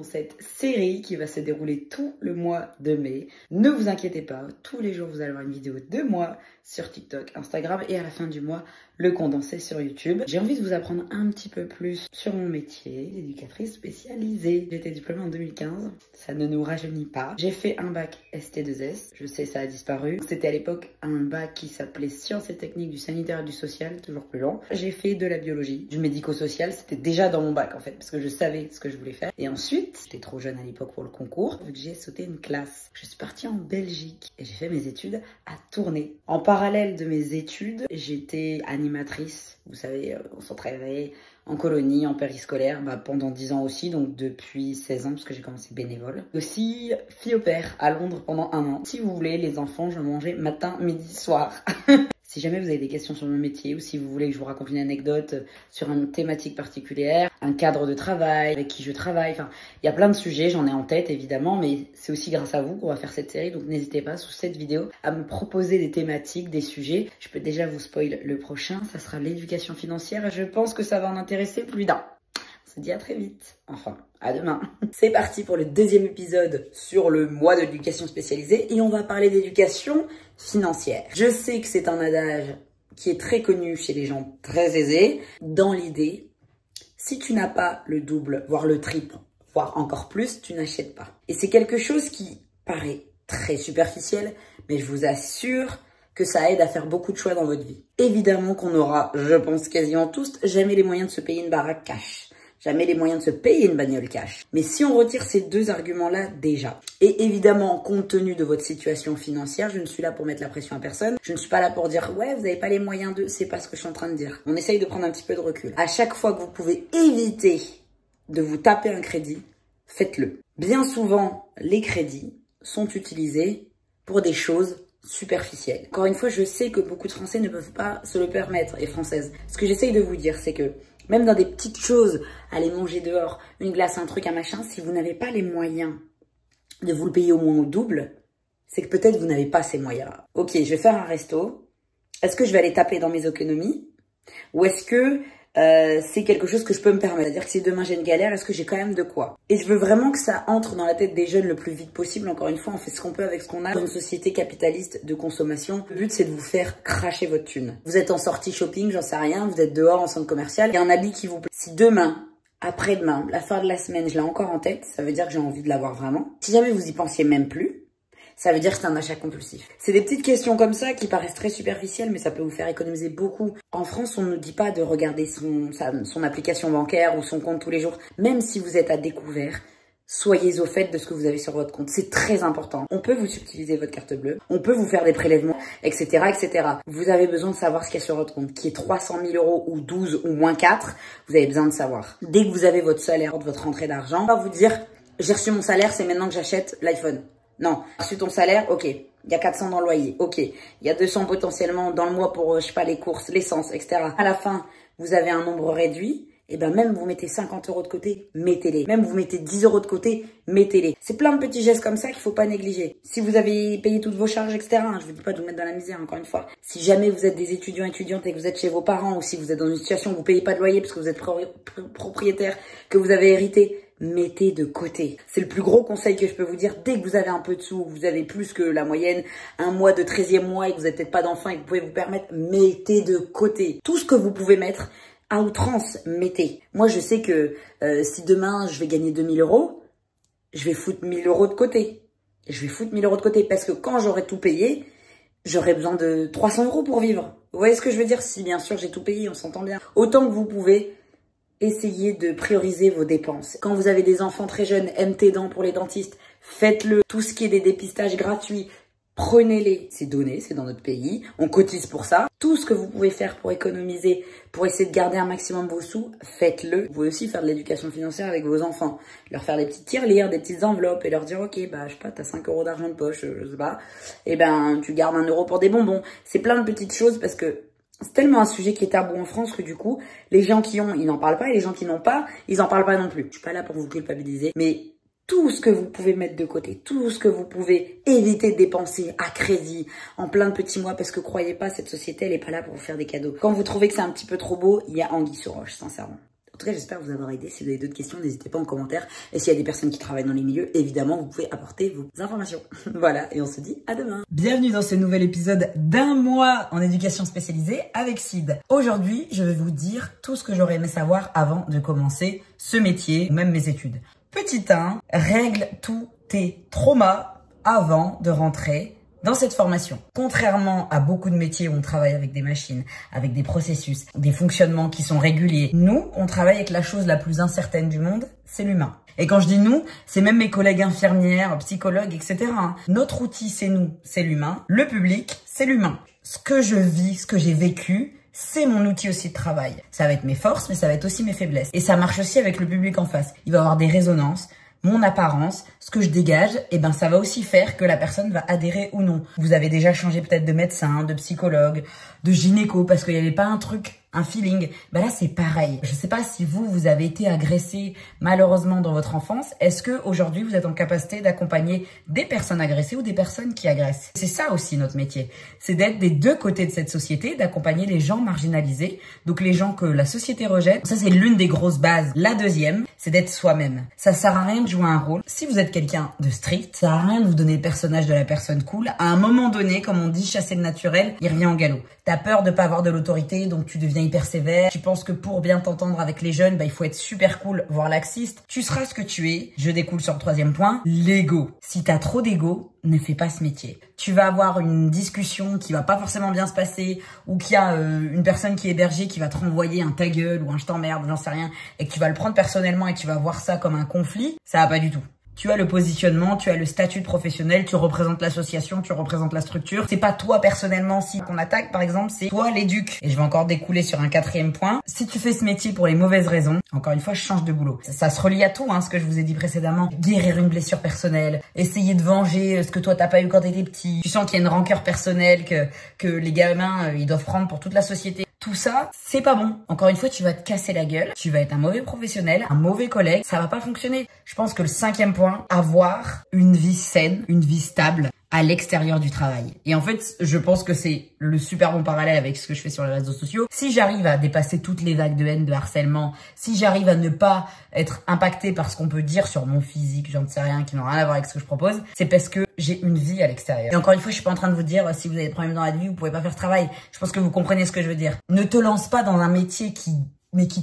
cette série qui va se dérouler tout le mois de mai. Ne vous inquiétez pas, tous les jours vous allez avoir une vidéo de moi sur TikTok, Instagram et à la fin du mois, le condensé sur YouTube. J'ai envie de vous apprendre un petit peu plus sur mon métier d'éducatrice spécialisée. J'ai été diplômée en 2015, ça ne nous rajeunit pas. J'ai fait un bac ST2S, je sais ça a disparu. C'était à l'époque un bac qui s'appelait Sciences et techniques du sanitaire et du social, toujours plus long. J'ai fait de la biologie, du médico-social, c'était déjà dans mon bac en fait, parce que je savais ce que je voulais faire. Et ensuite, j'étais trop jeune à l'époque pour le concours, vu que j'ai sauté une classe. Je suis partie en Belgique et j'ai fait mes études à Tournai. En parallèle de mes études, j'étais animatrice, vous savez, on s'entraînait en colonie, en périscolaire, pendant 10 ans aussi, donc depuis 16 ans, parce que j'ai commencé bénévole. Aussi, fille au père à Londres pendant 1 an. Si vous voulez, les enfants, je mangeais matin, midi, soir. Si jamais vous avez des questions sur mon métier ou si vous voulez que je vous raconte une anecdote sur une thématique particulière, un cadre de travail, avec qui je travaille, enfin, il y a plein de sujets, j'en ai en tête évidemment, mais c'est aussi grâce à vous qu'on va faire cette série, donc n'hésitez pas sous cette vidéo à me proposer des thématiques, des sujets. Je peux déjà vous spoil le prochain, ça sera l'éducation financière et je pense que ça va en intéresser plus d'un. On se dit à très vite. Enfin, à demain. C'est parti pour le deuxième épisode sur le mois de l'éducation spécialisée et on va parler d'éducation financière. Je sais que c'est un adage qui est très connu chez les gens très aisés. Dans l'idée, si tu n'as pas le double, voire le triple, voire encore plus, tu n'achètes pas. Et c'est quelque chose qui paraît très superficiel, mais je vous assure que ça aide à faire beaucoup de choix dans votre vie. Évidemment qu'on aura, je pense quasiment tous, jamais les moyens de se payer une baraque cash. Jamais les moyens de se payer une bagnole cash. Mais si on retire ces deux arguments-là déjà, et évidemment, compte tenu de votre situation financière, je ne suis là pour mettre la pression à personne. Je ne suis pas là pour dire, ouais, vous n'avez pas les moyens de... C'est pas ce que je suis en train de dire. On essaye de prendre un petit peu de recul. À chaque fois que vous pouvez éviter de vous taper un crédit, faites-le. Bien souvent, les crédits sont utilisés pour des choses superficielles. Encore une fois, je sais que beaucoup de Français ne peuvent pas se le permettre, et Françaises. Ce que j'essaye de vous dire, c'est que même dans des petites choses, aller manger dehors, une glace, un truc, un machin, si vous n'avez pas les moyens de vous le payer au moins au double, c'est que peut-être vous n'avez pas ces moyens-là. Ok, je vais faire un resto. Est-ce que je vais aller taper dans mes économies? Ou est-ce que c'est quelque chose que je peux me permettre? C'est-à-dire que si demain j'ai une galère, est-ce que j'ai quand même de quoi? Et je veux vraiment que ça entre dans la tête des jeunes le plus vite possible. Encore une fois, on fait ce qu'on peut avec ce qu'on a dans une société capitaliste de consommation. Le but, c'est de vous faire cracher votre thune. Vous êtes en sortie shopping, j'en sais rien, vous êtes dehors en centre commercial, il y a un habit qui vous plaît. Si demain, après-demain, la fin de la semaine, je l'ai encore en tête, ça veut dire que j'ai envie de l'avoir vraiment. Si jamais vous y pensiez même plus, ça veut dire que c'est un achat compulsif. C'est des petites questions comme ça qui paraissent très superficielles, mais ça peut vous faire économiser beaucoup. En France, on ne nous dit pas de regarder son application bancaire ou son compte tous les jours. Même si vous êtes à découvert, soyez au fait de ce que vous avez sur votre compte. C'est très important. On peut vous subtiliser votre carte bleue, on peut vous faire des prélèvements, etc., etc. Vous avez besoin de savoir ce qu'il y a sur votre compte. Qui est 300 000 € ou 12 ou moins 4, vous avez besoin de savoir. Dès que vous avez votre salaire, votre rentrée d'argent, on va vous dire, j'ai reçu mon salaire, c'est maintenant que j'achète l'iPhone. Non, reçu ton salaire, ok. Il y a 400 dans le loyer, ok. Il y a 200 potentiellement dans le mois pour, je sais pas, les courses, l'essence, etc. À la fin, vous avez un nombre réduit. Et ben même vous mettez 50 € de côté, mettez-les. Même vous mettez 10 € de côté, mettez-les. C'est plein de petits gestes comme ça qu'il faut pas négliger. Si vous avez payé toutes vos charges, etc., je vous dis pas de vous mettre dans la misère, encore une fois. Si jamais vous êtes des étudiants, étudiantes et que vous êtes chez vos parents, ou si vous êtes dans une situation où vous payez pas de loyer parce que vous êtes propriétaire, que vous avez hérité, mettez de côté. C'est le plus gros conseil que je peux vous dire. Dès que vous avez un peu de sous, vous avez plus que la moyenne, un mois de 13e mois et que vous n'avez peut-être pas d'enfant et que vous pouvez vous permettre, mettez de côté. Tout ce que vous pouvez mettre, à outrance, mettez. Moi, je sais que si demain, je vais gagner 2000 €, je vais foutre 1000 € de côté. Je vais foutre 1000 € de côté parce que quand j'aurai tout payé, j'aurai besoin de 300 € pour vivre. Vous voyez ce que je veux dire? Si bien sûr, j'ai tout payé, on s'entend bien. Autant que vous pouvez, essayez de prioriser vos dépenses. Quand vous avez des enfants très jeunes, MT dents pour les dentistes, faites-le. Tout ce qui est des dépistages gratuits, prenez-les. C'est donné, c'est dans notre pays. On cotise pour ça. Tout ce que vous pouvez faire pour économiser, pour essayer de garder un maximum vos sous, faites-le. Vous pouvez aussi faire de l'éducation financière avec vos enfants. Leur faire des petites tirelires, des petites enveloppes et leur dire, ok, je sais pas, t'as 5 € d'argent de poche, je sais pas. Et ben, tu gardes 1 € pour des bonbons. C'est plein de petites choses parce que c'est tellement un sujet qui est tabou en France que du coup, les gens qui ont, ils n'en parlent pas et les gens qui n'ont pas, ils en parlent pas non plus. Je suis pas là pour vous culpabiliser, mais tout ce que vous pouvez mettre de côté, tout ce que vous pouvez éviter de dépenser à crédit en plein de petits mois, parce que croyez pas, cette société, elle est pas là pour vous faire des cadeaux. Quand vous trouvez que c'est un petit peu trop beau, il y a anguille sous roche, sincèrement. tout cas, j'espère vous avoir aidé. Si vous avez d'autres questions, n'hésitez pas en commentaire. Et s'il y a des personnes qui travaillent dans les milieux, évidemment, vous pouvez apporter vos informations. Voilà, et on se dit à demain. Bienvenue dans ce nouvel épisode d'un mois en éducation spécialisée avec Sid. Aujourd'hui, je vais vous dire tout ce que j'aurais aimé savoir avant de commencer ce métier, ou même mes études. Petit 1, règle tous tes traumas avant de rentrer dans cette formation. Contrairement à beaucoup de métiers où on travaille avec des machines, avec des processus, des fonctionnements qui sont réguliers, nous, on travaille avec la chose la plus incertaine du monde, c'est l'humain. Et quand je dis nous, c'est même mes collègues infirmières, psychologues, etc. Notre outil, c'est nous, c'est l'humain. Le public, c'est l'humain. Ce que je vis, ce que j'ai vécu, c'est mon outil aussi de travail. Ça va être mes forces, mais ça va être aussi mes faiblesses. Et ça marche aussi avec le public en face. Il va y avoir des résonances. Mon apparence, ce que je dégage, et ben ça va aussi faire que la personne va adhérer ou non. Vous avez déjà changé peut-être de médecin, de psychologue, de gynéco parce qu'il n'y avait pas un truc, un feeling. Ben là c'est pareil. Je sais pas si vous avez été agressé malheureusement dans votre enfance. Est-ce que aujourd'hui vous êtes en capacité d'accompagner des personnes agressées ou des personnes qui agressent? C'est ça aussi notre métier. C'est d'être des deux côtés de cette société, d'accompagner les gens marginalisés, donc les gens que la société rejette. Ça c'est l'une des grosses bases. La deuxième, c'est d'être soi-même. Ça sert à rien de jouer un rôle. Si vous êtes quelqu'un de strict, ça sert à rien de vous donner le personnage de la personne cool. À un moment donné, comme on dit, chasser le naturel, il revient en galop. T'as peur de pas avoir de l'autorité, donc tu deviens hyper sévère. Tu penses que pour bien t'entendre avec les jeunes, bah, il faut être super cool, voire laxiste. Tu seras ce que tu es. Je découle sur le troisième point, l'ego. Si t'as trop d'ego, ne fais pas ce métier. Tu vas avoir une discussion qui va pas forcément bien se passer, ou qu'il y a une personne qui est hébergée qui va te renvoyer un ta gueule ou un je t'emmerde, j'en sais rien, et que tu vas le prendre personnellement et que tu vas voir ça comme un conflit, ça va pas du tout. Tu as le positionnement, tu as le statut de professionnel, tu représentes l'association, tu représentes la structure. C'est pas toi personnellement si qu'on attaque, par exemple, c'est toi l'éduc. Et je vais encore découler sur un quatrième point. Si tu fais ce métier pour les mauvaises raisons, encore une fois, je change de boulot. Ça se relie à tout, ce que je vous ai dit précédemment. Guérir une blessure personnelle, essayer de venger ce que toi t'as pas eu quand t'étais petit. Tu sens qu'il y a une rancœur personnelle que les gamins, ils doivent prendre pour toute la société. Tout ça, c'est pas bon. Encore une fois, tu vas te casser la gueule, tu vas être un mauvais professionnel, un mauvais collègue, ça va pas fonctionner. Je pense que le cinquième point, avoir une vie saine, une vie stable à l'extérieur du travail. Et en fait, je pense que c'est le super bon parallèle avec ce que je fais sur les réseaux sociaux. Si j'arrive à dépasser toutes les vagues de haine, de harcèlement, si j'arrive à ne pas être impactée par ce qu'on peut dire sur mon physique, j'en sais rien, qui n'ont rien à voir avec ce que je propose, c'est parce que j'ai une vie à l'extérieur. Et encore une fois, je suis pas en train de vous dire si vous avez des problèmes dans la vie, vous pouvez pas faire ce travail. Je pense que vous comprenez ce que je veux dire. Ne te lance pas dans un métier qui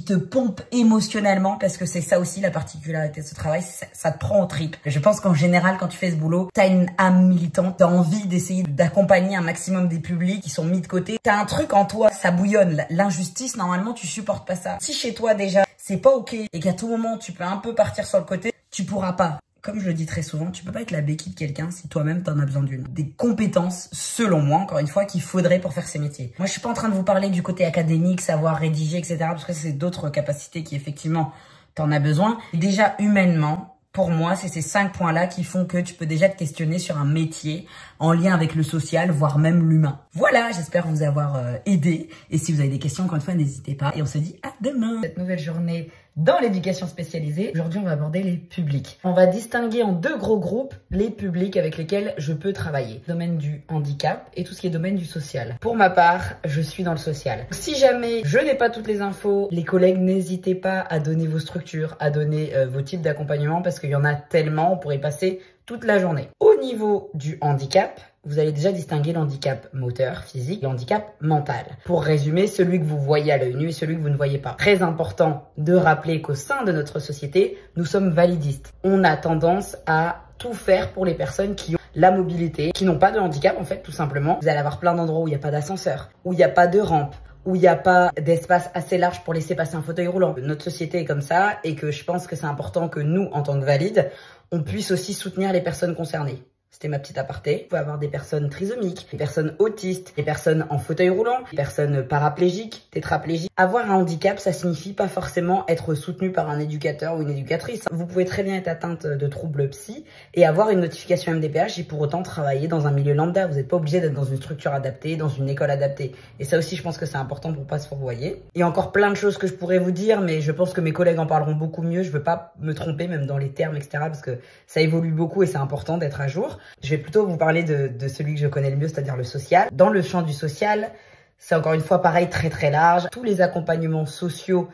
te pompe émotionnellement, parce que c'est ça aussi la particularité de ce travail, ça te prend aux tripes. Je pense qu'en général, quand tu fais ce boulot, t'as une âme militante, t'as envie d'essayer d'accompagner un maximum des publics qui sont mis de côté. T'as un truc en toi, ça bouillonne. L'injustice, normalement, tu supportes pas ça. Si chez toi déjà, c'est pas ok, et qu'à tout moment, tu peux un peu partir sur le côté, tu pourras pas. Comme je le dis très souvent, tu peux pas être la béquille de quelqu'un si toi-même t'en as besoin d'une. Des compétences, selon moi, encore une fois, qu'il faudrait pour faire ces métiers. Moi, je suis pas en train de vous parler du côté académique, savoir rédiger, etc. Parce que c'est d'autres capacités qui, effectivement, t'en as besoin. Déjà, humainement, pour moi, c'est ces 5 points-là qui font que tu peux déjà te questionner sur un métier en lien avec le social, voire même l'humain. Voilà, j'espère vous avoir aidé. Et si vous avez des questions, encore une fois, n'hésitez pas. Et on se dit à demain. Cette nouvelle journée dans l'éducation spécialisée, aujourd'hui, on va aborder les publics. On va distinguer en 2 gros groupes les publics avec lesquels je peux travailler. Domaine du handicap et tout ce qui est domaine du social. Pour ma part, je suis dans le social. Si jamais je n'ai pas toutes les infos, les collègues, n'hésitez pas à donner vos structures, à donner vos types d'accompagnement parce qu'il y en a tellement, on pourrait passer toute la journée. Au niveau du handicap, vous allez déjà distinguer l'handicap moteur, physique, et l'handicap mental. Pour résumer, celui que vous voyez à l'œil nu et celui que vous ne voyez pas. Très important de rappeler qu'au sein de notre société, nous sommes validistes. On a tendance à tout faire pour les personnes qui ont la mobilité, qui n'ont pas de handicap en fait, tout simplement. Vous allez avoir plein d'endroits où il n'y a pas d'ascenseur, où il n'y a pas de rampe, où il n'y a pas d'espace assez large pour laisser passer un fauteuil roulant. Notre société est comme ça et que je pense que c'est important que nous, en tant que valides, on puisse aussi soutenir les personnes concernées. C'était ma petite aparté. Vous pouvez avoir des personnes trisomiques, des personnes autistes, des personnes en fauteuil roulant, des personnes paraplégiques, tétraplégiques. Avoir un handicap, ça signifie pas forcément être soutenu par un éducateur ou une éducatrice. Vous pouvez très bien être atteinte de troubles psy et avoir une notification MDPH et pour autant travailler dans un milieu lambda. Vous n'êtes pas obligé d'être dans une structure adaptée, dans une école adaptée. Et ça aussi, je pense que c'est important pour pas se fourvoyer. Il y a encore plein de choses que je pourrais vous dire, mais je pense que mes collègues en parleront beaucoup mieux. Je veux pas me tromper, même dans les termes, etc. parce que ça évolue beaucoup et c'est important d'être à jour. Je vais plutôt vous parler de celui que je connais le mieux, c'est-à-dire le social. Dans le champ du social, c'est encore une fois pareil, très très large. Tous les accompagnements sociaux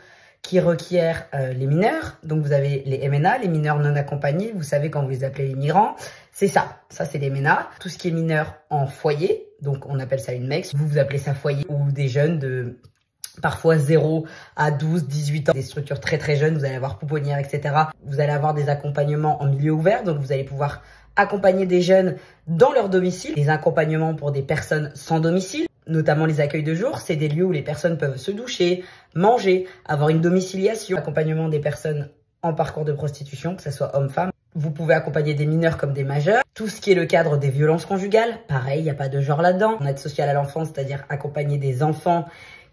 qui requiert les mineurs. Donc vous avez les MNA, les mineurs non accompagnés. Vous savez quand vous les appelez les migrants, c'est ça. Ça c'est les MNA. Tout ce qui est mineur en foyer, donc on appelle ça une MEX. Vous appelez ça foyer, ou des jeunes de parfois 0 à 12, 18 ans. Des structures très très jeunes, vous allez avoir pouponnières, etc. Vous allez avoir des accompagnements en milieu ouvert, donc vous allez pouvoir accompagner des jeunes dans leur domicile. Des accompagnements pour des personnes sans domicile, notamment les accueils de jour. C'est des lieux où les personnes peuvent se doucher, manger, avoir une domiciliation. Accompagnement des personnes en parcours de prostitution, que ce soit homme-femme. Vous pouvez accompagner des mineurs comme des majeurs. Tout ce qui est le cadre des violences conjugales, pareil, il n'y a pas de genre là-dedans. En aide sociale à l'enfance, c'est-à-dire accompagner des enfants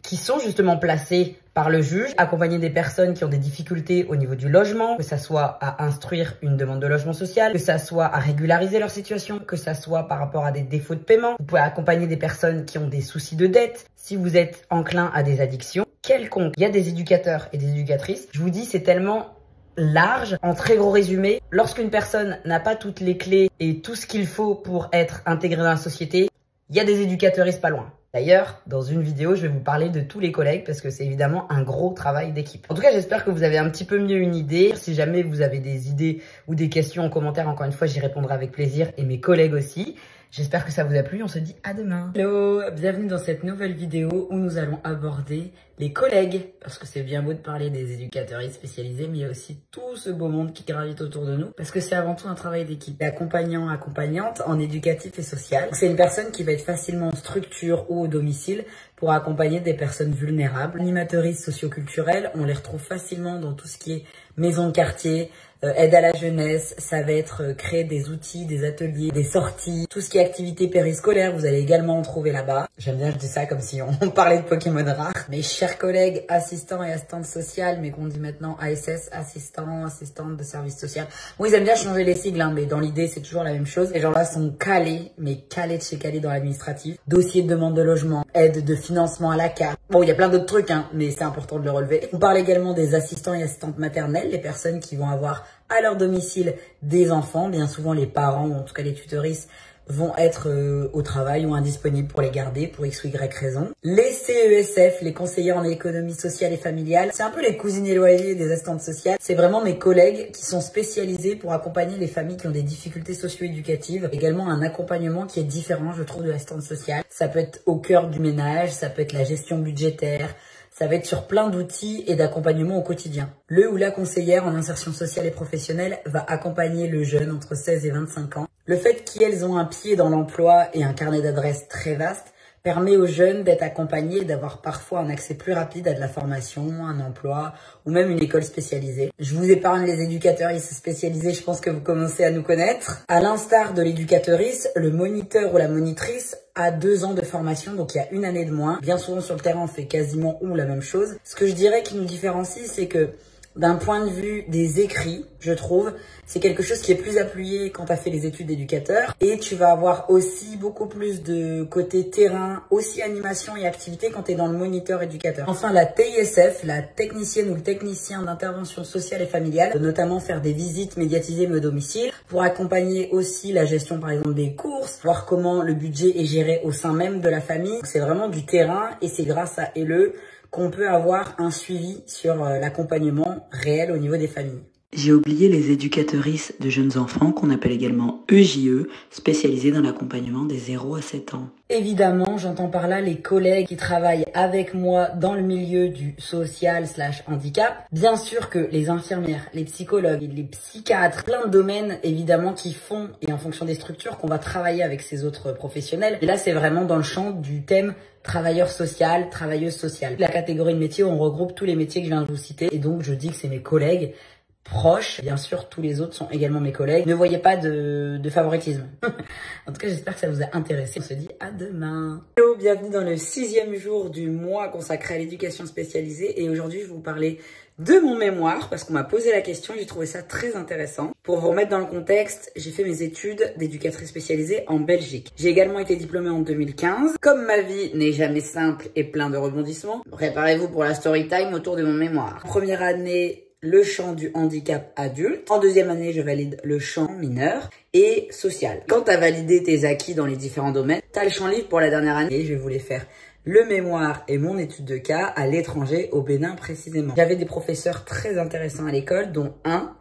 qui sont justement placés par le juge, accompagner des personnes qui ont des difficultés au niveau du logement, que ça soit à instruire une demande de logement social, que ça soit à régulariser leur situation, que ça soit par rapport à des défauts de paiement. Vous pouvez accompagner des personnes qui ont des soucis de dette, si vous êtes enclin à des addictions, quelconque. Il y a des éducateurs et des éducatrices. Je vous dis, c'est tellement large. En très gros résumé, lorsqu'une personne n'a pas toutes les clés et tout ce qu'il faut pour être intégrée dans la société, il y a des éducateuristes pas loin. D'ailleurs, dans une vidéo, je vais vous parler de tous les collègues parce que c'est évidemment un gros travail d'équipe. En tout cas, j'espère que vous avez un petit peu mieux une idée. Si jamais vous avez des idées ou des questions en commentaire, encore une fois, j'y répondrai avec plaisir et mes collègues aussi. J'espère que ça vous a plu. On se dit à demain. Hello, bienvenue dans cette nouvelle vidéo où nous allons aborder les collègues. Parce que c'est bien beau de parler des éducateurs spécialisés, mais il y a aussi tout ce beau monde qui gravite autour de nous. Parce que c'est avant tout un travail d'équipe. Accompagnant, accompagnante en éducatif et social. C'est une personne qui va être facilement en structure ou au domicile pour accompagner des personnes vulnérables. Animateuristes socioculturelles, on les retrouve facilement dans tout ce qui est maison de quartier, aide à la jeunesse, ça va être créer des outils, des ateliers, des sorties, tout ce qui est activité périscolaire, vous allez également en trouver là-bas. J'aime bien, je dis ça comme si on parlait de Pokémon rares. Mes chers collègues, assistants et assistantes sociales, mais qu'on dit maintenant ASS, assistante de service social. Bon, ils aiment bien changer les sigles, hein, mais dans l'idée, c'est toujours la même chose. Les gens-là sont calés, mais calés de chez calés dans l'administratif. Dossier de demande de logement, aide de financement à la carte. Bon, il y a plein d'autres trucs, hein, mais c'est important de le relever. On parle également des assistants et assistantes maternelles, les personnes qui vont avoir à leur domicile des enfants. Bien souvent, les parents, ou en tout cas les tutrices, vont être au travail ou indisponibles pour les garder pour X ou Y raison. Les CESF, les conseillers en économie sociale et familiale, c'est un peu les cousines éloignées des assistantes sociales. C'est vraiment mes collègues qui sont spécialisés pour accompagner les familles qui ont des difficultés socio-éducatives. Également un accompagnement qui est différent, je trouve, de l'assistante sociale. Ça peut être au cœur du ménage, ça peut être la gestion budgétaire, ça va être sur plein d'outils et d'accompagnement au quotidien. Le ou la conseillère en insertion sociale et professionnelle va accompagner le jeune entre 16 et 25 ans. Le fait qu'elles ont un pied dans l'emploi et un carnet d'adresses très vaste permet aux jeunes d'être accompagnés et d'avoir parfois un accès plus rapide à de la formation, un emploi ou même une école spécialisée. Je vous épargne les éducateuristes spécialisés, je pense que vous commencez à nous connaître. À l'instar de l'éducateuriste, le moniteur ou la monitrice a 2 ans de formation, donc il y a 1 année de moins. Bien souvent sur le terrain, on fait quasiment la même chose. Ce que je dirais qui nous différencie, c'est que d'un point de vue des écrits, je trouve, c'est quelque chose qui est plus appuyé quand tu as fait les études d'éducateur. Et tu vas avoir aussi beaucoup plus de côté terrain, aussi animation et activité quand tu es dans le moniteur éducateur. Enfin, la TISF, la technicienne ou le technicien d'intervention sociale et familiale, peut notamment faire des visites médiatisées au domicile pour accompagner aussi la gestion par exemple des courses, voir comment le budget est géré au sein même de la famille. C'est vraiment du terrain et c'est grâce à ELE qu'on peut avoir un suivi sur l'accompagnement réel au niveau des familles. J'ai oublié les éducatrices de jeunes enfants qu'on appelle également EJE, spécialisées dans l'accompagnement des 0 à 7 ans. Évidemment, j'entends par là les collègues qui travaillent avec moi dans le milieu du social/handicap. Bien sûr que les infirmières, les psychologues, les psychiatres, plein de domaines évidemment qui font, et en fonction des structures, qu'on va travailler avec ces autres professionnels. Et là, c'est vraiment dans le champ du thème travailleur social, travailleuse sociale. La catégorie de métiers, on regroupe tous les métiers que je viens de vous citer. Et donc, je dis que c'est mes collègues proches. Bien sûr, tous les autres sont également mes collègues. Ne voyez pas de favoritisme. En tout cas, j'espère que ça vous a intéressé. On se dit à demain. Hello, bienvenue dans le 6e jour du mois consacré à l'éducation spécialisée. Et aujourd'hui, je vais vous parler de mon mémoire parce qu'on m'a posé la question et j'ai trouvé ça très intéressant. Pour vous remettre dans le contexte, j'ai fait mes études d'éducatrice spécialisée en Belgique. J'ai également été diplômée en 2015. Comme ma vie n'est jamais simple et plein de rebondissements, préparez-vous pour la story time autour de mon mémoire. Première année, le champ du handicap adulte. En 2e année, je valide le champ mineur et social. Quand tu as validé tes acquis dans les différents domaines, tu as le champ libre pour la dernière année. Et je vais vous les faire le mémoire et mon étude de cas à l'étranger, au Bénin précisément. J'avais des professeurs très intéressants à l'école, dont un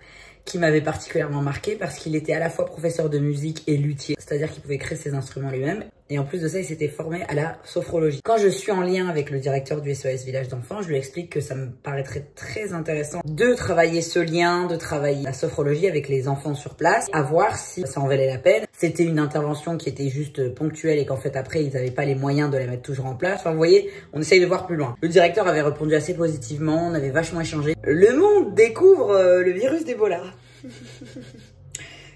qui m'avait particulièrement marqué parce qu'il était à la fois professeur de musique et luthier, c'est-à-dire qu'il pouvait créer ses instruments lui-même. Et en plus de ça, il s'était formé à la sophrologie. Quand je suis en lien avec le directeur du SOS Village d'Enfants, je lui explique que ça me paraîtrait très intéressant de travailler ce lien, de travailler la sophrologie avec les enfants sur place, à voir si ça en valait la peine. C'était une intervention qui était juste ponctuelle et qu'en fait après, ils n'avaient pas les moyens de la mettre toujours en place. Enfin, vous voyez, on essaye de voir plus loin. Le directeur avait répondu assez positivement, on avait vachement échangé. Le monde découvre le virus d'Ebola.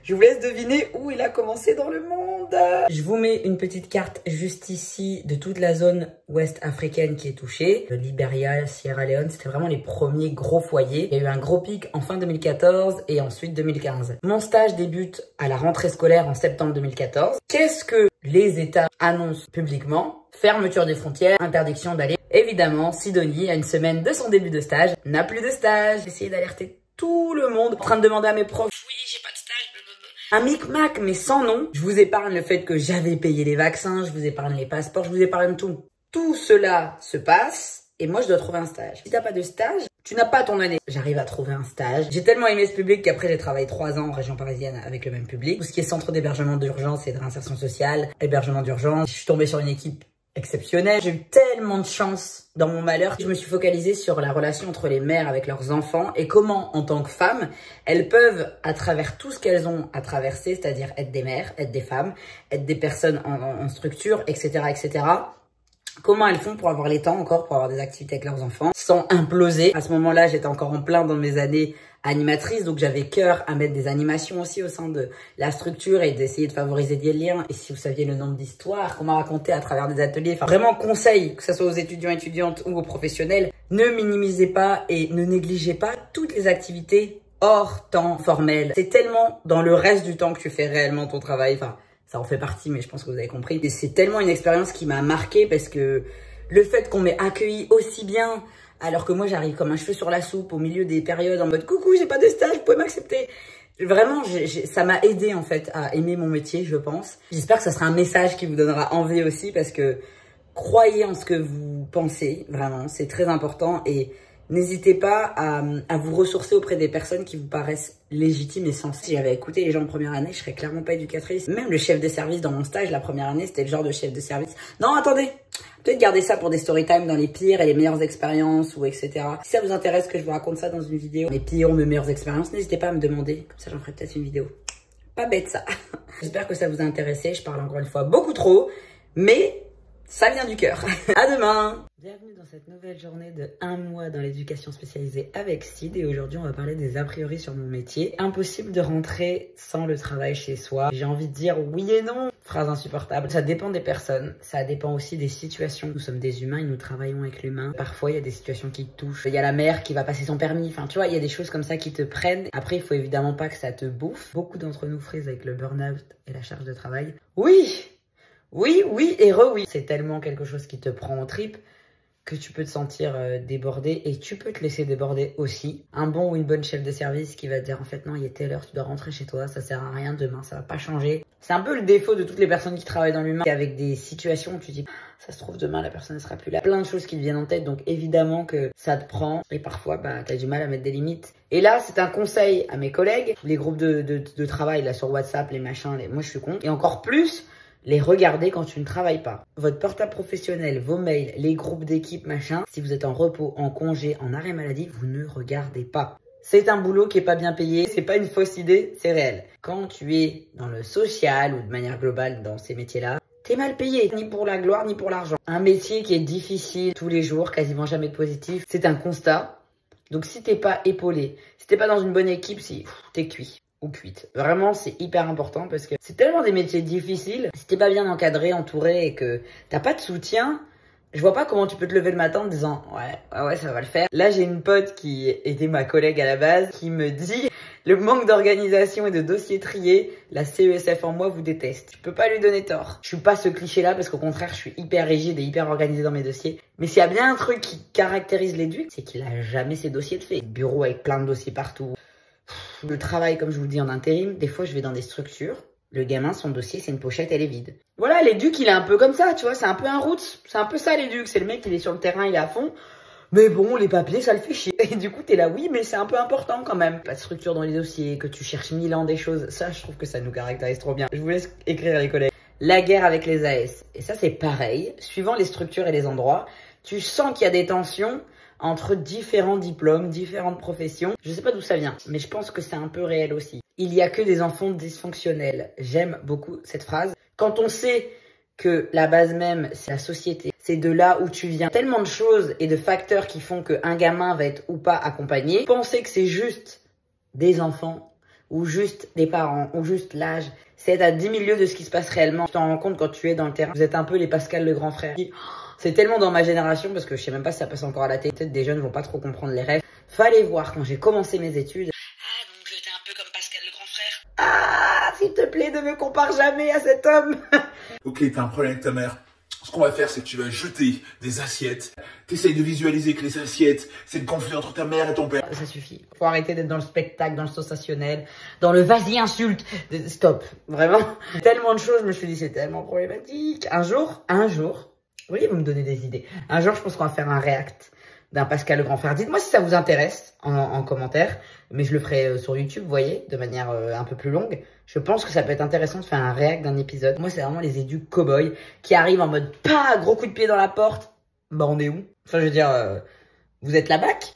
Je vous laisse deviner où il a commencé dans le monde. Je vous mets une petite carte juste ici de toute la zone ouest africaine qui est touchée. Le Libéria, Sierra Leone, c'était vraiment les premiers gros foyers. Il y a eu un gros pic en fin 2014 et ensuite 2015. Mon stage débute à la rentrée scolaire en septembre 2014. Qu'est-ce que les États annoncent publiquement? Fermeture des frontières, interdiction d'aller. Évidemment, Sidonie, à une semaine de son début de stage, n'a plus de stage. J'ai essayé d'alerter tout le monde en train de demander à mes profs. Oui, j'ai pas de stage. Un micmac, mais sans nom. Je vous épargne le fait que j'avais payé les vaccins, je vous épargne les passeports, je vous épargne tout. Tout cela se passe et moi je dois trouver un stage. Si t'as pas de stage, tu n'as pas ton année. J'arrive à trouver un stage. J'ai tellement aimé ce public qu'après j'ai travaillé 3 ans en région parisienne avec le même public. Tout ce qui est centre d'hébergement d'urgence et de réinsertion sociale, hébergement d'urgence. Je suis tombée sur une équipe exceptionnelle. J'ai eu tellement de chance dans mon malheur. Je me suis focalisée sur la relation entre les mères avec leurs enfants et comment, en tant que femmes, elles peuvent, à travers tout ce qu'elles ont à traverser, c'est-à-dire être des mères, être des femmes, être des personnes en structure, etc., etc., comment elles font pour avoir les temps encore, pour avoir des activités avec leurs enfants, sans imploser. À ce moment-là, j'étais encore en plein dans mes années animatrice, donc j'avais cœur à mettre des animations aussi au sein de la structure et d'essayer de favoriser des liens. Et si vous saviez le nombre d'histoires qu'on m'a racontées à travers des ateliers, enfin vraiment conseil, que ce soit aux étudiants, étudiantes ou aux professionnels, ne minimisez pas et ne négligez pas toutes les activités hors temps formel. C'est tellement dans le reste du temps que tu fais réellement ton travail, enfin ça en fait partie, mais je pense que vous avez compris. Et c'est tellement une expérience qui m'a marquée parce que le fait qu'on m'ait accueilli aussi bien, alors que moi j'arrive comme un cheveu sur la soupe au milieu des périodes en mode coucou, j'ai pas de stage, vous pouvez m'accepter. Vraiment, ça m'a aidé en fait à aimer mon métier, je pense. J'espère que ça sera un message qui vous donnera envie aussi parce que croyez en ce que vous pensez, vraiment, c'est très important et n'hésitez pas à vous ressourcer auprès des personnes qui vous paraissent légitimes et sensées. Si j'avais écouté les gens en première année, je serais clairement pas éducatrice. Même le chef de service dans mon stage, la première année, c'était le genre de chef de service. Non, attendez, peut-être garder ça pour des story time dans les pires et les meilleures expériences ou etc. Si ça vous intéresse que je vous raconte ça dans une vidéo, mes pires ou mes meilleures expériences, n'hésitez pas à me demander. Comme ça, j'en ferai peut-être une vidéo. Pas bête ça. J'espère que ça vous a intéressé. Je parle encore une fois beaucoup trop, mais ça vient du cœur. À demain. Bienvenue dans cette nouvelle journée de 1 mois dans l'éducation spécialisée avec Sid. Et aujourd'hui, on va parler des a priori sur mon métier. Impossible de rentrer sans le travail chez soi. J'ai envie de dire oui et non. Phrase insupportable. Ça dépend des personnes. Ça dépend aussi des situations. Nous sommes des humains et nous travaillons avec l'humain. Parfois, il y a des situations qui te touchent. Il y a la mère qui va passer son permis. Enfin, tu vois, il y a des choses comme ça qui te prennent. Après, il faut évidemment pas que ça te bouffe. Beaucoup d'entre nous frisent avec le burn-out et la charge de travail. Oui! Oui, oui et oui. C'est tellement quelque chose qui te prend en tripes que tu peux te sentir débordé et tu peux te laisser déborder aussi. Un bon ou une bonne chef de service qui va te dire en fait non, il est telle heure, tu dois rentrer chez toi, ça sert à rien demain, ça va pas changer. C'est un peu le défaut de toutes les personnes qui travaillent dans l'humain, avec des situations où tu dis ça se trouve demain la personne ne sera plus là. Plein de choses qui te viennent en tête, donc évidemment que ça te prend et parfois bah t'as du mal à mettre des limites. Et là c'est un conseil à mes collègues, les groupes de travail là sur WhatsApp, les machins, moi je suis contre. Et encore plus, les regarder quand tu ne travailles pas. Votre portable professionnel, vos mails, les groupes d'équipe, machin, si vous êtes en repos, en congé, en arrêt maladie, vous ne regardez pas. C'est un boulot qui est pas bien payé, c'est pas une fausse idée, c'est réel. Quand tu es dans le social ou de manière globale dans ces métiers-là, t'es mal payé, ni pour la gloire, ni pour l'argent. Un métier qui est difficile tous les jours, quasiment jamais de positif, c'est un constat. Donc si t'es pas épaulé, si t'es pas dans une bonne équipe, t'es cuit. Ou cuite. Vraiment, c'est hyper important parce que c'est tellement des métiers difficiles. Si t'es pas bien encadré, entouré et que t'as pas de soutien, je vois pas comment tu peux te lever le matin en disant ouais, ça va le faire. Là, j'ai une pote qui était ma collègue à la base qui me dit le manque d'organisation et de dossiers triés, la CESF en moi vous déteste. Je peux pas lui donner tort. Je suis pas ce cliché-là parce qu'au contraire, je suis hyper rigide et hyper organisé dans mes dossiers. Mais s'il y a bien un truc qui caractérise l'éduc, c'est qu'il a jamais ses dossiers de fait. Bureau avec plein de dossiers partout. Le travail, comme je vous le dis, en intérim, des fois je vais dans des structures, Le gamin, son dossier, c'est une pochette, elle est vide. Voilà, l'éduc, il est un peu comme ça, tu vois, c'est un peu un roots. C'est un peu ça, l'éduc. C'est le mec, il est sur le terrain, il est à fond. Mais bon, les papiers, ça le fait chier. Et du coup, t'es là, oui, mais c'est un peu important quand même. Pas de structure dans les dossiers, que tu cherches 1000 ans des choses. Ça, je trouve que ça nous caractérise trop bien. Je vous laisse écrire les collègues. La guerre avec les AS. Et ça, c'est pareil. Suivant les structures et les endroits, tu sens qu'il y a des tensions entre différents diplômes, différentes professions. Je sais pas d'où ça vient, mais je pense que c'est un peu réel aussi. Il y a que des enfants dysfonctionnels. J'aime beaucoup cette phrase. Quand on sait que la base même, c'est la société, c'est de là où tu viens. Tellement de choses et de facteurs qui font qu'un gamin va être ou pas accompagné. Penser que c'est juste des enfants, ou juste des parents, ou juste l'âge, c'est à 10 000 lieues de ce qui se passe réellement. Tu t'en rends compte quand tu es dans le terrain. Vous êtes un peu les Pascal le grand frère. C'est tellement dans ma génération, parce que je sais même pas si ça passe encore à la télé. Peut-être des jeunes vont pas trop comprendre les rêves. Fallait voir quand j'ai commencé mes études. Ah, donc j'étais un peu comme Pascal le grand frère. Ah, s'il te plaît, ne me compare jamais à cet homme. Ok, t'as un problème avec ta mère. Ce qu'on va faire, c'est que tu vas jeter des assiettes. T'essayes de visualiser que les assiettes, c'est le conflit entre ta mère et ton père. Ça suffit. Faut arrêter d'être dans le spectacle, dans le sensationnel, dans le vas-y insulte. Stop. Vraiment. Tellement de choses, je me suis dit, c'est tellement problématique. Un jour, oui, vous me donnez des idées. Un jour, je pense qu'on va faire un react d'un Pascal le grand frère. Dites-moi si ça vous intéresse en commentaire, mais je le ferai sur YouTube, vous voyez, de manière un peu plus longue. Je pense que ça peut être intéressant de faire un react d'un épisode. Moi, c'est vraiment les éducs cow-boys qui arrivent en mode pas gros coup de pied dans la porte. Bah, on est où? Enfin, je veux dire, vous êtes la BAC?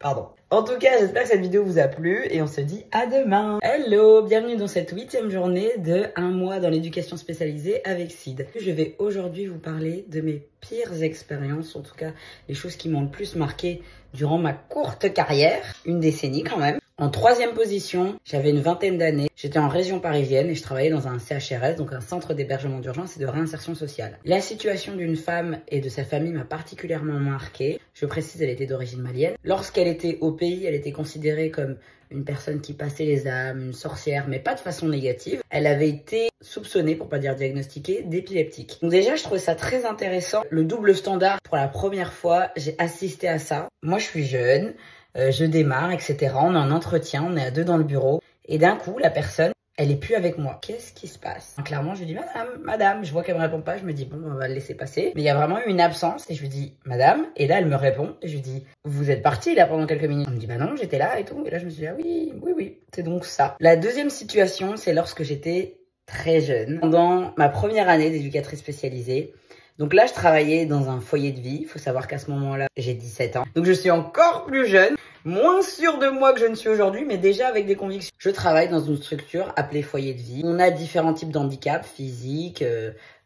Pardon. En tout cas, j'espère que cette vidéo vous a plu et on se dit à demain. Hello, bienvenue dans cette 8e journée de 1 mois dans l'éducation spécialisée avec Sid. Je vais aujourd'hui vous parler de mes pires expériences, en tout cas les choses qui m'ont le plus marqué durant ma courte carrière, une décennie quand même. En 3e position, j'avais une 20aine d'années, j'étais en région parisienne et je travaillais dans un CHRS, donc un centre d'hébergement d'urgence et de réinsertion sociale. La situation d'une femme et de sa famille m'a particulièrement marquée. Je précise, elle était d'origine malienne. Lorsqu'elle était au pays, elle était considérée comme une personne qui passait les âmes, une sorcière, mais pas de façon négative. Elle avait été soupçonnée, pour pas dire diagnostiquée, d'épileptique. Donc déjà, je trouvais ça très intéressant. Le double standard, pour la première fois, j'ai assisté à ça. Moi, je suis jeune. Je démarre, etc. On est en entretien, on est à 2 dans le bureau. Et d'un coup, la personne, elle est plus avec moi. Qu'est-ce qui se passe? Donc, clairement, je lui dis, madame. Je vois qu'elle me répond pas. Je me dis, bon, on va le laisser passer. Mais il y a vraiment eu une absence. Et je lui dis, madame. Et là, elle me répond. Et je lui dis, vous êtes partie là pendant quelques minutes? Elle me dit, bah non, j'étais là et tout. Et là, je me suis dit, ah oui. C'est donc ça. La deuxième situation, c'est lorsque j'étais très jeune. Pendant ma première année d'éducatrice spécialisée. Donc là, je travaillais dans un foyer de vie. Il faut savoir qu'à ce moment-là, j'ai 17 ans. Donc je suis encore plus jeune, moins sûre de moi que je ne suis aujourd'hui, mais déjà avec des convictions. Je travaille dans une structure appelée foyer de vie. On a différents types d'handicaps, physiques,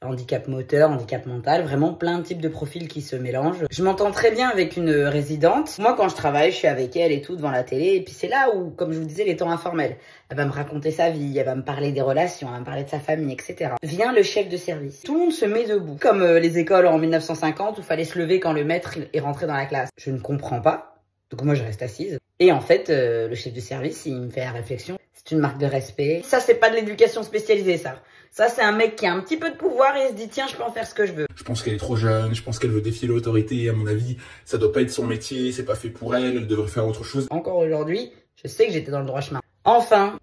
handicap moteur, handicap mental, vraiment plein de types de profils qui se mélangent. Je m'entends très bien avec une résidente. Moi, quand je travaille, je suis avec elle et tout devant la télé. Et puis c'est là où, comme je vous disais, les temps informels. Elle va me raconter sa vie, elle va me parler des relations, elle va me parler de sa famille, etc. Vient le chef de service. Tout le monde se met debout. Comme les écoles en 1950 où il fallait se lever quand le maître est rentré dans la classe. Je ne comprends pas. Donc moi, je reste assise. Et en fait, le chef de service, il me fait la réflexion. C'est une marque de respect. Ça, c'est pas de l'éducation spécialisée, ça. Ça, c'est un mec qui a un petit peu de pouvoir et il se dit, tiens, je peux en faire ce que je veux. Je pense qu'elle est trop jeune, je pense qu'elle veut défier l'autorité. À mon avis, ça doit pas être son métier, c'est pas fait pour elle, elle devrait faire autre chose. Encore aujourd'hui, je sais que j'étais dans le droit chemin. Enfin,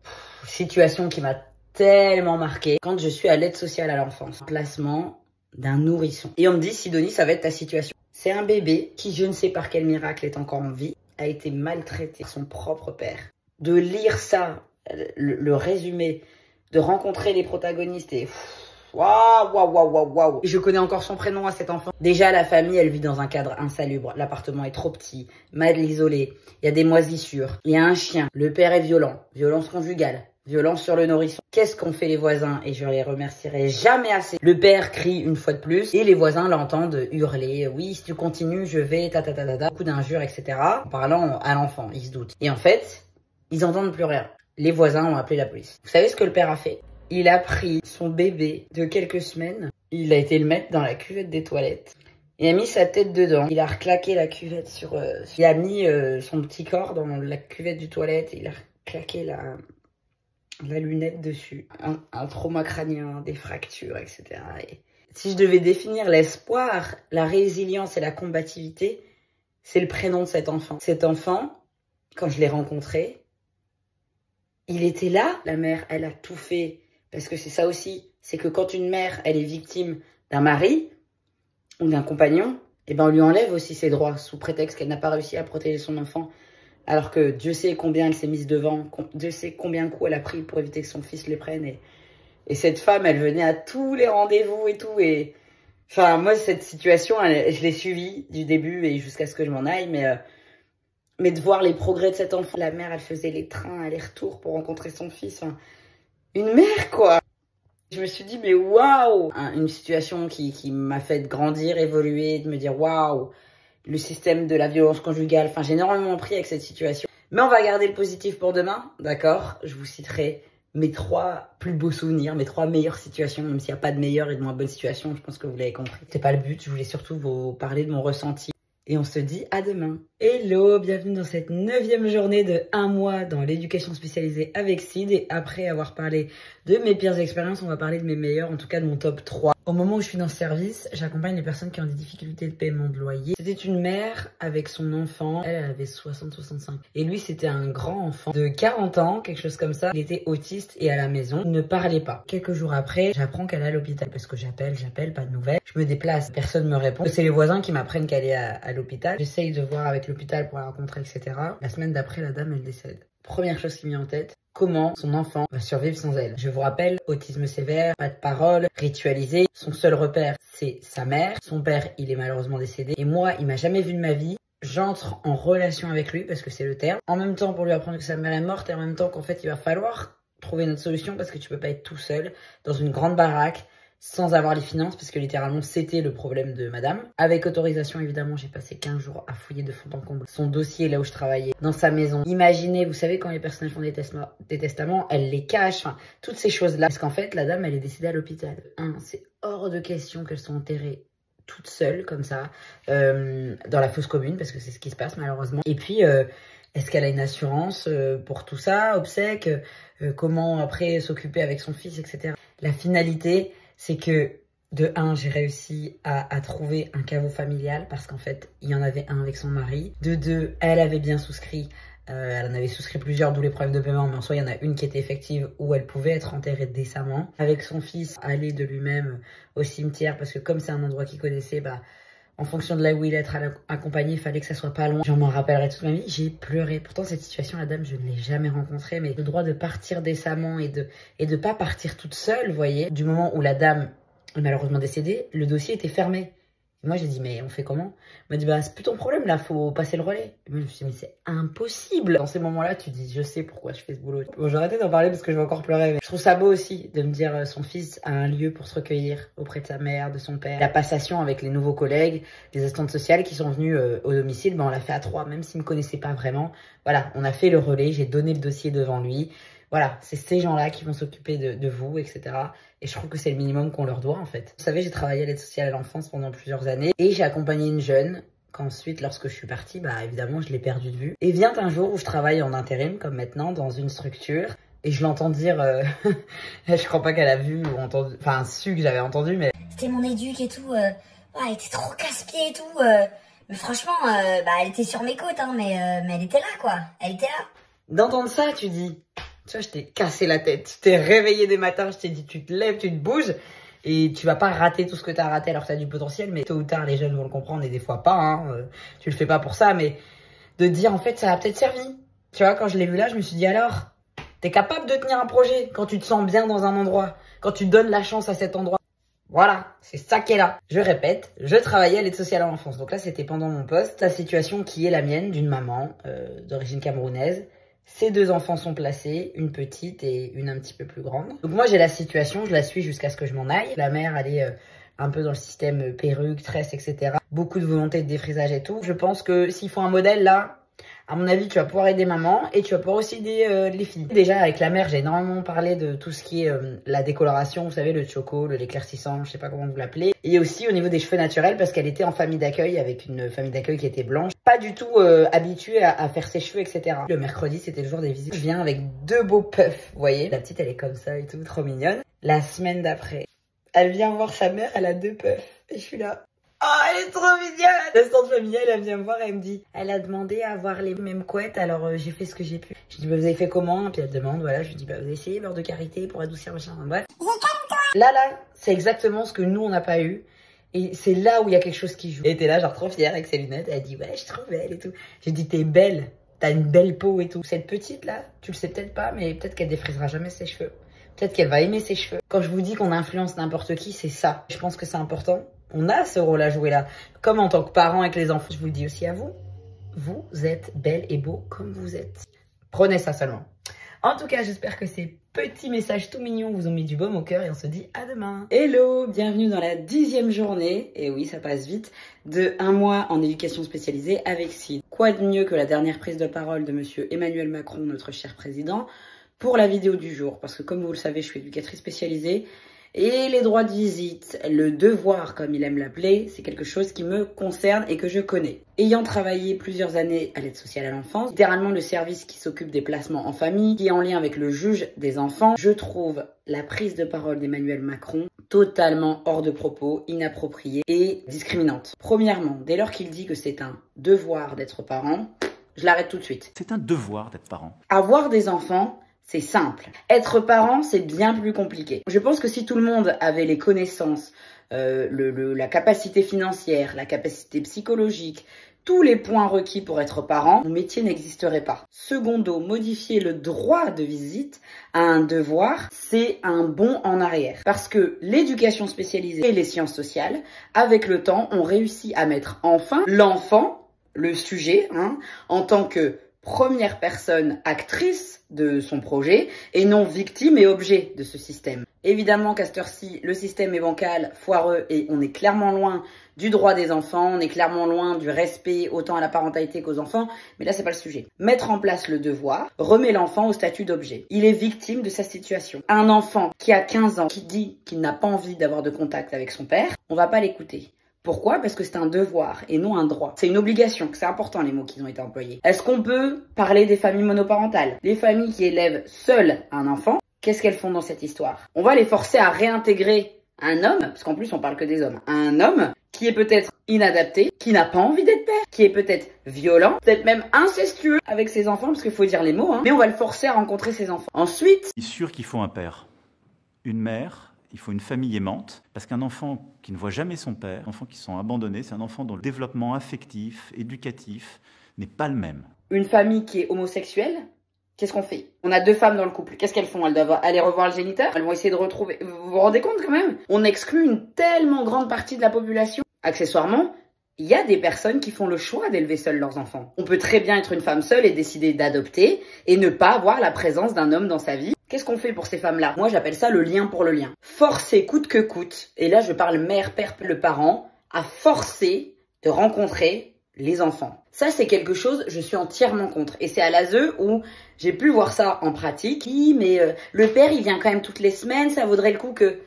situation qui m'a tellement marqué. Quand je suis à l'aide sociale à l'enfance, placement d'un nourrisson. Et on me dit, Sidonie, ça va être ta situation. C'est un bébé qui, je ne sais par quel miracle, est encore en vie, a été maltraité par son propre père. De lire ça, le résumé, de rencontrer les protagonistes et waouh. Je connais encore son prénom à cet enfant. Déjà, la famille, elle vit dans un cadre insalubre. L'appartement est trop petit, mal isolé. Il y a des moisissures. Il y a un chien. Le père est violent. Violence conjugale. Violence sur le nourrisson. Qu'est-ce qu'ont fait les voisins? Et je les remercierai jamais assez. Le père crie une fois de plus et les voisins l'entendent hurler. Oui, si tu continues, je vais beaucoup d'injures, etc. En parlant à l'enfant, il se doute. Et en fait, ils entendent plus rien. Les voisins ont appelé la police. Vous savez ce que le père a fait? Il a pris son bébé de quelques semaines. Il a été le mettre dans la cuvette des toilettes. Il a mis sa tête dedans. Il a reclaqué la cuvette sur... il a mis son petit corps dans la cuvette du toilette. Il a reclaqué la lunette dessus. Un trauma crânien, des fractures, etc. Et si je devais définir l'espoir, la résilience et la combativité, c'est le prénom de cet enfant. Cet enfant, quand je l'ai rencontré, il était là. La mère, elle a tout fait Parce que c'est ça aussi, c'est que quand une mère, elle est victime d'un mari ou d'un compagnon, eh ben on lui enlève aussi ses droits sous prétexte qu'elle n'a pas réussi à protéger son enfant. Alors que Dieu sait combien elle s'est mise devant, Dieu sait combien de coups elle a pris pour éviter que son fils les prenne. Et cette femme, elle venait à tous les rendez-vous et tout. Et enfin, moi, cette situation, je l'ai suivie du début et jusqu'à ce que je m'en aille. Mais de voir les progrès de cet enfant. La mère, elle faisait les trains aller-retour pour rencontrer son fils. Enfin, une mère, quoi. Je me suis dit, mais waouh! Une situation qui m'a fait grandir, évoluer, de me dire, waouh! Le système de la violence conjugale. Enfin, j'ai énormément appris avec cette situation. Mais on va garder le positif pour demain, d'accord? Je vous citerai mes 3 plus beaux souvenirs, mes 3 meilleures situations, même s'il n'y a pas de meilleures et de moins bonnes situations, je pense que vous l'avez compris. C'est pas le but, je voulais surtout vous parler de mon ressenti. Et on se dit à demain. Hello, bienvenue dans cette 9e journée de 1 mois dans l'éducation spécialisée avec Sid. Et après avoir parlé de mes pires expériences, on va parler de mes meilleures, en tout cas de mon top 3. Au moment où je suis dans ce service, j'accompagne les personnes qui ont des difficultés de paiement de loyer. C'était une mère avec son enfant, elle avait 60-65. Et lui, c'était un grand enfant de 40 ans, quelque chose comme ça. Il était autiste et à la maison, il ne parlait pas. Quelques jours après, j'apprends qu'elle est à l'hôpital parce que j'appelle, pas de nouvelles. Je me déplace, personne ne me répond. C'est les voisins qui m'apprennent qu'elle est à l'hôpital. J'essaye de voir avec l'hôpital pour la rencontrer, etc. La semaine d'après, la dame, elle décède. Première chose qui me vient en tête, comment son enfant va survivre sans elle. Je vous rappelle, autisme sévère, pas de parole, ritualisé. Son seul repère, c'est sa mère. Son père, il est malheureusement décédé. Et moi, il m'a jamais vu de ma vie. J'entre en relation avec lui, parce que c'est le terme. En même temps, pour lui apprendre que sa mère est morte, et en même temps qu'en fait, il va falloir trouver notre solution, parce que tu peux pas être tout seul dans une grande baraque, sans avoir les finances, parce que littéralement c'était le problème de madame. Avec autorisation évidemment, j'ai passé 15 jours à fouiller de fond en comble son dossier là où je travaillais, dans sa maison. Imaginez, vous savez quand les personnes font des testaments, elles les cachent, enfin, toutes ces choses-là. Parce qu'en fait, la dame, elle est décédée à l'hôpital. C'est hors de question qu'elles soient enterrées toutes seules, comme ça, dans la fosse commune, parce que c'est ce qui se passe malheureusement. Et puis, est-ce qu'elle a une assurance pour tout ça, obsèques, comment après s'occuper avec son fils, etc. La finalité, c'est que, de 1, j'ai réussi à trouver un caveau familial, parce qu'en fait, il y en avait un avec son mari. De 2, elle avait bien souscrit, elle en avait souscrit plusieurs, d'où les problèmes de paiement, mais en soi, il y en a une qui était effective, où elle pouvait être enterrée décemment. Avec son fils, aller de lui-même au cimetière, parce que comme c'est un endroit qu'il connaissait, bah, en fonction de là où il est accompagné, il fallait que ça soit pas loin. J'en m'en rappellerai toute ma vie. J'ai pleuré. Pourtant, cette situation, la dame, je ne l'ai jamais rencontrée. Mais le droit de partir décemment et de pas partir toute seule, vous voyez. Du moment où la dame est malheureusement décédée, le dossier était fermé. Et moi, j'ai dit, mais on fait comment? Elle m'a dit, bah, c'est plus ton problème, là, faut passer le relais. Et moi, je me suis dit, mais c'est impossible. Dans ces moments-là, tu te dis, je sais pourquoi je fais ce boulot. Bon, j'ai arrêté d'en parler parce que je vais encore pleurer. Mais je trouve ça beau aussi de me dire, son fils a un lieu pour se recueillir auprès de sa mère, de son père. La passation avec les nouveaux collègues, les assistantes sociales qui sont venus au domicile, ben, on l'a fait à 3, même s'ils ne me connaissaient pas vraiment. Voilà, on a fait le relais, j'ai donné le dossier devant lui. Voilà, c'est ces gens-là qui vont s'occuper de vous, etc. Et je trouve que c'est le minimum qu'on leur doit, en fait. Vous savez, j'ai travaillé à l'aide sociale à l'enfance pendant plusieurs années. Et j'ai accompagné une jeune qu'ensuite, lorsque je suis partie, bah évidemment, je l'ai perdue de vue. Et vient un jour où je travaille en intérim, comme maintenant, dans une structure. Et je l'entends dire, je crois pas qu'elle a vu ou entendu, enfin, su que j'avais entendu, mais... C'était mon éduc et tout, elle était trop casse-pied et tout, mais franchement, bah, elle était sur mes côtes, hein, mais elle était là, quoi, elle était là. D'entendre ça, tu dis... Tu vois, je t'ai cassé la tête. Tu t'es réveillé des matins, je t'ai dit, tu te lèves, tu te bouges. Et tu vas pas rater tout ce que tu as raté alors que tu as du potentiel. Mais tôt ou tard, les jeunes vont le comprendre et des fois pas. Hein. Tu le fais pas pour ça. Mais de dire, en fait, ça a peut-être servi. Tu vois, quand je l'ai vu là, je me suis dit, alors, t'es capable de tenir un projet quand tu te sens bien dans un endroit. Quand tu donnes la chance à cet endroit. Voilà, c'est ça qui est là. Je répète, je travaillais à l'aide sociale à l'enfance. Donc là, c'était pendant mon poste. La situation qui est la mienne, d'une maman d'origine camerounaise. Ces 2 enfants sont placés, une petite et une un petit peu plus grande. Donc moi j'ai la situation, je la suis jusqu'à ce que je m'en aille. La mère elle est un peu dans le système perruque, tresse, etc. Beaucoup de volonté de défrisage et tout. Je pense que s'il faut un modèle là, à mon avis tu vas pouvoir aider maman et tu vas pouvoir aussi aider les filles. Déjà avec la mère j'ai énormément parlé de tout ce qui est la décoloration, vous savez le choco, l'éclaircissant, je sais pas comment vous l'appelez. Et aussi au niveau des cheveux naturels parce qu'elle était en famille d'accueil avec une famille d'accueil qui était blanche. Pas du tout habituée à faire ses cheveux, etc. Le mercredi, c'était le jour des visites. Je viens avec 2 beaux puffs, vous voyez. La petite, elle est comme ça et tout, trop mignonne. La semaine d'après, elle vient voir sa mère, elle a 2 puffs. Et je suis là. Oh, elle est trop mignonne! L'assistante familiale, elle vient me voir, elle me dit, elle a demandé à avoir les mêmes couettes, alors j'ai fait ce que j'ai pu. Je Je dis, bah, vous avez fait comment? Puis elle demande, voilà, je lui dis, bah, vous avez essayé beurre de karité pour adoucir, machin, bref. Là, c'est exactement ce que nous, on n'a pas eu. Et c'est là où il y a quelque chose qui joue. Elle était là, genre trop fière avec ses lunettes. Elle a dit, ouais, je suis trop belle et tout. J'ai dit, t'es belle. T'as une belle peau et tout. Cette petite là, tu le sais peut-être pas, mais peut-être qu'elle défrisera jamais ses cheveux. Peut-être qu'elle va aimer ses cheveux. Quand je vous dis qu'on influence n'importe qui, c'est ça. Je pense que c'est important. On a ce rôle à jouer là. Comme en tant que parent avec les enfants. Je vous le dis aussi à vous. Vous êtes belle et beau comme vous êtes. Prenez ça seulement. En tout cas, j'espère que ces petits messages tout mignons vous ont mis du baume au cœur et on se dit à demain. Hello, bienvenue dans la 10e journée, et oui, ça passe vite, de 1 mois en éducation spécialisée avec Sid. Quoi de mieux que la dernière prise de parole de monsieur Emmanuel Macron, notre cher président, pour la vidéo du jour. Parce que comme vous le savez, je suis éducatrice spécialisée. Et les droits de visite, le devoir comme il aime l'appeler, c'est quelque chose qui me concerne et que je connais. Ayant travaillé plusieurs années à l'aide sociale à l'enfance, littéralement le service qui s'occupe des placements en famille, qui est en lien avec le juge des enfants, je trouve la prise de parole d'Emmanuel Macron totalement hors de propos, inappropriée et discriminante. Premièrement, dès lors qu'il dit que c'est un devoir d'être parent, je l'arrête tout de suite. C'est un devoir d'être parent. Avoir des enfants, c'est simple. Être parent, c'est bien plus compliqué. Je pense que si tout le monde avait les connaissances, la capacité financière, la capacité psychologique, tous les points requis pour être parent, mon métier n'existerait pas. Secondo, modifier le droit de visite à un devoir, c'est un bond en arrière. Parce que l'éducation spécialisée et les sciences sociales, avec le temps, ont réussi à mettre enfin l'enfant, le sujet, en tant que première personne actrice de son projet et non victime et objet de ce système. Évidemment qu'à cette heure-ci, le système est bancal, foireux et on est clairement loin du droit des enfants, on est clairement loin du respect autant à la parentalité qu'aux enfants, mais là c'est pas le sujet. Mettre en place le devoir remet l'enfant au statut d'objet. Il est victime de sa situation. Un enfant qui a 15 ans, qui dit qu'il n'a pas envie d'avoir de contact avec son père, on va pas l'écouter. Pourquoi? Parce que c'est un devoir et non un droit. C'est une obligation, c'est important les mots qui ont été employés. Est-ce qu'on peut parler des familles monoparentales? Les familles qui élèvent seules un enfant, qu'est-ce qu'elles font dans cette histoire? On va les forcer à réintégrer un homme, parce qu'en plus on parle que des hommes, un homme qui est peut-être inadapté, qui n'a pas envie d'être père, qui est peut-être violent, peut-être même incestueux avec ses enfants, parce qu'il faut dire les mots, mais on va le forcer à rencontrer ses enfants. Ensuite, C'est sûr qu'il faut un père, une mère. Il faut une famille aimante, parce qu'un enfant qui ne voit jamais son père, un enfant qui sont abandonnés, c'est un enfant dont le développement affectif, éducatif n'est pas le même. une famille qui est homosexuelle, qu'est-ce qu'on fait? On a 2 femmes dans le couple, qu'est-ce qu'elles font? Elles doivent aller revoir le géniteur, elles vont essayer de retrouver... Vous vous rendez compte quand même? On exclut une tellement grande partie de la population. Accessoirement, il y a des personnes qui font le choix d'élever seuls leurs enfants. On peut très bien être une femme seule et décider d'adopter et ne pas avoir la présence d'un homme dans sa vie. Qu'est-ce qu'on fait pour ces femmes-là? Moi, j'appelle ça le lien pour le lien. Forcer coûte que coûte, et là je parle mère, père, le parent, à forcer de rencontrer les enfants. Ça, c'est quelque chose, je suis entièrement contre. Et c'est à l'ASE où j'ai pu voir ça en pratique. Oui, mais le père, il vient quand même toutes les semaines, ça vaudrait le coup que...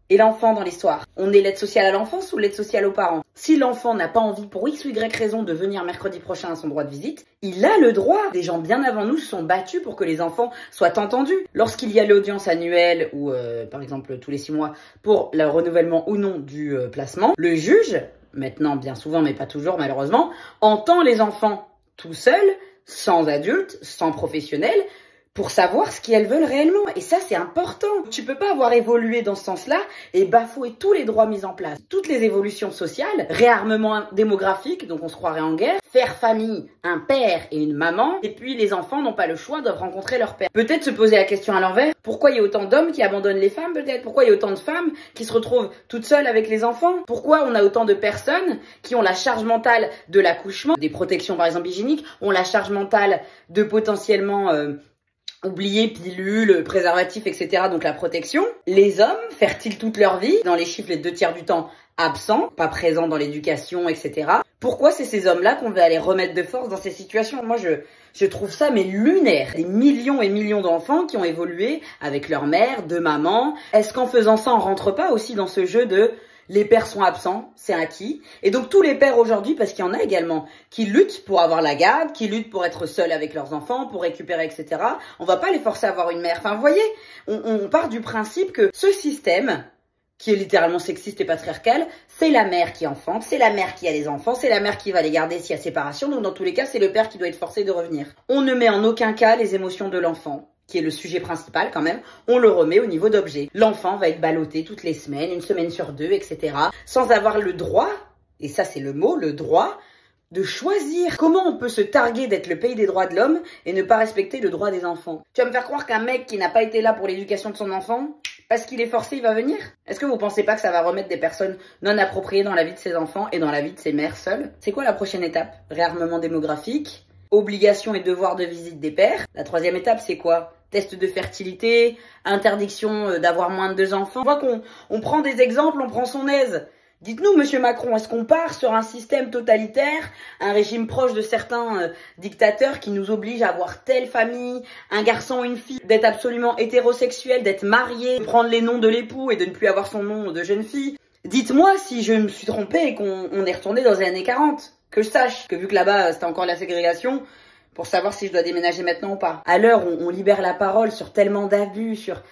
Et l'enfant dans l'histoire, on est l'aide sociale à l'enfance ou l'aide sociale aux parents? Si l'enfant n'a pas envie pour X ou Y raison de venir mercredi prochain à son droit de visite, il a le droit. Des gens bien avant nous se sont battus pour que les enfants soient entendus. Lorsqu'il y a l'audience annuelle ou par exemple tous les 6 mois pour le renouvellement ou non du placement, le juge, maintenant bien souvent mais pas toujours malheureusement, entend les enfants tout seuls, sans adultes, sans professionnels, pour savoir ce qu'elles veulent réellement. Et ça, c'est important. Tu peux pas avoir évolué dans ce sens-là et bafouer tous les droits mis en place. Toutes les évolutions sociales, réarmement démographique, donc on se croirait en guerre, faire famille, un père et une maman, et puis les enfants n'ont pas le choix, doivent rencontrer leur père. Peut-être se poser la question à l'envers, pourquoi il y a autant d'hommes qui abandonnent les femmes peut-être? Pourquoi il y a autant de femmes qui se retrouvent toutes seules avec les enfants? Pourquoi on a autant de personnes qui ont la charge mentale de l'accouchement, des protections par exemple hygiéniques, ont la charge mentale de potentiellement... oublier pilules, préservatifs, etc. Donc la protection. Les hommes, fertiles toute leur vie, dans les chiffres les 2/3 du temps absents, pas présents dans l'éducation, etc. Pourquoi c'est ces hommes-là qu'on veut aller remettre de force dans ces situations? Moi, je trouve ça mais lunaire. Des millions et millions d'enfants qui ont évolué avec leur mère, 2 mamans. Est-ce qu'en faisant ça, on rentre pas aussi dans ce jeu de... Les pères sont absents, c'est acquis. Et donc tous les pères aujourd'hui, parce qu'il y en a également, qui luttent pour avoir la garde, qui luttent pour être seuls avec leurs enfants, pour récupérer, etc. On va pas les forcer à avoir une mère. Enfin, vous voyez, on part du principe que ce système qui est littéralement sexiste et patriarcal, c'est la mère qui enfante, c'est la mère qui a les enfants, c'est la mère qui va les garder s'il y a séparation, donc dans tous les cas, c'est le père qui doit être forcé de revenir. On ne met en aucun cas les émotions de l'enfant, qui est le sujet principal quand même, on le remet au niveau d'objet. L'enfant va être ballotté toutes les semaines, une semaine sur deux, etc., sans avoir le droit, et ça c'est le mot, le droit, de choisir. Comment on peut se targuer d'être le pays des droits de l'homme et ne pas respecter le droit des enfants? Tu vas me faire croire qu'un mec qui n'a pas été là pour l'éducation de son enfant, parce qu'il est forcé, il va venir? Est-ce que vous pensez pas que ça va remettre des personnes non appropriées dans la vie de ses enfants et dans la vie de ses mères seules? C'est quoi la prochaine étape? Réarmement démographique, obligation et devoir de visite des pères. La troisième étape, c'est quoi? Test de fertilité, interdiction d'avoir moins de 2 enfants. On voit qu'on prend des exemples, on prend son aise. Dites-nous, monsieur Macron, est-ce qu'on part sur un système totalitaire, un régime proche de certains dictateurs qui nous oblige à avoir telle famille, un garçon, une fille, d'être absolument hétérosexuel, d'être marié, de prendre les noms de l'époux et de ne plus avoir son nom de jeune fille? Dites-moi si je me suis trompée et qu'on est retourné dans les années 40. Que je sache que vu que là-bas c'était encore la ségrégation, pour savoir si je dois déménager maintenant ou pas. À l'heure où on libère la parole sur tellement d'abus, sur...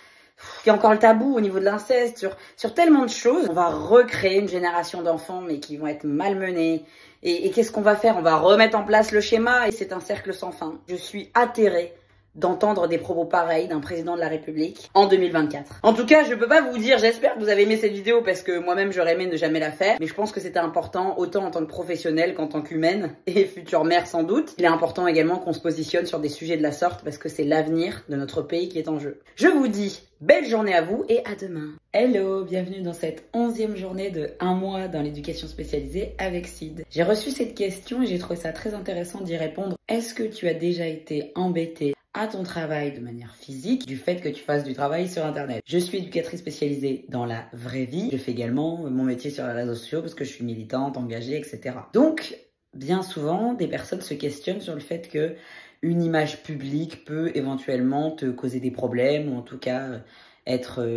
Il y a encore le tabou au niveau de l'inceste, sur tellement de choses. On va recréer une génération d'enfants, mais qui vont être malmenés. Et qu'est-ce qu'on va faire? On va remettre en place le schéma et c'est un cercle sans fin. Je suis atterrée d'entendre des propos pareils d'un président de la République en 2024. En tout cas, je peux pas vous dire, j'espère que vous avez aimé cette vidéo parce que moi-même j'aurais aimé ne jamais la faire, mais je pense que c'était important autant en tant que professionnelle qu'en tant qu'humaine et future mère sans doute. Il est important également qu'on se positionne sur des sujets de la sorte parce que c'est l'avenir de notre pays qui est en jeu. Je vous dis belle journée à vous et à demain. Hello, bienvenue dans cette 11e journée de 1 mois dans l'éducation spécialisée avec Sid. J'ai reçu cette question et j'ai trouvé ça très intéressant d'y répondre. Est-ce que tu as déjà été embêté à ton travail de manière physique du fait que tu fasses du travail sur internet? Je suis éducatrice spécialisée dans la vraie vie. Je fais également mon métier sur les réseaux sociaux parce que je suis militante, engagée, etc. Donc, bien souvent, des personnes se questionnent sur le fait que une image publique peut éventuellement te causer des problèmes ou en tout cas être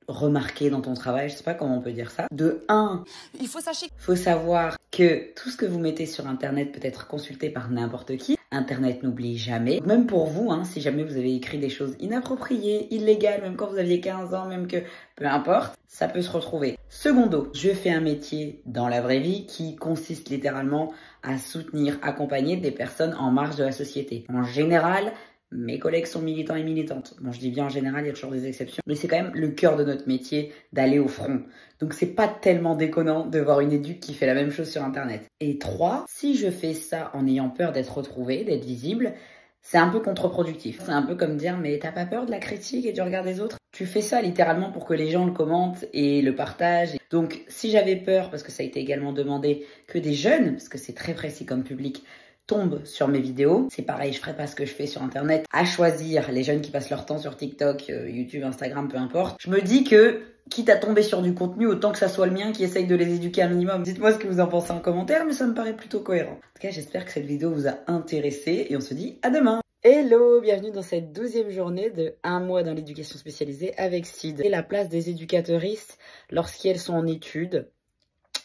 remarqué dans ton travail, je sais pas comment on peut dire ça. De 1, il faut savoir que tout ce que vous mettez sur internet peut être consulté par n'importe qui. Internet n'oublie jamais. Même pour vous, hein, si jamais vous avez écrit des choses inappropriées, illégales, même quand vous aviez 15 ans, même que peu importe, ça peut se retrouver. Secondo, je fais un métier dans la vraie vie qui consiste littéralement à soutenir, accompagner des personnes en marge de la société. En général, mes collègues sont militants et militantes. Bon, je dis bien en général, il y a toujours des exceptions. Mais c'est quand même le cœur de notre métier d'aller au front. Donc c'est pas tellement déconnant de voir une éduque qui fait la même chose sur internet. Et 3, si je fais ça en ayant peur d'être retrouvée, d'être visible, c'est un peu contre-productif. C'est un peu comme dire, mais t'as pas peur de la critique et du regard des autres? Tu fais ça littéralement pour que les gens le commentent et le partagent. Donc si j'avais peur, parce que ça a été également demandé, que des jeunes, parce que c'est très précis comme public, tombent sur mes vidéos. C'est pareil, je ferai pas ce que je fais sur internet, à choisir les jeunes qui passent leur temps sur TikTok, YouTube, Instagram, peu importe. Je me dis que, quitte à tomber sur du contenu, autant que ça soit le mien qui essaye de les éduquer un minimum. Dites-moi ce que vous en pensez en commentaire, mais ça me paraît plutôt cohérent. En tout cas, j'espère que cette vidéo vous a intéressé et on se dit à demain. Hello, bienvenue dans cette 12e journée de 1 mois dans l'éducation spécialisée avec Sid. Et la place des éducateuristes lorsqu'elles sont en études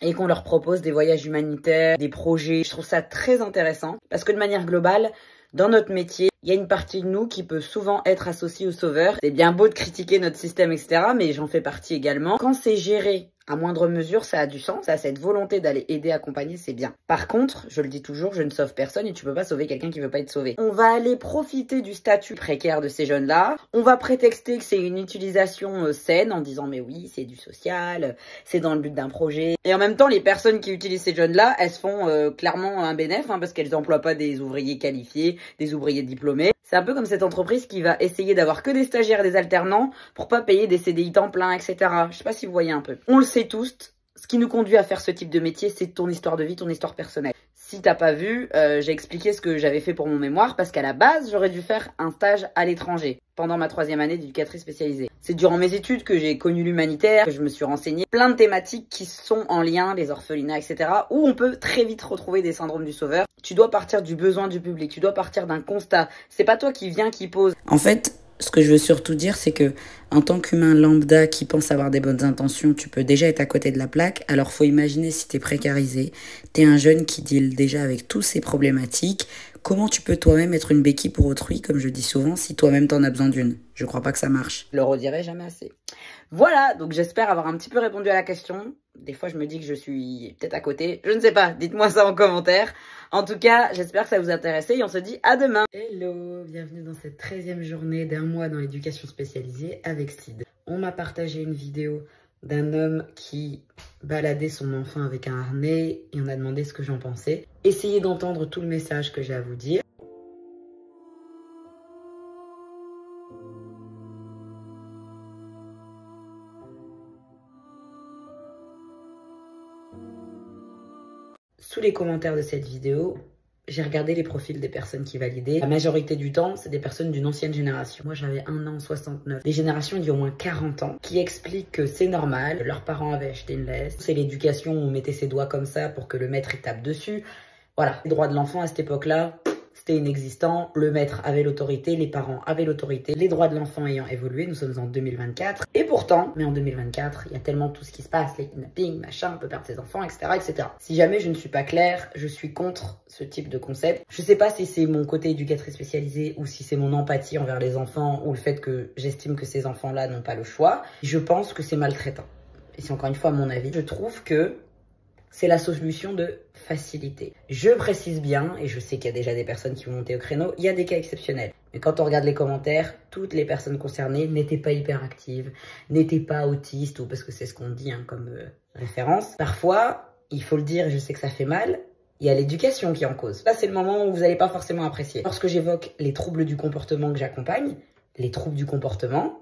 et qu'on leur propose des voyages humanitaires, des projets. Je trouve ça très intéressant parce que de manière globale, dans notre métier, il y a une partie de nous qui peut souvent être associée aux sauveurs. C'est bien beau de critiquer notre système, etc., mais j'en fais partie également. Quand c'est géré à moindre mesure, ça a du sens, ça a cette volonté d'aller aider, accompagner, c'est bien. Par contre, je le dis toujours, je ne sauve personne et tu peux pas sauver quelqu'un qui veut pas être sauvé. On va aller profiter du statut précaire de ces jeunes-là, on va prétexter que c'est une utilisation saine en disant mais oui, c'est du social, c'est dans le but d'un projet. Et en même temps, les personnes qui utilisent ces jeunes-là, elles se font clairement un bénéfice parce qu'elles emploient pas des ouvriers qualifiés, des ouvriers diplômés. C'est un peu comme cette entreprise qui va essayer d'avoir que des stagiaires et des alternants pour pas payer des CDI temps plein, etc. Je sais pas si vous voyez un peu. On le sait tous, ce qui nous conduit à faire ce type de métier, c'est ton histoire de vie, ton histoire personnelle. Si t'as pas vu, j'ai expliqué ce que j'avais fait pour mon mémoire parce qu'à la base, j'aurais dû faire un stage à l'étranger pendant ma 3e année d'éducatrice spécialisée. C'est durant mes études que j'ai connu l'humanitaire, que je me suis renseignée. Plein de thématiques qui sont en lien, les orphelinats, etc. où on peut très vite retrouver des syndromes du sauveur. Tu dois partir du besoin du public, tu dois partir d'un constat. C'est pas toi qui viens, qui pose. En fait, ce que je veux surtout dire, c'est que en tant qu'humain lambda qui pense avoir des bonnes intentions, tu peux déjà être à côté de la plaque. Alors faut imaginer si t'es précarisé, t'es un jeune qui deal déjà avec toutes ces problématiques, comment tu peux toi-même être une béquille pour autrui, comme je dis souvent, si toi-même t'en as besoin d'une? Je crois pas que ça marche. Je le redirai jamais assez. Voilà, donc j'espère avoir un petit peu répondu à la question. Des fois, je me dis que je suis peut-être à côté. Je ne sais pas, dites-moi ça en commentaire. En tout cas, j'espère que ça vous a intéressé et on se dit à demain. Hello, bienvenue dans cette 13e journée d'un mois dans l'éducation spécialisée avec Sid. On m'a partagé une vidéo d'un homme qui baladait son enfant avec un harnais et on a demandé ce que j'en pensais. Essayez d'entendre tout le message que j'ai à vous dire. Sous les commentaires de cette vidéo, j'ai regardé les profils des personnes qui validaient. La majorité du temps, c'est des personnes d'une ancienne génération. Moi, j'avais 1 an 69. Des générations d'il y a au moins 40 ans qui expliquent que c'est normal. Leurs parents avaient acheté une laisse. C'est l'éducation où on mettait ses doigts comme ça pour que le maître il tape dessus. Voilà. Les droits de l'enfant à cette époque-là, c'était inexistant. Le maître avait l'autorité, les parents avaient l'autorité. Les droits de l'enfant ayant évolué, nous sommes en 2024. Et pourtant, mais en 2024, il y a tellement tout ce qui se passe, les kidnappings, machin, on peut perdre ses enfants, etc., etc. Si jamais je ne suis pas claire, je suis contre ce type de concept. Je sais pas si c'est mon côté éducatrice spécialisée ou si c'est mon empathie envers les enfants ou le fait que j'estime que ces enfants-là n'ont pas le choix. Je pense que c'est maltraitant. Et c'est encore une fois mon avis. Je trouve que c'est la solution de facilité. Je précise bien, et je sais qu'il y a déjà des personnes qui vont monter au créneau, il y a des cas exceptionnels. Mais quand on regarde les commentaires, toutes les personnes concernées n'étaient pas hyperactives, n'étaient pas autistes, ou parce que c'est ce qu'on dit comme référence. Parfois, il faut le dire, et je sais que ça fait mal, il y a l'éducation qui est en cause. Là, c'est le moment où vous n'allez pas forcément apprécier. Lorsque j'évoque les troubles du comportement que j'accompagne, les troubles du comportement,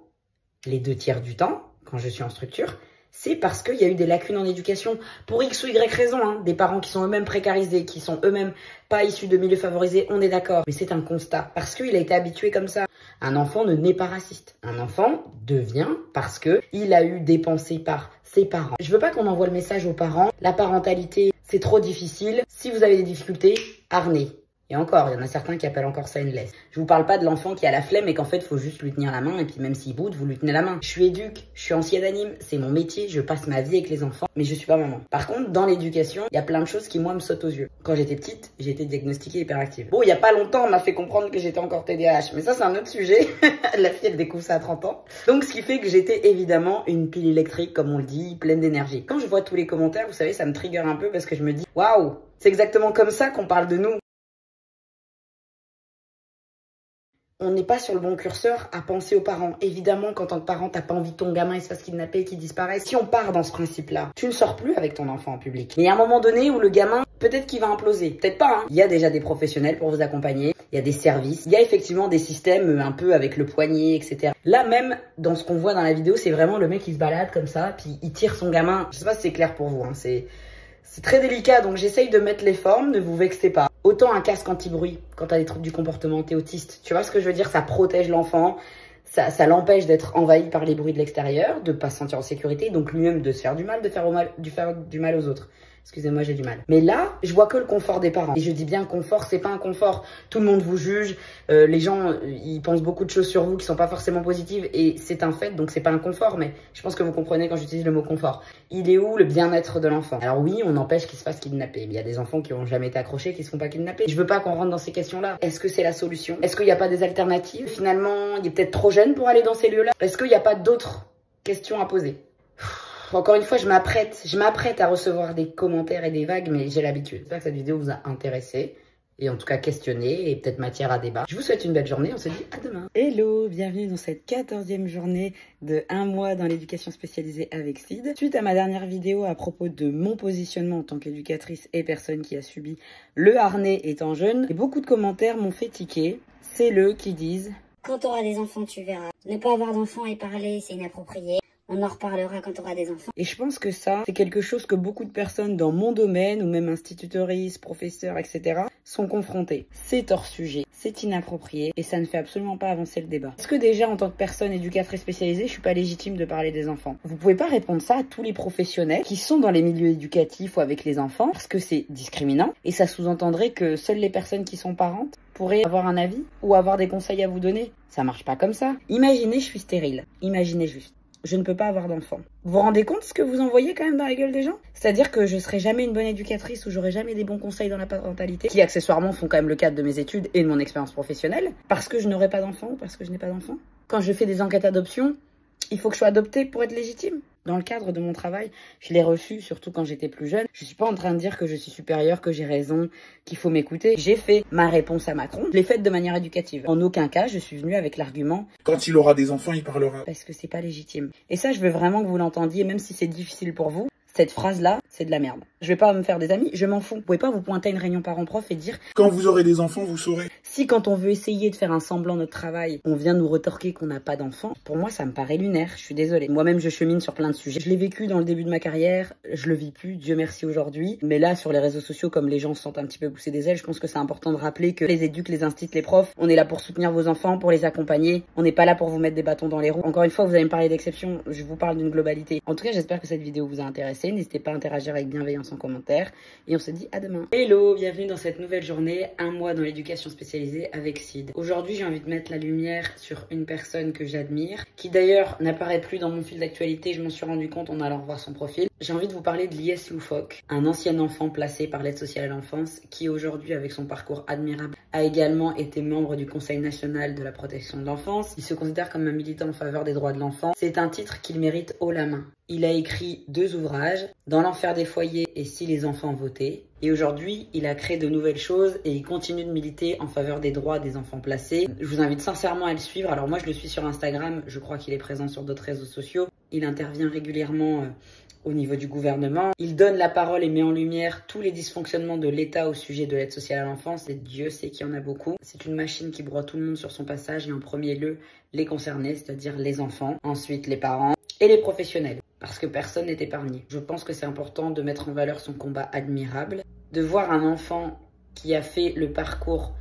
les 2/3 du temps, quand je suis en structure, c'est parce qu'il y a eu des lacunes en éducation pour X ou Y raison, des parents qui sont eux-mêmes précarisés, qui sont eux-mêmes pas issus de milieux favorisés, on est d'accord. Mais c'est un constat, parce qu'il a été habitué comme ça. Un enfant ne naît pas raciste. Un enfant devient parce que il a eu des pensées par ses parents. Je veux pas qu'on envoie le message aux parents, la parentalité, c'est trop difficile. Si vous avez des difficultés, harnais. Et encore, il y en a certains qui appellent encore ça une laisse. Je vous parle pas de l'enfant qui a la flemme et qu'en fait, il faut juste lui tenir la main et puis même s'il boude, vous lui tenez la main. Je suis éduque, je suis ancienne anime, c'est mon métier, je passe ma vie avec les enfants, mais je suis pas maman. Par contre, dans l'éducation, il y a plein de choses qui, moi, me sautent aux yeux. Quand j'étais petite, j'ai été diagnostiquée hyperactive. Bon, il y a pas longtemps, on m'a fait comprendre que j'étais encore TDAH, mais ça, c'est un autre sujet. La fille, elle découvre ça à 30 ans. Donc, ce qui fait que j'étais évidemment une pile électrique, comme on le dit, pleine d'énergie. Quand je vois tous les commentaires, vous savez, ça me trigger un peu parce que je me dis, waouh, c'est exactement comme ça qu'on parle de nous. On n'est pas sur le bon curseur à penser aux parents. Évidemment, qu'en tant que parent, t'as pas envie que ton gamin il se fasse kidnapper, qu'il disparaisse. Si on part dans ce principe-là, tu ne sors plus avec ton enfant en public. Mais il y a un moment donné où le gamin, peut-être qu'il va imploser. Peut-être pas, Il y a déjà des professionnels pour vous accompagner. Il y a des services. Il y a effectivement des systèmes un peu avec le poignet, etc. Là, même, dans ce qu'on voit dans la vidéo, c'est vraiment le mec qui se balade comme ça, puis il tire son gamin. Je sais pas si c'est clair pour vous, C'est très délicat, donc j'essaye de mettre les formes, ne vous vexez pas. Autant un casque anti-bruit, quand t'as des troubles du comportement, t'es autiste. Tu vois ce que je veux dire? Ça protège l'enfant, ça l'empêche d'être envahi par les bruits de l'extérieur, de pas se sentir en sécurité, donc lui-même de se faire du mal, de faire du mal aux autres. Excusez-moi, j'ai du mal. Mais là, je vois que le confort des parents. Et je dis bien confort, c'est pas un confort. Tout le monde vous juge. Les gens, ils pensent beaucoup de choses sur vous qui sont pas forcément positives. Et c'est un fait, donc c'est pas un confort. Mais je pense que vous comprenez quand j'utilise le mot confort. Il est où le bien-être de l'enfant? Alors oui, on empêche qu'il se fasse kidnapper. Mais il y a des enfants qui ont jamais été accrochés, qui se font pas kidnapper. Je veux pas qu'on rentre dans ces questions-là. Est-ce que c'est la solution? Est-ce qu'il n'y a pas des alternatives? Finalement, il est peut-être trop jeune pour aller dans ces lieux-là. Est-ce qu'il n'y a pas d'autres questions à poser? Encore une fois, je m'apprête à recevoir des commentaires et des vagues, mais j'ai l'habitude. J'espère que cette vidéo vous a intéressé, et en tout cas questionné, et peut-être matière à débat. Je vous souhaite une belle journée, on se dit à demain. Hello, bienvenue dans cette 14e journée de 1 mois dans l'éducation spécialisée avec Sid. Suite à ma dernière vidéo à propos de mon positionnement en tant qu'éducatrice et personne qui a subi le harnais étant jeune, et beaucoup de commentaires m'ont fait tiquer. C'est eux qui disent: Quand tu auras des enfants, tu verras. Ne pas avoir d'enfants et parler, c'est inapproprié. On en reparlera quand tu auras des enfants. Et je pense que ça, c'est quelque chose que beaucoup de personnes dans mon domaine, ou même institutrices, professeurs, etc., sont confrontées. C'est hors sujet, c'est inapproprié, et ça ne fait absolument pas avancer le débat. Est-ce que déjà, en tant que personne éducatrice spécialisée, je suis pas légitime de parler des enfants? Vous pouvez pas répondre ça à tous les professionnels qui sont dans les milieux éducatifs ou avec les enfants, parce que c'est discriminant, et ça sous-entendrait que seules les personnes qui sont parentes pourraient avoir un avis ou avoir des conseils à vous donner. Ça marche pas comme ça. Imaginez, je suis stérile. Imaginez juste. je ne peux pas avoir d'enfant. Vous vous rendez compte ce que vous envoyez quand même dans la gueule des gens? C'est-à-dire que je serai jamais une bonne éducatrice ou j'aurai jamais des bons conseils dans la parentalité, qui accessoirement font quand même le cadre de mes études et de mon expérience professionnelle, parce que je n'aurai pas d'enfant ou parce que je n'ai pas d'enfant. Quand je fais des enquêtes d'adoption, il faut que je sois adoptée pour être légitime. Dans le cadre de mon travail, je l'ai reçu, surtout quand j'étais plus jeune. Je suis pas en train de dire que je suis supérieure, que j'ai raison, qu'il faut m'écouter. J'ai fait ma réponse à Macron. Je l'ai faite de manière éducative. En aucun cas, je suis venue avec l'argument « Quand il aura des enfants, il parlera. » parce que c'est pas légitime. Et ça, je veux vraiment que vous l'entendiez, même si c'est difficile pour vous. Cette phrase-là, c'est de la merde. Je vais pas me faire des amis, je m'en fous. Vous pouvez pas vous pointer à une réunion parents-prof et dire Quand vous aurez des enfants, vous saurez. si quand on veut essayer de faire un semblant de notre travail, on vient nous retorquer qu'on n'a pas d'enfant, pour moi ça me paraît lunaire, je suis désolée. Moi-même je chemine sur plein de sujets. Je l'ai vécu dans le début de ma carrière, je le vis plus, Dieu merci aujourd'hui. Mais là sur les réseaux sociaux, comme les gens se sentent un petit peu pousser des ailes, je pense que c'est important de rappeler que les éduques, les instituts, les profs, on est là pour soutenir vos enfants, pour les accompagner. On n'est pas là pour vous mettre des bâtons dans les roues. Encore une fois, vous allez me parler d'exception, je vous parle d'une globalité. En tout cas, j'espère que cette vidéo vous a intéressé. N'hésitez pas à interagir avec bienveillance en commentaire. Et on se dit à demain. Hello, bienvenue dans cette nouvelle journée, un mois dans l'éducation spécialisée avec Sid. Aujourd'hui, j'ai envie de mettre la lumière sur une personne que j'admire, qui d'ailleurs n'apparaît plus dans mon fil d'actualité, je m'en suis rendu compte en allant voir son profil. J'ai envie de vous parler de Lies Loufoque, un ancien enfant placé par l'aide sociale à l'enfance, qui aujourd'hui, avec son parcours admirable, a également été membre du Conseil national de la protection de l'enfance. Il se considère comme un militant en faveur des droits de l'enfant. C'est un titre qu'il mérite haut la main. Il a écrit 2 ouvrages, Dans l'enfer des foyers et Si les enfants votaient. Et aujourd'hui, il a créé de nouvelles choses et il continue de militer en faveur des droits des enfants placés. Je vous invite sincèrement à le suivre. Alors moi, je le suis sur Instagram. Je crois qu'il est présent sur d'autres réseaux sociaux. Il intervient régulièrement au niveau du gouvernement. Il donne la parole et met en lumière tous les dysfonctionnements de l'État au sujet de l'aide sociale à l'enfance. Et Dieu sait qu'il y en a beaucoup. C'est une machine qui broie tout le monde sur son passage et en premier lieu, les concernés, c'est-à-dire les enfants, ensuite les parents et les professionnels. Parce que personne n'est épargné. Je pense que c'est important de mettre en valeur son combat admirable, de voir un enfant qui a fait le parcours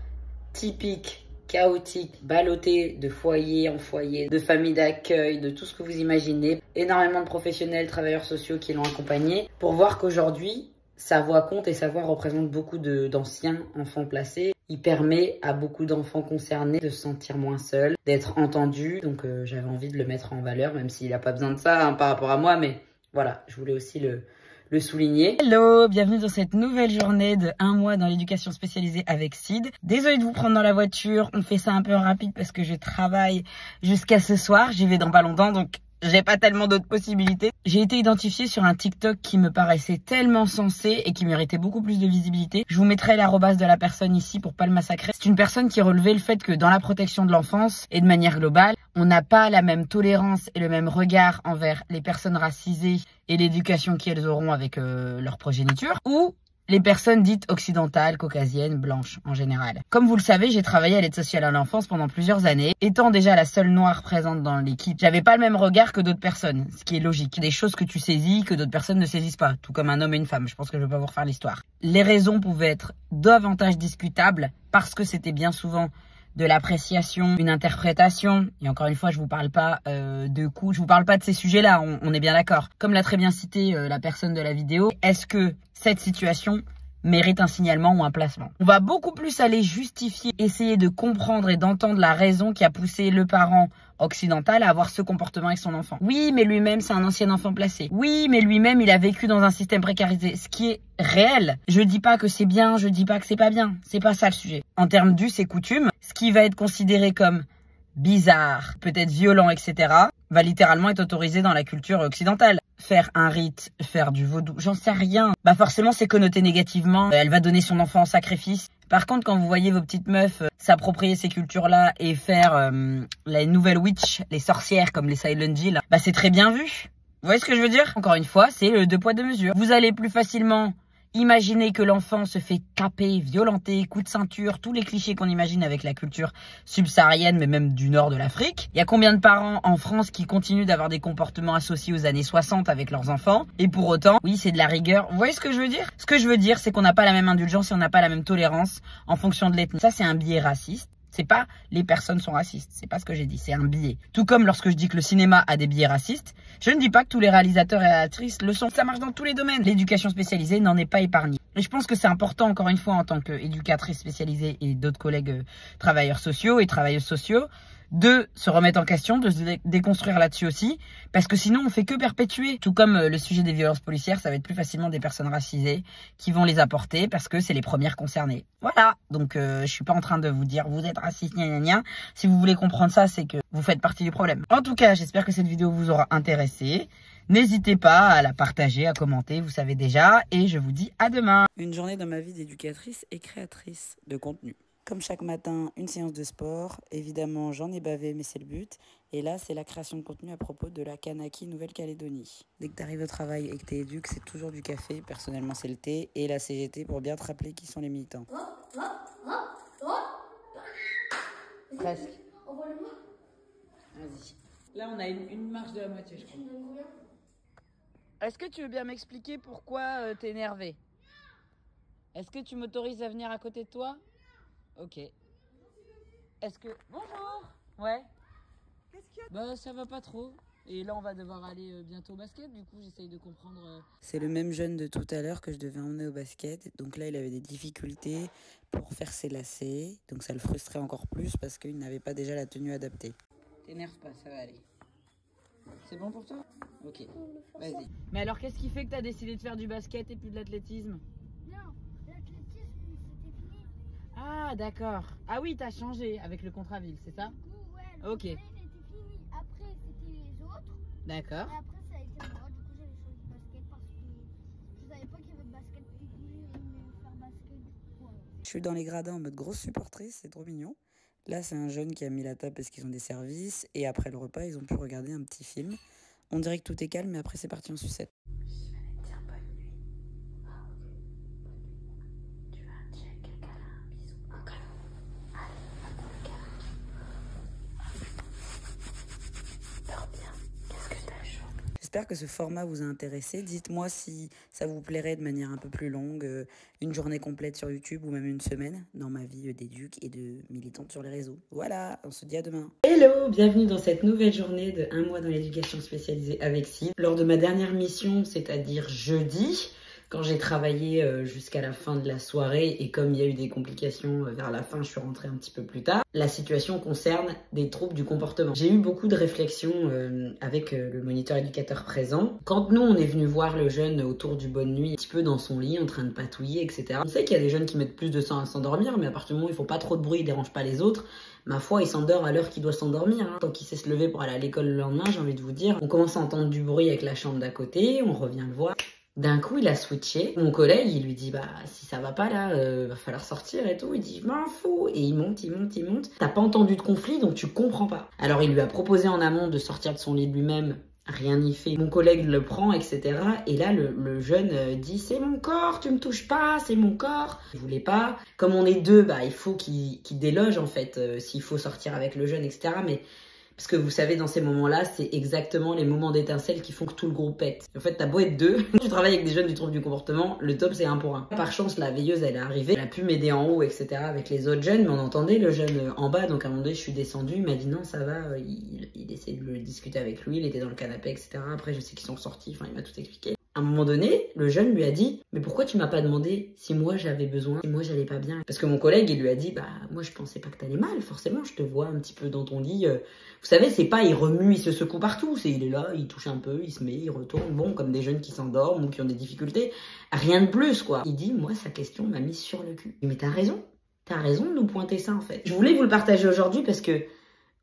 typique, chaotique, ballotté de foyer en foyer, de famille d'accueil, de tout ce que vous imaginez, énormément de professionnels, travailleurs sociaux qui l'ont accompagné, pour voir qu'aujourd'hui, sa voix compte et sa voix représente beaucoup d'anciens enfants placés. Il permet à beaucoup d'enfants concernés de se sentir moins seuls, d'être entendus. Donc j'avais envie de le mettre en valeur, même s'il n'a pas besoin de ça hein, par rapport à moi. Mais voilà, je voulais aussi le souligner. Hello, bienvenue dans cette nouvelle journée de 1 mois dans l'éducation spécialisée avec Sid. Désolée de vous prendre dans la voiture, on fait ça un peu rapide parce que je travaille jusqu'à ce soir. J'y vais dans pas longtemps, donc j'ai pas tellement d'autres possibilités. J'ai été identifiée sur un TikTok qui me paraissait tellement sensé et qui méritait beaucoup plus de visibilité. Je vous mettrai l'arrobase de la personne ici pour pas le massacrer. C'est une personne qui relevait le fait que dans la protection de l'enfance et de manière globale, on n'a pas la même tolérance et le même regard envers les personnes racisées et l'éducation qu'elles auront avec leur progéniture, ou les personnes dites occidentales, caucasiennes, blanches en général. Comme vous le savez, j'ai travaillé à l'aide sociale à l'enfance pendant plusieurs années. Étant déjà la seule noire présente dans l'équipe, j'avais pas le même regard que d'autres personnes, ce qui est logique. Des choses que tu saisis que d'autres personnes ne saisissent pas, tout comme un homme et une femme. Je pense que je vais pas vous refaire l'histoire. Les raisons pouvaient être davantage discutables parce que c'était bien souvent de l'appréciation, une interprétation. Et encore une fois, je vous parle pas de coups, je vous parle pas de ces sujets-là, on est bien d'accord. Comme l'a très bien cité la personne de la vidéo, est-ce que cette situation mérite un signalement ou un placement? On va beaucoup plus aller justifier, essayer de comprendre et d'entendre la raison qui a poussé le parent occidental à avoir ce comportement avec son enfant. Oui, mais lui-même, c'est un ancien enfant placé. Oui, mais lui-même, il a vécu dans un système précarisé. Ce qui est réel. Je dis pas que c'est bien, je dis pas que c'est pas bien. C'est pas ça le sujet. En termes d'us et coutumes, ce qui va être considéré comme bizarre, peut-être violent, etc., va littéralement être autorisé dans la culture occidentale. Faire un rite, faire du vaudou, j'en sais rien. Bah forcément, c'est connoté négativement. Elle va donner son enfant en sacrifice. Par contre, quand vous voyez vos petites meufs s'approprier ces cultures-là et faire la nouvelle witch, les sorcières comme les Silent Hill, bah c'est très bien vu. Vous voyez ce que je veux dire? Encore une fois, c'est le 2 poids 2 mesures. Vous allez plus facilement imaginer que l'enfant se fait taper, violenter, coup de ceinture, tous les clichés qu'on imagine avec la culture subsaharienne, mais même du nord de l'Afrique. Il y a combien de parents en France qui continuent d'avoir des comportements associés aux années 60 avec leurs enfants? Et pour autant, oui, c'est de la rigueur. Vous voyez ce que je veux dire? Ce que je veux dire, c'est qu'on n'a pas la même indulgence et on n'a pas la même tolérance en fonction de l'ethnie. Ça, c'est un biais raciste. C'est pas les personnes sont racistes, c'est pas ce que j'ai dit, c'est un biais. Tout comme lorsque je dis que le cinéma a des biais racistes, je ne dis pas que tous les réalisateurs et réalisatrices le sont. Ça marche dans tous les domaines. L'éducation spécialisée n'en est pas épargnée. Et je pense que c'est important, encore une fois, en tant qu'éducatrice spécialisée et d'autres collègues travailleurs sociaux et travailleuses sociaux, de se remettre en question, de se déconstruire là-dessus aussi, parce que sinon on fait que perpétuer. Tout comme le sujet des violences policières, ça va être plus facilement des personnes racisées qui vont les apporter parce que c'est les premières concernées. Voilà, donc je suis pas en train de vous dire vous êtes raciste, gna gna gna. Si vous voulez comprendre ça, c'est que vous faites partie du problème. En tout cas, j'espère que cette vidéo vous aura intéressé. N'hésitez pas à la partager, à commenter, vous savez déjà, et je vous dis à demain. Une journée dans ma vie d'éducatrice et créatrice de contenu. Comme chaque matin, une séance de sport. Évidemment, j'en ai bavé, mais c'est le but. Et là, c'est la création de contenu à propos de la Kanaki Nouvelle-Calédonie. Dès que tu arrives au travail et que tu es éduque, c'est toujours du café. Personnellement, c'est le thé et la CGT pour bien te rappeler qui sont les militants. Presque. Vas-y. Là, on a une marche de la moitié, je crois. Est-ce que tu veux bien m'expliquer pourquoi t'es énervé? Est-ce que tu m'autorises à venir à côté de toi? Ok. Est-ce que... Bonjour. Ouais. Qu'est-ce qu'il y a? Bah ça va pas trop. Et là on va devoir aller bientôt au basket. Du coup j'essaye de comprendre... C'est le même jeune de tout à l'heure que je devais emmener au basket. Donc là il avait des difficultés pour faire ses lacets. Donc ça le frustrait encore plus parce qu'il n'avait pas déjà la tenue adaptée. T'énerve pas, ça va aller. C'est bon pour toi? Ok. Vas-y. Mais alors qu'est-ce qui fait que t'as décidé de faire du basket et plus de l'athlétisme? Ah d'accord. Ah oui, t'as changé avec le contrat-ville, c'est ça? Ouais, ok. Il était fini. Après, c'était les autres. D'accord. Et après, ça a été moi. Du coup, j'avais choisi basket parce que je savais pas qu'il y avait basket plus et faire basket. Ouais. Je suis dans les gradins en mode grosse supportrice, c'est trop mignon. Là, c'est un jeune qui a mis la table parce qu'ils ont des services. Et après le repas, ils ont pu regarder un petit film. On dirait que tout est calme, mais après, c'est parti en sucette. J'espère que ce format vous a intéressé. Dites-moi si ça vous plairait de manière un peu plus longue, une journée complète sur YouTube ou même une semaine dans ma vie d'éduc et de militante sur les réseaux. Voilà, on se dit à demain. Hello, bienvenue dans cette nouvelle journée de 1 mois dans l'éducation spécialisée avec Sid. Lors de ma dernière mission, c'est-à-dire jeudi, quand j'ai travaillé jusqu'à la fin de la soirée et comme il y a eu des complications vers la fin, je suis rentrée un petit peu plus tard. La situation concerne des troubles du comportement. J'ai eu beaucoup de réflexions avec le moniteur éducateur présent. Quand nous, on est venu voir le jeune autour du bonne nuit, un petit peu dans son lit, en train de patouiller, etc. On sait qu'il y a des jeunes qui mettent plus de temps à s'endormir, mais à partir du moment où ils font pas trop de bruit, ils dérangent pas les autres, ma foi, il s'endort à l'heure qu'il doit s'endormir. Hein. Tant qu'il sait se lever pour aller à l'école le lendemain, j'ai envie de vous dire, on commence à entendre du bruit avec la chambre d'à côté, on revient le voir. D'un coup, il a switché. Mon collègue, il lui dit, bah, si ça va pas là, va falloir sortir et tout. Il dit, je m'en fous. Et il monte. T'as pas entendu de conflit, donc tu comprends pas. Alors, il lui a proposé en amont de sortir de son lit de lui-même. Rien n'y fait. Mon collègue le prend, etc. Et là, le jeune dit, c'est mon corps, tu me touches pas, c'est mon corps. Il voulait pas. Comme on est deux, bah, il faut qu'il déloge, en fait, s'il faut sortir avec le jeune, etc. Mais... Parce que vous savez, dans ces moments-là, c'est exactement les moments d'étincelle qui font que tout le groupe pète. En fait, t'as beau être deux, tu travailles avec des jeunes du trouble du comportement, le top c'est 1 pour 1. Par chance, la veilleuse, elle est arrivée, elle a pu m'aider en haut, etc. avec les autres jeunes, mais on entendait le jeune en bas, donc à un moment donné, je suis descendue, il m'a dit non, ça va, il essayait de le discuter avec lui, il était dans le canapé, etc. Après, je sais qu'ils sont sortis, enfin, il m'a tout expliqué. À un moment donné, le jeune lui a dit « Mais pourquoi tu m'as pas demandé si moi j'avais besoin, si moi j'allais pas bien ?» Parce que mon collègue, il lui a dit « Bah, moi je pensais pas que t'allais mal, forcément, je te vois un petit peu dans ton lit. Vous savez, c'est pas il remue, il se secoue partout, c'est il est là, il touche un peu, il se met, il retourne, bon, comme des jeunes qui s'endorment ou qui ont des difficultés. Rien de plus, quoi. » Il dit « Moi, sa question m'a mis sur le cul. » Mais t'as raison de nous pointer ça, en fait. Je voulais vous le partager aujourd'hui parce que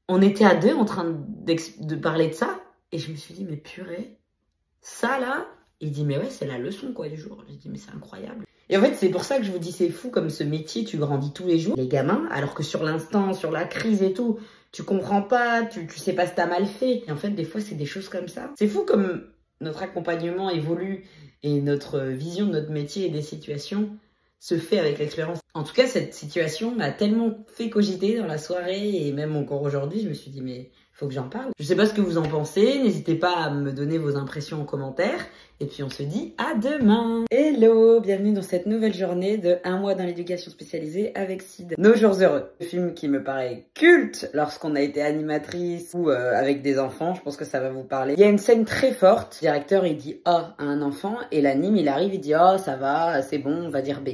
on était à deux en train de parler de ça, et je me suis dit « Mais purée, ça là... » Il dit, mais ouais, c'est la leçon, quoi, du jour. J'ai dit, mais c'est incroyable. Et en fait, c'est pour ça que je vous dis, c'est fou comme ce métier, tu grandis tous les jours. Les gamins, alors que sur l'instant, sur la crise et tout, tu comprends pas, tu sais pas si t'as mal fait. Et en fait, des fois, c'est des choses comme ça. C'est fou comme notre accompagnement évolue et notre vision de notre métier et des situations se fait avec l'expérience. En tout cas, cette situation m'a tellement fait cogiter dans la soirée et même encore aujourd'hui, je me suis dit, mais... faut que j'en parle. Je sais pas ce que vous en pensez, n'hésitez pas à me donner vos impressions en commentaire. Et puis on se dit à demain. Hello, bienvenue dans cette nouvelle journée de 1 mois dans l'éducation spécialisée avec Sid. Nos jours heureux, un film qui me paraît culte lorsqu'on a été animatrice ou avec des enfants, je pense que ça va vous parler. Il y a une scène très forte, le directeur il dit A à un enfant et l'anime il arrive, il dit A, ça va, c'est bon, on va dire B.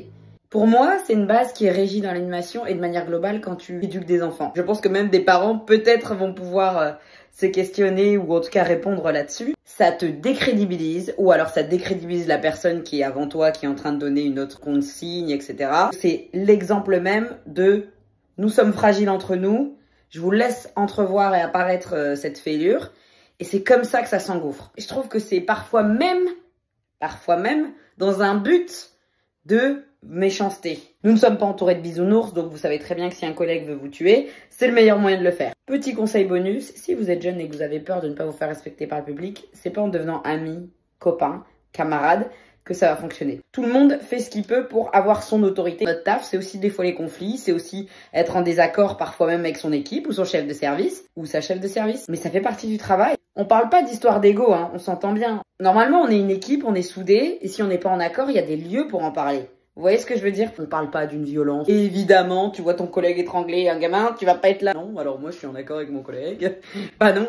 Pour moi, c'est une base qui est régie dans l'animation et de manière globale quand tu éduques des enfants. Je pense que même des parents peut-être vont pouvoir se questionner ou en tout cas répondre là-dessus. Ça te décrédibilise ou alors ça décrédibilise la personne qui est avant toi, qui est en train de donner une autre consigne, etc. C'est l'exemple même de « nous sommes fragiles entre nous ». Je vous laisse entrevoir et apparaître cette fêlure. Et c'est comme ça que ça s'engouffre. Je trouve que c'est parfois même, dans un but de méchanceté. Nous ne sommes pas entourés de bisounours, donc vous savez très bien que si un collègue veut vous tuer, c'est le meilleur moyen de le faire. Petit conseil bonus, si vous êtes jeune et que vous avez peur de ne pas vous faire respecter par le public, c'est pas en devenant ami, copain, camarade, que ça va fonctionner. Tout le monde fait ce qu'il peut pour avoir son autorité. Notre taf, c'est aussi des fois les conflits, c'est aussi être en désaccord parfois même avec son équipe ou son chef de service ou sa chef de service. Mais ça fait partie du travail. On parle pas d'histoire d'ego, hein, on s'entend bien. Normalement, on est une équipe, on est soudés, et si on n'est pas en accord, il y a des lieux pour en parler. Vous voyez ce que je veux dire? On parle pas d'une violence. Et évidemment, tu vois ton collègue étrangler un gamin, tu vas pas être là. Non, alors moi je suis en accord avec mon collègue. Bah non.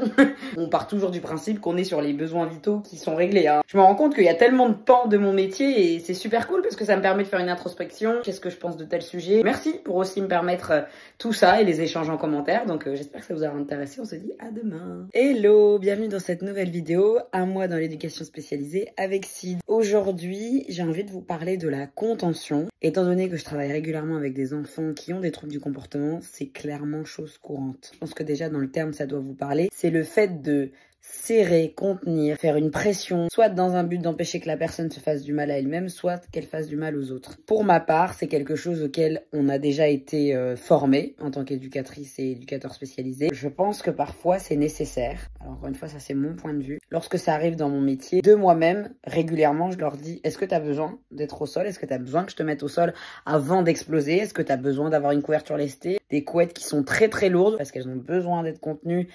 On part toujours du principe qu'on est sur les besoins vitaux qui sont réglés. Hein. Je me rends compte qu'il y a tellement de pans de mon métier et c'est super cool parce que ça me permet de faire une introspection. Qu'est-ce que je pense de tel sujet? Merci pour aussi me permettre tout ça et les échanges en commentaire. Donc j'espère que ça vous aura intéressé. On se dit à demain. Hello, bienvenue dans cette nouvelle vidéo. Un mois dans l'éducation spécialisée avec Sid. Aujourd'hui, j'ai envie de vous parler de la contention. Étant donné que je travaille régulièrement avec des enfants qui ont des troubles du comportement, c'est clairement chose courante. Je pense que déjà dans le terme ça doit vous parler. C'est le fait de serrer, contenir, faire une pression, soit dans un but d'empêcher que la personne se fasse du mal à elle-même, soit qu'elle fasse du mal aux autres. Pour ma part, c'est quelque chose auquel on a déjà été formé en tant qu'éducatrice et éducateur spécialisé. Je pense que parfois c'est nécessaire. Alors encore une fois, ça c'est mon point de vue. Lorsque ça arrive dans mon métier, de moi-même, régulièrement, je leur dis, est-ce que tu as besoin d'être au sol? Est-ce que tu as besoin que je te mette au sol avant d'exploser? Est-ce que tu as besoin d'avoir une couverture lestée? Des couettes qui sont très très lourdes parce qu'elles ont besoin d'être contenues.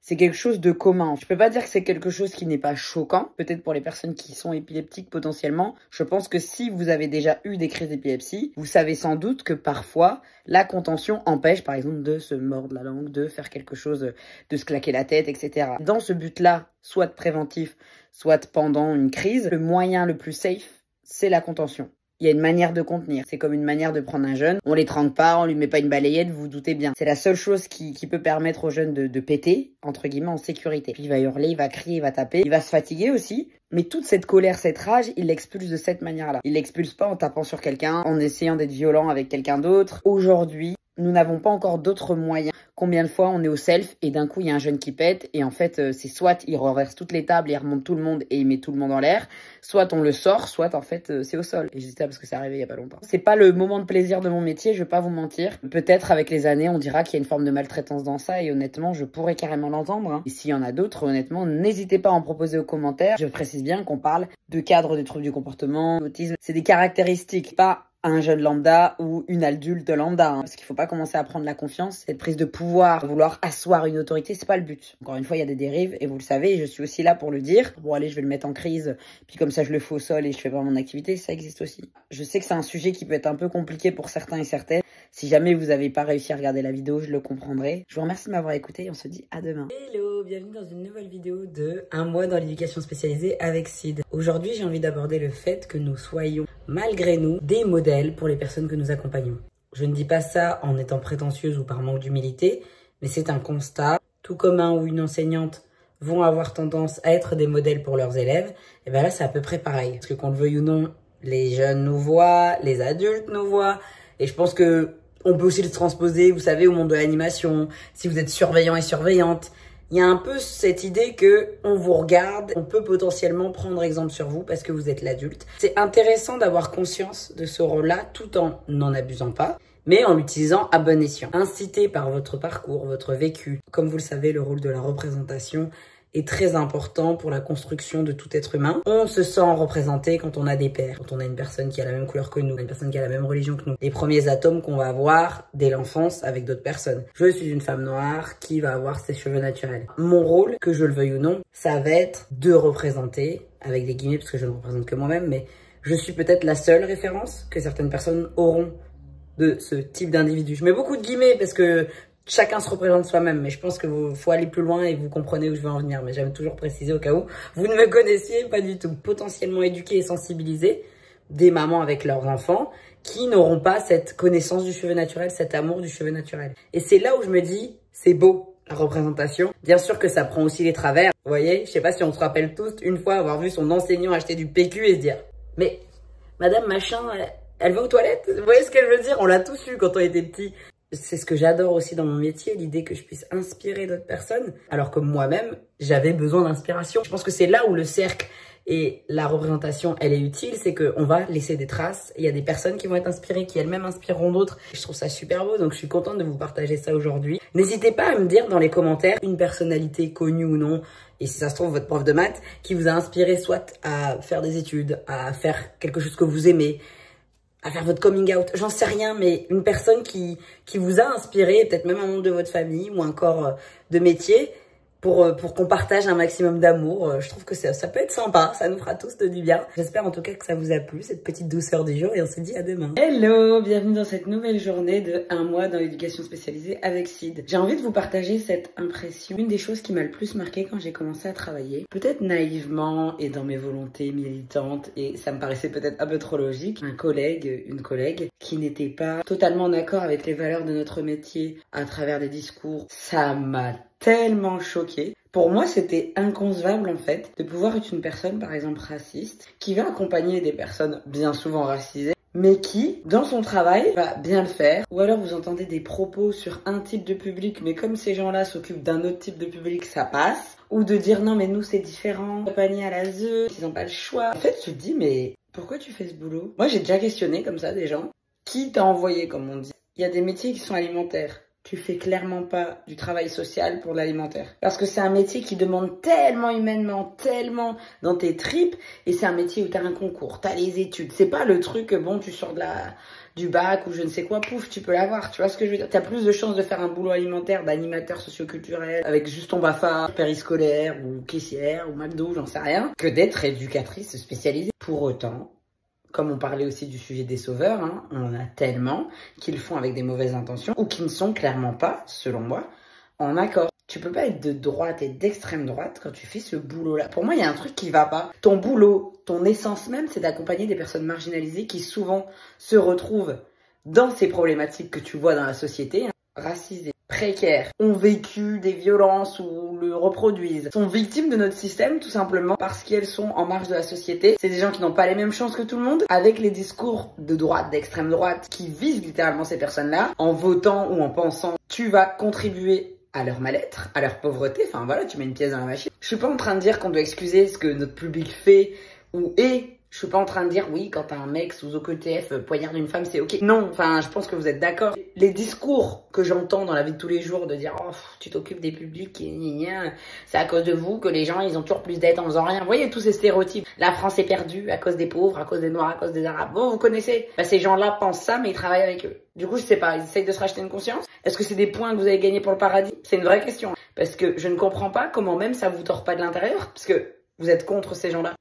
C'est quelque chose de commun. Je peux pas dire que c'est quelque chose qui n'est pas choquant. Peut-être pour les personnes qui sont épileptiques potentiellement. Je pense que si vous avez déjà eu des crises d'épilepsie, vous savez sans doute que parfois, la contention empêche par exemple de se mordre la langue, de faire quelque chose, de se claquer la tête, etc. Dans ce but-là, soit préventif, soit pendant une crise, le moyen le plus safe, c'est la contention. Il y a une manière de contenir. C'est comme une manière de prendre un jeune. On l'étrangle pas, on lui met pas une balayette, vous vous doutez bien. C'est la seule chose qui peut permettre au jeune de péter, entre guillemets, en sécurité. Puis il va hurler, il va crier, il va taper, il va se fatiguer aussi. Mais toute cette colère, cette rage, il l'expulse de cette manière-là. Il l'expulse pas en tapant sur quelqu'un, en essayant d'être violent avec quelqu'un d'autre. Aujourd'hui, nous n'avons pas encore d'autres moyens. Combien de fois on est au self et d'un coup il y a un jeune qui pète et en fait c'est soit il renverse toutes les tables, il remonte tout le monde et il met tout le monde en l'air, soit on le sort, soit en fait c'est au sol. Et je dis ça parce que c'est arrivé il y a pas longtemps. C'est pas le moment de plaisir de mon métier, je vais pas vous mentir. Peut-être avec les années on dira qu'il y a une forme de maltraitance dans ça et honnêtement je pourrais carrément l'entendre. Hein. Et s'il y en a d'autres, honnêtement n'hésitez pas à en proposer aux commentaires. Je précise bien qu'on parle de cadre de troubles du comportement, autisme. C'est des caractéristiques, pas un jeune lambda ou une adulte lambda. Hein. Parce qu'il faut pas commencer à prendre la confiance. Cette prise de pouvoir, vouloir asseoir une autorité, c'est pas le but. Encore une fois, il y a des dérives et vous le savez, et je suis aussi là pour le dire. Bon allez, je vais le mettre en crise, puis comme ça je le fais au sol et je fais pas mon activité, ça existe aussi. Je sais que c'est un sujet qui peut être un peu compliqué pour certains et certaines. Si jamais vous n'avez pas réussi à regarder la vidéo, je le comprendrai. Je vous remercie de m'avoir écouté et on se dit à demain. Hello, bienvenue dans une nouvelle vidéo de Un mois dans l'éducation spécialisée avec Sid. Aujourd'hui, j'ai envie d'aborder le fait que nous soyons, malgré nous, des modèles pour les personnes que nous accompagnons. Je ne dis pas ça en étant prétentieuse ou par manque d'humilité, mais c'est un constat. Tout comme un ou une enseignante vont avoir tendance à être des modèles pour leurs élèves, et bien là, c'est à peu près pareil. Parce que qu'on le veuille ou non, les jeunes nous voient, les adultes nous voient, et je pense que on peut aussi le transposer, vous savez, au monde de l'animation. Si vous êtes surveillant et surveillante, il y a un peu cette idée que on vous regarde, on peut potentiellement prendre exemple sur vous parce que vous êtes l'adulte. C'est intéressant d'avoir conscience de ce rôle-là tout en n'en abusant pas, mais en l'utilisant à bon escient. Incité par votre parcours, votre vécu. Comme vous le savez, le rôle de la représentation est très important pour la construction de tout être humain. On se sent représenté quand on a des pairs, quand on a une personne qui a la même couleur que nous, une personne qui a la même religion que nous. Les premiers atomes qu'on va avoir dès l'enfance avec d'autres personnes. Je suis une femme noire qui va avoir ses cheveux naturels. Mon rôle, que je le veuille ou non, ça va être de représenter, avec des guillemets parce que je ne représente que moi-même, mais je suis peut-être la seule référence que certaines personnes auront de ce type d'individu. Je mets beaucoup de guillemets parce que chacun se représente soi-même, mais je pense que faut aller plus loin et vous comprenez où je veux en venir. Mais j'aime toujours préciser au cas où vous ne me connaissiez pas du tout. Potentiellement éduquer et sensibiliser des mamans avec leurs enfants qui n'auront pas cette connaissance du cheveu naturel, cet amour du cheveu naturel. Et c'est là où je me dis, c'est beau, la représentation. Bien sûr que ça prend aussi les travers. Vous voyez, je sais pas si on se rappelle tous une fois avoir vu son enseignant acheter du PQ et se dire, mais madame machin, elle va aux toilettes? Vous voyez ce qu'elle veut dire? On l'a tous eu quand on était petit. C'est ce que j'adore aussi dans mon métier, l'idée que je puisse inspirer d'autres personnes, alors que moi-même, j'avais besoin d'inspiration. Je pense que c'est là où le cercle et la représentation, elle est utile, c'est qu'on va laisser des traces. Il y a des personnes qui vont être inspirées, qui elles-mêmes inspireront d'autres. Je trouve ça super beau, donc je suis contente de vous partager ça aujourd'hui. N'hésitez pas à me dire dans les commentaires une personnalité connue ou non, et si ça se trouve votre prof de maths, qui vous a inspiré soit à faire des études, à faire quelque chose que vous aimez, à faire votre coming out, j'en sais rien, mais une personne qui vous a inspiré, peut-être même un membre de votre famille ou un corps de métier, pour qu'on partage un maximum d'amour. Je trouve que ça peut être sympa, ça nous fera tous du bien. J'espère en tout cas que ça vous a plu, cette petite douceur du jour, et on se dit à demain. Hello, bienvenue dans cette nouvelle journée de 1 mois dans l'éducation spécialisée avec Sid. J'ai envie de vous partager cette impression. Une des choses qui m'a le plus marqué quand j'ai commencé à travailler, peut-être naïvement et dans mes volontés militantes, et ça me paraissait peut-être un peu trop logique, une collègue qui n'était pas totalement en accord avec les valeurs de notre métier à travers des discours, ça m'a tellement choquée. Pour moi, c'était inconcevable en fait de pouvoir être une personne, par exemple raciste, qui va accompagner des personnes bien souvent racisées, mais qui, dans son travail, va bien le faire. Ou alors vous entendez des propos sur un type de public, mais comme ces gens-là s'occupent d'un autre type de public, ça passe. Ou de dire non mais nous c'est différent, panier à la ZEU, ils n'ont pas le choix. En fait, tu te dis mais pourquoi tu fais ce boulot? Moi j'ai déjà questionné comme ça des gens. Qui t'a envoyé, comme on dit? Il y a des métiers qui sont alimentaires. Tu fais clairement pas du travail social pour l'alimentaire. Parce que c'est un métier qui demande tellement humainement, tellement dans tes tripes, et c'est un métier où t'as un concours, t'as les études. C'est pas le truc, bon, tu sors du bac ou je ne sais quoi, pouf, tu peux l'avoir. Tu vois ce que je veux dire? T'as plus de chances de faire un boulot alimentaire, d'animateur socioculturel, avec juste ton BAFA, périscolaire, ou caissière, ou McDo, j'en sais rien, que d'être éducatrice spécialisée. Pour autant, comme on parlait aussi du sujet des sauveurs, hein, on en a tellement qui le font avec des mauvaises intentions ou qui ne sont clairement pas, selon moi, en accord. Tu peux pas être de droite et d'extrême droite quand tu fais ce boulot-là. Pour moi, il y a un truc qui va pas. Ton boulot, ton essence même, c'est d'accompagner des personnes marginalisées qui souvent se retrouvent dans ces problématiques que tu vois dans la société, hein, racisées, précaires, ont vécu des violences ou le reproduisent, sont victimes de notre système tout simplement parce qu'elles sont en marge de la société. C'est des gens qui n'ont pas les mêmes chances que tout le monde, avec les discours de droite, d'extrême droite, qui visent littéralement ces personnes-là, en votant ou en pensant tu vas contribuer à leur mal-être, à leur pauvreté, enfin voilà, tu mets une pièce dans la machine. Je suis pas en train de dire qu'on doit excuser ce que notre public fait ou est. Je suis pas en train de dire, oui, quand un mec sous OQTF poignarde une femme, c'est ok. Non, enfin, je pense que vous êtes d'accord. Les discours que j'entends dans la vie de tous les jours de dire, oh, tu t'occupes des publics, c'est à cause de vous que les gens, ils ont toujours plus d'aide en faisant rien. Vous voyez tous ces stéréotypes. La France est perdue à cause des pauvres, à cause des noirs, à cause des arabes. Bon, vous connaissez. Bah, ces gens-là pensent ça, mais ils travaillent avec eux. Du coup, je sais pas, ils essayent de se racheter une conscience. Est-ce que c'est des points que vous avez gagnés pour le paradis? C'est une vraie question. Parce que je ne comprends pas comment même ça vous tord pas de l'intérieur. Parce que vous êtes contre ces gens-là.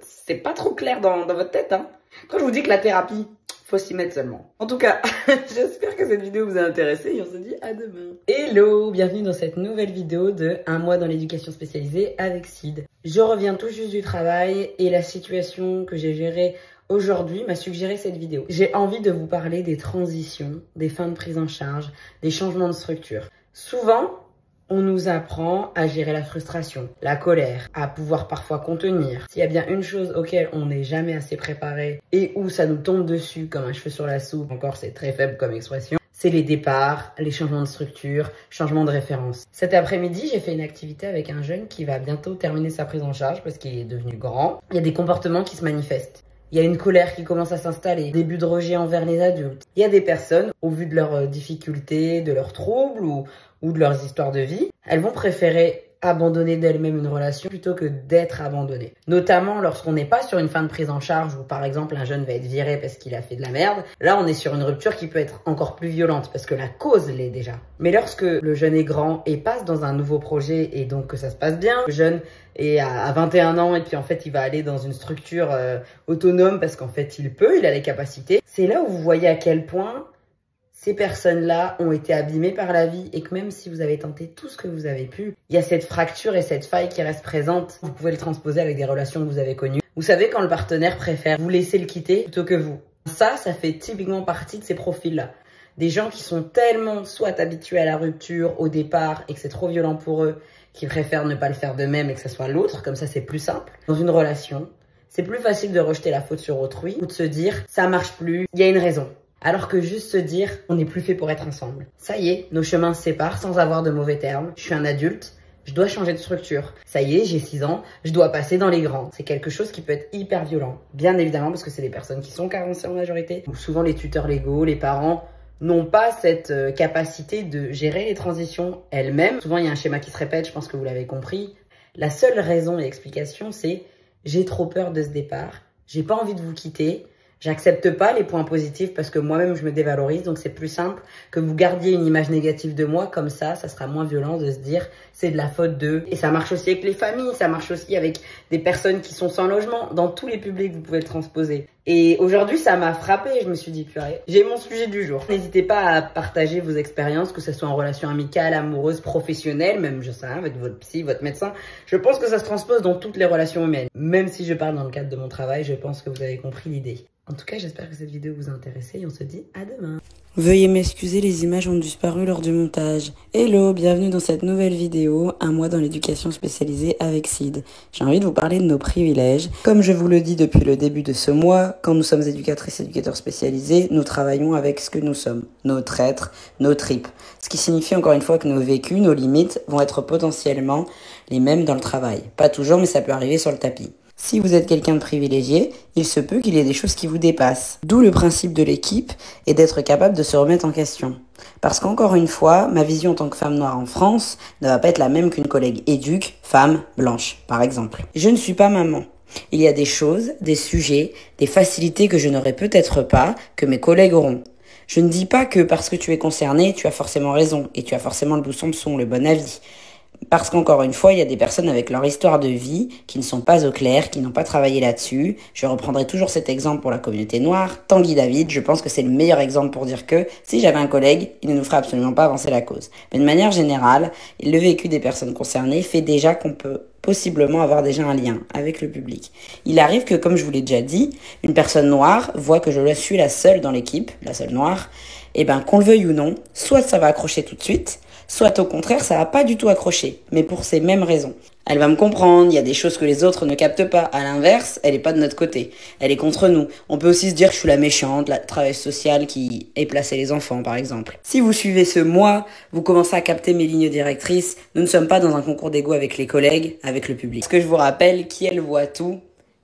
C'est pas trop clair dans votre tête, hein. Quand je vous dis que la thérapie, faut s'y mettre seulement. En tout cas, j'espère que cette vidéo vous a intéressé et on se dit à demain. Hello, bienvenue dans cette nouvelle vidéo de 1 mois dans l'éducation spécialisée avec Sid. Je reviens tout juste du travail et la situation que j'ai gérée aujourd'hui m'a suggéré cette vidéo. J'ai envie de vous parler des transitions, des fins de prise en charge, des changements de structure. Souvent, on nous apprend à gérer la frustration, la colère, à pouvoir parfois contenir. S'il y a bien une chose auquel on n'est jamais assez préparé et où ça nous tombe dessus comme un cheveu sur la soupe, encore c'est très faible comme expression, c'est les départs, les changements de structure, changements de référence. Cet après-midi, j'ai fait une activité avec un jeune qui va bientôt terminer sa prise en charge parce qu'il est devenu grand. Il y a des comportements qui se manifestent. Il y a une colère qui commence à s'installer, début de rejet envers les adultes. Il y a des personnes, au vu de leurs difficultés, de leurs troubles ou de leurs histoires de vie, elles vont préférer abandonner d'elles-mêmes une relation plutôt que d'être abandonnées. Notamment lorsqu'on n'est pas sur une fin de prise en charge où par exemple un jeune va être viré parce qu'il a fait de la merde. Là on est sur une rupture qui peut être encore plus violente parce que la cause l'est déjà. Mais lorsque le jeune est grand et passe dans un nouveau projet et donc que ça se passe bien, le jeune est à 21 ans et puis en fait il va aller dans une structure autonome parce qu'en fait il a les capacités. C'est là où vous voyez à quel point ces personnes-là ont été abîmées par la vie et que même si vous avez tenté tout ce que vous avez pu, il y a cette fracture et cette faille qui reste présente. Vous pouvez le transposer avec des relations que vous avez connues. Vous savez quand le partenaire préfère vous laisser le quitter plutôt que vous Ça fait typiquement partie de ces profils-là. Des gens qui sont tellement soit habitués à la rupture au départ et que c'est trop violent pour eux, qui préfèrent ne pas le faire d'eux-mêmes et que ce soit l'autre, comme ça c'est plus simple. Dans une relation, c'est plus facile de rejeter la faute sur autrui ou de se dire ça marche plus, il y a une raison. Alors que juste se dire on n'est plus fait pour être ensemble. Ça y est, nos chemins se séparent sans avoir de mauvais termes. Je suis un adulte, je dois changer de structure. Ça y est, j'ai 6 ans, je dois passer dans les grands. C'est quelque chose qui peut être hyper violent. Bien évidemment parce que c'est des personnes qui sont carencées en majorité. Ou souvent les tuteurs légaux, les parents n'ont pas cette capacité de gérer les transitions elles-mêmes. Souvent, il y a un schéma qui se répète, je pense que vous l'avez compris. La seule raison et explication, c'est « j'ai trop peur de ce départ, j'ai pas envie de vous quitter, j'accepte pas les points positifs parce que moi-même, je me dévalorise, donc c'est plus simple que vous gardiez une image négative de moi, comme ça sera moins violent de se dire « c'est de la faute d'eux ». Et ça marche aussi avec les familles, ça marche aussi avec des personnes qui sont sans logement. Dans tous les publics, vous pouvez le transposer. Et aujourd'hui, ça m'a frappé. Je me suis dit, purée, j'ai mon sujet du jour. N'hésitez pas à partager vos expériences, que ce soit en relation amicale, amoureuse, professionnelle, même, je sais, avec votre psy, votre médecin. Je pense que ça se transpose dans toutes les relations humaines. Même si je parle dans le cadre de mon travail, je pense que vous avez compris l'idée. En tout cas, j'espère que cette vidéo vous a intéressé et on se dit à demain. Veuillez m'excuser, les images ont disparu lors du montage. Hello, bienvenue dans cette nouvelle vidéo, un mois dans l'éducation spécialisée avec Sid. J'ai envie de vous parler de nos privilèges. Comme je vous le dis depuis le début de ce mois, quand nous sommes éducatrices et éducateurs spécialisés, nous travaillons avec ce que nous sommes, notre être, nos tripes. Ce qui signifie encore une fois que nos vécus, nos limites vont être potentiellement les mêmes dans le travail. Pas toujours, mais ça peut arriver sur le tapis. Si vous êtes quelqu'un de privilégié, il se peut qu'il y ait des choses qui vous dépassent. D'où le principe de l'équipe et d'être capable de se remettre en question. Parce qu'encore une fois, ma vision en tant que femme noire en France ne va pas être la même qu'une collègue éduque, femme, blanche, par exemple. Je ne suis pas maman. Il y a des choses, des sujets, des facilités que je n'aurai peut-être pas, que mes collègues auront. Je ne dis pas que parce que tu es concerné, tu as forcément raison et tu as forcément le doux sompçon, le bon avis. Parce qu'encore une fois, il y a des personnes avec leur histoire de vie qui ne sont pas au clair, qui n'ont pas travaillé là-dessus. Je reprendrai toujours cet exemple pour la communauté noire. Tanguy David, je pense que c'est le meilleur exemple pour dire que si j'avais un collègue, il ne nous ferait absolument pas avancer la cause. Mais de manière générale, le vécu des personnes concernées fait déjà qu'on peut possiblement avoir déjà un lien avec le public. Il arrive que, comme je vous l'ai déjà dit, une personne noire voit que je suis la seule dans l'équipe, la seule noire, et ben qu'on le veuille ou non, soit ça va accrocher tout de suite, soit au contraire, ça va pas du tout accrocher, mais pour ces mêmes raisons. Elle va me comprendre, il y a des choses que les autres ne captent pas. À l'inverse, elle est pas de notre côté. Elle est contre nous. On peut aussi se dire que je suis la méchante, la travailleuse sociale qui est placée les enfants, par exemple. Si vous suivez ce mois, vous commencez à capter mes lignes directrices. Nous ne sommes pas dans un concours d'ego avec les collègues, avec le public. Ce que je vous rappelle, qui elle voit tout,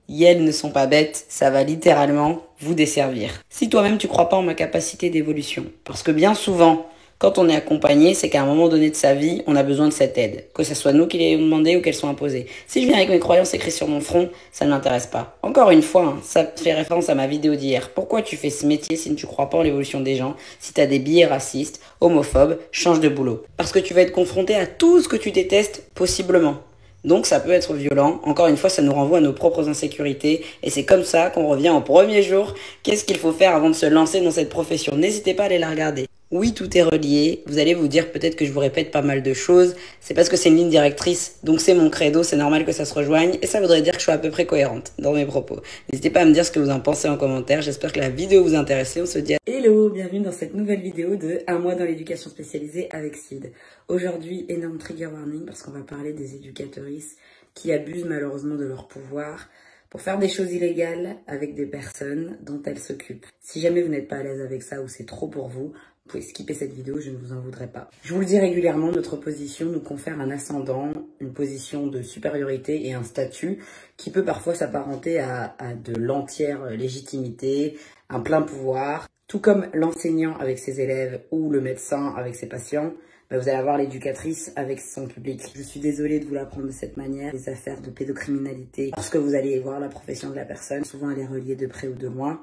elles ne sont pas bêtes, ça va littéralement vous desservir. Si toi-même tu crois pas en ma capacité d'évolution, parce que bien souvent, quand on est accompagné, c'est qu'à un moment donné de sa vie, on a besoin de cette aide. Que ce soit nous qui l'ayons demandé ou qu'elles soient imposées. Si je viens avec mes croyances écrites sur mon front, ça ne m'intéresse pas. Encore une fois, ça fait référence à ma vidéo d'hier. Pourquoi tu fais ce métier si tu ne crois pas en l'évolution des gens? Si tu as des biais racistes, homophobes, change de boulot. Parce que tu vas être confronté à tout ce que tu détestes, possiblement. Donc ça peut être violent. Encore une fois, ça nous renvoie à nos propres insécurités. Et c'est comme ça qu'on revient au premier jour. Qu'est-ce qu'il faut faire avant de se lancer dans cette profession? N'hésitez pas à aller la regarder. Oui, tout est relié. Vous allez vous dire peut-être que je vous répète pas mal de choses. C'est parce que c'est une ligne directrice. Donc c'est mon credo. C'est normal que ça se rejoigne. Et ça voudrait dire que je suis à peu près cohérente dans mes propos. N'hésitez pas à me dire ce que vous en pensez en commentaire. J'espère que la vidéo vous a intéressé. On se dit à... Hello, bienvenue dans cette nouvelle vidéo de Un mois dans l'éducation spécialisée avec Sid. Aujourd'hui, énorme trigger warning parce qu'on va parler des éducatrices qui abusent malheureusement de leur pouvoir pour faire des choses illégales avec des personnes dont elles s'occupent. Si jamais vous n'êtes pas à l'aise avec ça ou c'est trop pour vous, vous pouvez skipper cette vidéo, je ne vous en voudrais pas. Je vous le dis régulièrement, notre position nous confère un ascendant, une position de supériorité et un statut qui peut parfois s'apparenter à de l'entière légitimité, un plein pouvoir. Tout comme l'enseignant avec ses élèves ou le médecin avec ses patients, vous allez avoir l'éducatrice avec son public. Je suis désolée de vous l'apprendre de cette manière. Les affaires de pédocriminalité, lorsque vous allez voir la profession de la personne, souvent elle est reliée de près ou de loin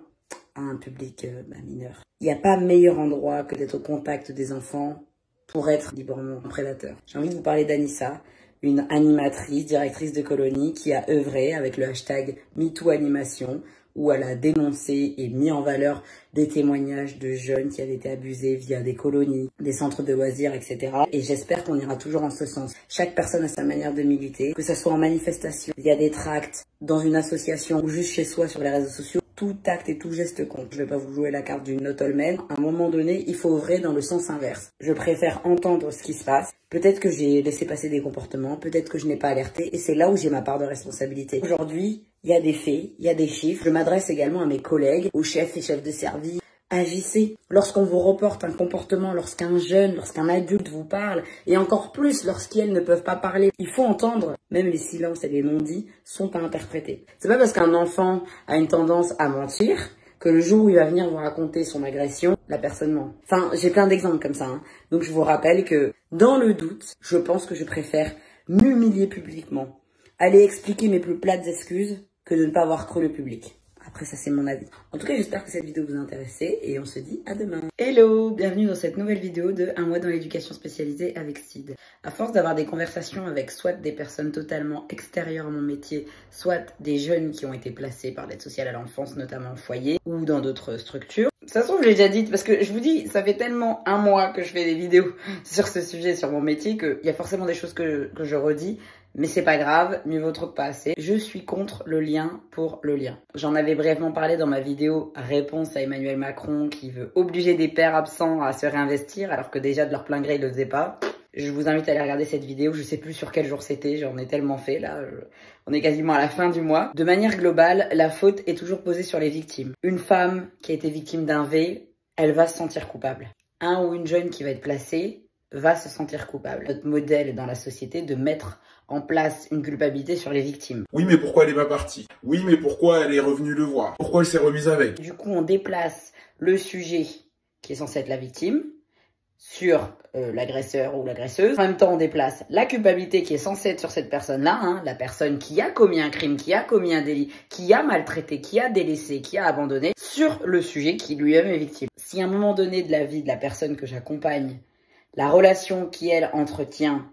à un public mineur. Il n'y a pas meilleur endroit que d'être au contact des enfants pour être librement prédateur. J'ai envie de vous parler d'Anissa, une animatrice, directrice de colonie qui a œuvré avec le hashtag #MeTooAnimation, où elle a dénoncé et mis en valeur des témoignages de jeunes qui avaient été abusés via des colonies, des centres de loisirs, etc. Et j'espère qu'on ira toujours en ce sens. Chaque personne a sa manière de militer, que ce soit en manifestation, via des tracts, dans une association ou juste chez soi sur les réseaux sociaux. Tout acte et tout geste compte. Je vais pas vous jouer la carte du not all men. À un moment donné, il faut œuvrer dans le sens inverse. Je préfère entendre ce qui se passe. Peut-être que j'ai laissé passer des comportements, peut-être que je n'ai pas alerté, et c'est là où j'ai ma part de responsabilité. Aujourd'hui, il y a des faits, il y a des chiffres. Je m'adresse également à mes collègues, aux chefs et chefs de service. Agissez. Lorsqu'on vous reporte un comportement, lorsqu'un jeune, lorsqu'un adulte vous parle, et encore plus lorsqu'elles ne peuvent pas parler, il faut entendre. Même les silences et les non-dits sont à interpréter. C'est pas parce qu'un enfant a une tendance à mentir que le jour où il va venir vous raconter son agression, la personne ment. Enfin, j'ai plein d'exemples comme ça. Donc je vous rappelle que, dans le doute, je pense que je préfère m'humilier publiquement, aller expliquer mes plus plates excuses, que de ne pas avoir cru le public. Après, ça, c'est mon avis. En tout cas, j'espère que cette vidéo vous a intéressé et on se dit à demain. Hello, bienvenue dans cette nouvelle vidéo de Un mois dans l'éducation spécialisée avec Sid. À force d'avoir des conversations avec soit des personnes totalement extérieures à mon métier, soit des jeunes qui ont été placés par l'aide sociale à l'enfance, notamment au foyer ou dans d'autres structures. Ça se trouve, je l'ai déjà dit, parce que je vous dis, ça fait tellement un mois que je fais des vidéos sur ce sujet, sur mon métier, qu'il y a forcément des choses que je redis. Mais c'est pas grave, mieux vaut trop que pas assez. Je suis contre le lien pour le lien. J'en avais brièvement parlé dans ma vidéo réponse à Emmanuel Macron qui veut obliger des pères absents à se réinvestir alors que déjà de leur plein gré ils le faisaient pas. Je vous invite à aller regarder cette vidéo, je sais plus sur quel jour c'était, j'en ai tellement fait là, on est quasiment à la fin du mois. De manière globale, la faute est toujours posée sur les victimes. Une femme qui a été victime d'un V, elle va se sentir coupable. Un ou une jeune qui va être placée va se sentir coupable. Notre modèle est dans la société de mettre en place une culpabilité sur les victimes. Oui, mais pourquoi elle est pas partie? Oui, mais pourquoi elle est revenue le voir? Pourquoi elle s'est remise avec? Du coup, on déplace le sujet qui est censé être la victime sur l'agresseur ou l'agresseuse. En même temps, on déplace la culpabilité qui est censée être sur cette personne-là, la personne qui a commis un crime, qui a commis un délit, qui a maltraité, qui a délaissé, qui a abandonné, sur le sujet qui lui-même est victime. Si à un moment donné de la vie de la personne que j'accompagne, la relation qu'elle entretient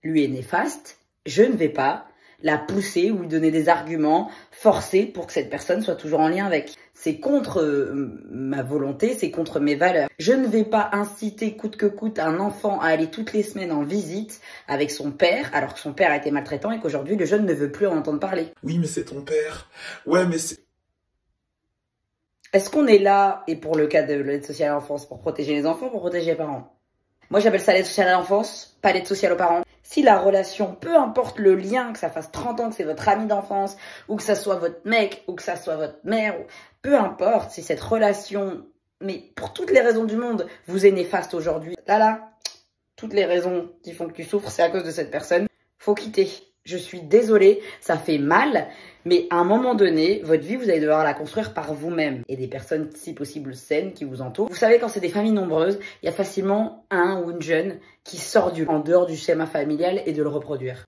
lui est néfaste, je ne vais pas la pousser ou lui donner des arguments forcés pour que cette personne soit toujours en lien avec. C'est contre ma volonté, c'est contre mes valeurs. Je ne vais pas inciter coûte que coûte un enfant à aller toutes les semaines en visite avec son père, alors que son père a été maltraitant et qu'aujourd'hui le jeune ne veut plus en entendre parler. Oui, mais c'est ton père. Ouais, mais c'est... Est-ce qu'on est là, et pour le cas de l'aide sociale à l'enfance, pour protéger les enfants, pour protéger les parents? Moi, j'appelle ça l'aide sociale à l'enfance, pas l'aide sociale aux parents. Si la relation, peu importe le lien, que ça fasse 30 ans que c'est votre ami d'enfance, ou que ça soit votre mec, ou que ça soit votre mère, peu importe, si cette relation, mais pour toutes les raisons du monde, vous est néfaste aujourd'hui, là, toutes les raisons qui font que tu souffres, c'est à cause de cette personne, faut quitter. Je suis désolée, ça fait mal, mais à un moment donné, votre vie, vous allez devoir la construire par vous-même. Et des personnes, si possible, saines qui vous entourent. Vous savez, quand c'est des familles nombreuses, il y a facilement un ou une jeune qui sort en dehors du schéma familial et de le reproduire.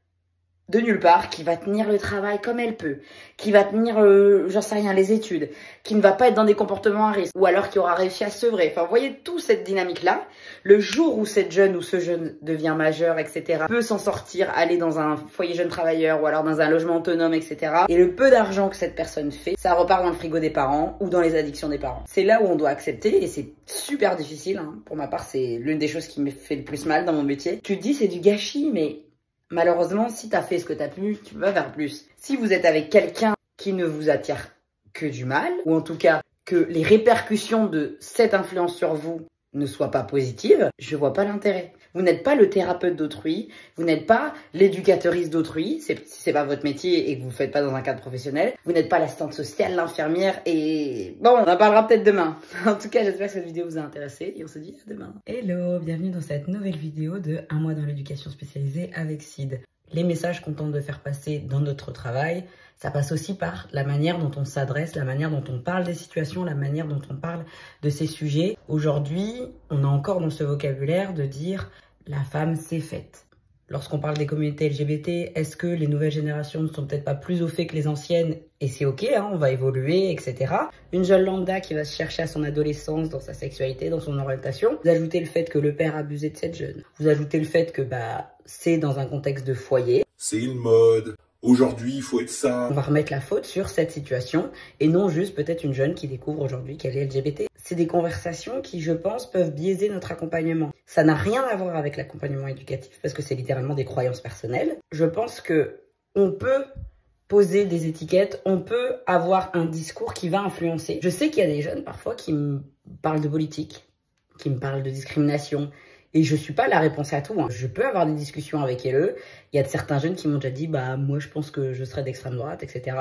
De nulle part, qui va tenir le travail comme elle peut, qui va tenir, j'en sais rien, les études, qui ne va pas être dans des comportements à risque, ou alors qui aura réussi à sevrer. Enfin, vous voyez, toute cette dynamique-là, le jour où cette jeune ou ce jeune devient majeur, etc., peut s'en sortir, aller dans un foyer jeune travailleur, ou alors dans un logement autonome, etc., et le peu d'argent que cette personne fait, ça repart dans le frigo des parents, ou dans les addictions des parents. C'est là où on doit accepter, et c'est super difficile, pour ma part, c'est l'une des choses qui me fait le plus mal dans mon métier. Tu te dis, c'est du gâchis, mais... malheureusement, si t'as fait ce que t'as pu, tu peux pas faire plus. Si vous êtes avec quelqu'un qui ne vous attire que du mal, ou en tout cas que les répercussions de cette influence sur vous ne soient pas positives, je vois pas l'intérêt. Vous n'êtes pas le thérapeute d'autrui, vous n'êtes pas l'éducatrice d'autrui, c'est pas votre métier et que vous le faites pas dans un cadre professionnel, vous n'êtes pas l'assistante sociale, l'infirmière et... bon, on en parlera peut-être demain. En tout cas, j'espère que cette vidéo vous a intéressé et on se dit à demain. Hello, bienvenue dans cette nouvelle vidéo de Un mois dans l'éducation spécialisée avec Sid. Les messages qu'on tente de faire passer dans notre travail, ça passe aussi par la manière dont on s'adresse, la manière dont on parle des situations, la manière dont on parle de ces sujets. Aujourd'hui, on est encore dans ce vocabulaire de dire « la femme c'est faite ». Lorsqu'on parle des communautés LGBT, est-ce que les nouvelles générations ne sont peut-être pas plus au fait que les anciennes? Et c'est ok, on va évoluer, etc. Une jeune lambda qui va se chercher à son adolescence, dans sa sexualité, dans son orientation. Vous ajoutez le fait que le père a abusé de cette jeune. Vous ajoutez le fait que c'est dans un contexte de foyer. C'est une mode. Aujourd'hui, il faut être ça. On va remettre la faute sur cette situation et non juste peut-être une jeune qui découvre aujourd'hui qu'elle est LGBT. C'est des conversations qui, je pense, peuvent biaiser notre accompagnement. Ça n'a rien à voir avec l'accompagnement éducatif parce que c'est littéralement des croyances personnelles. Je pense que on peut poser des étiquettes, on peut avoir un discours qui va influencer. Je sais qu'il y a des jeunes parfois qui me parlent de politique, qui me parlent de discrimination, et je suis pas la réponse à tout. Hein. Je peux avoir des discussions avec eux. Il y a de certains jeunes qui m'ont déjà dit, bah moi je pense que je serai d'extrême droite, etc.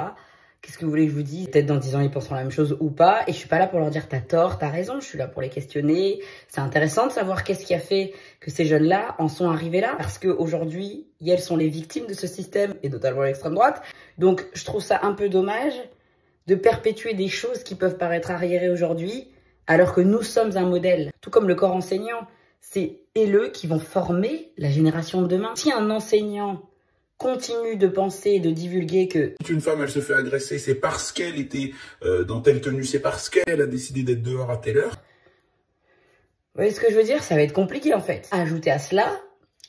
Qu'est-ce que vous voulez que je vous dise? Peut-être dans 10 ans ils penseront la même chose ou pas, et je suis pas là pour leur dire t'as tort, t'as raison, je suis là pour les questionner. C'est intéressant de savoir qu'est-ce qui a fait que ces jeunes-là en sont arrivés là, parce qu'aujourd'hui, elles sont les victimes de ce système, et notamment l'extrême droite. Donc je trouve ça un peu dommage de perpétuer des choses qui peuvent paraître arriérées aujourd'hui, alors que nous sommes un modèle. Tout comme le corps enseignant, c'est eux qui vont former la génération de demain. Si un enseignant continue de penser et de divulguer que... Quand une femme, elle se fait agresser, c'est parce qu'elle était dans telle tenue, c'est parce qu'elle a décidé d'être dehors à telle heure. Vous voyez ce que je veux dire? Ça va être compliqué en fait. Ajouter à cela,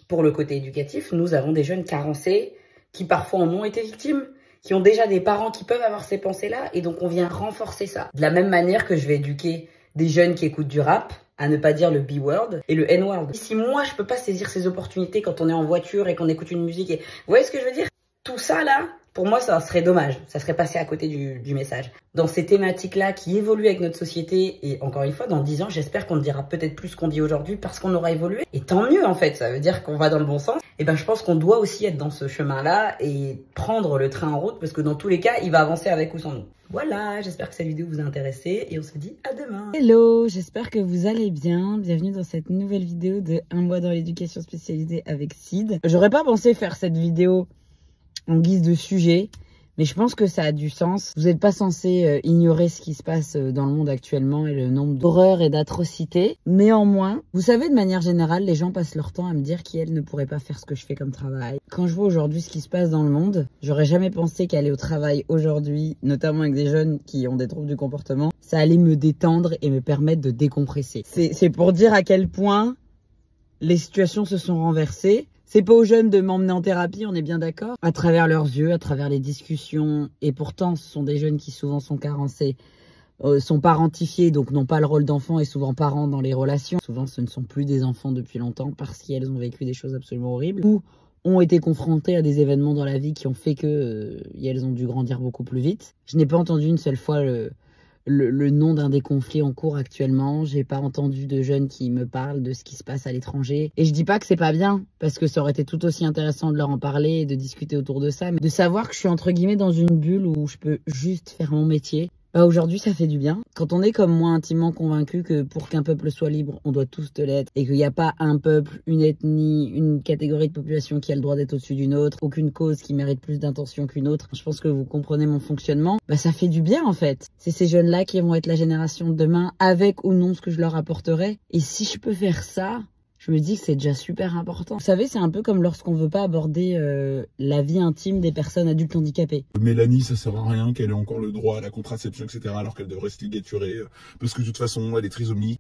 pour le côté éducatif, nous avons des jeunes carencés qui parfois en ont été victimes, qui ont déjà des parents qui peuvent avoir ces pensées-là, et donc on vient renforcer ça. De la même manière que je vais éduquer des jeunes qui écoutent du rap, à ne pas dire le B-word et le N-word. Si moi, je peux pas saisir ces opportunités quand on est en voiture et qu'on écoute une musique, et... vous voyez ce que je veux dire? Tout ça, là, pour moi, ça serait dommage. Ça serait passé à côté du message. Dans ces thématiques-là qui évoluent avec notre société, et encore une fois, dans 10 ans, j'espère qu'on dira peut-être plus qu'on dit aujourd'hui parce qu'on aura évolué. Et tant mieux, en fait. Ça veut dire qu'on va dans le bon sens. Et ben, je pense qu'on doit aussi être dans ce chemin-là et prendre le train en route parce que dans tous les cas, il va avancer avec ou sans nous. Voilà, j'espère que cette vidéo vous a intéressé et on se dit à demain. Hello, j'espère que vous allez bien. Bienvenue dans cette nouvelle vidéo de Un mois dans l'éducation spécialisée avec Sid. J'aurais pas pensé faire cette vidéo en guise de sujet, mais je pense que ça a du sens. Vous n'êtes pas censé ignorer ce qui se passe dans le monde actuellement et le nombre d'horreurs et d'atrocités. Néanmoins, vous savez, de manière générale, les gens passent leur temps à me dire qu'elles ne pourraient pas faire ce que je fais comme travail. Quand je vois aujourd'hui ce qui se passe dans le monde, j'aurais jamais pensé qu'aller au travail aujourd'hui, notamment avec des jeunes qui ont des troubles du comportement, ça allait me détendre et me permettre de décompresser. C'est pour dire à quel point les situations se sont renversées. C'est pas aux jeunes de m'emmener en thérapie, on est bien d'accord. À travers leurs yeux, à travers les discussions. Et pourtant, ce sont des jeunes qui souvent sont carencés, sont parentifiés, donc n'ont pas le rôle d'enfant et souvent parents dans les relations. Souvent, ce ne sont plus des enfants depuis longtemps parce qu'elles ont vécu des choses absolument horribles. Ou ont été confrontées à des événements dans la vie qui ont fait que elles ont dû grandir beaucoup plus vite. Je n'ai pas entendu une seule fois le nom d'un des conflits en cours actuellement. J'ai pas entendu de jeunes qui me parlent de ce qui se passe à l'étranger. Et je dis pas que c'est pas bien, parce que ça aurait été tout aussi intéressant de leur en parler et de discuter autour de ça, mais de savoir que je suis entre guillemets dans une bulle où je peux juste faire mon métier. Aujourd'hui, ça fait du bien. Quand on est comme moi intimement convaincu que pour qu'un peuple soit libre, on doit tous l'être et qu'il n'y a pas un peuple, une ethnie, une catégorie de population qui a le droit d'être au-dessus d'une autre, aucune cause qui mérite plus d'intention qu'une autre. Je pense que vous comprenez mon fonctionnement. Ça fait du bien en fait. C'est ces jeunes-là qui vont être la génération de demain, avec ou non ce que je leur apporterai. Et si je peux faire ça, je me dis que c'est déjà super important. Vous savez, c'est un peu comme lorsqu'on veut pas aborder la vie intime des personnes adultes handicapées. Mélanie, ça sert à rien qu'elle ait encore le droit à la contraception, etc. alors qu'elle devrait se ligaturer parce que de toute façon, elle est trisomique.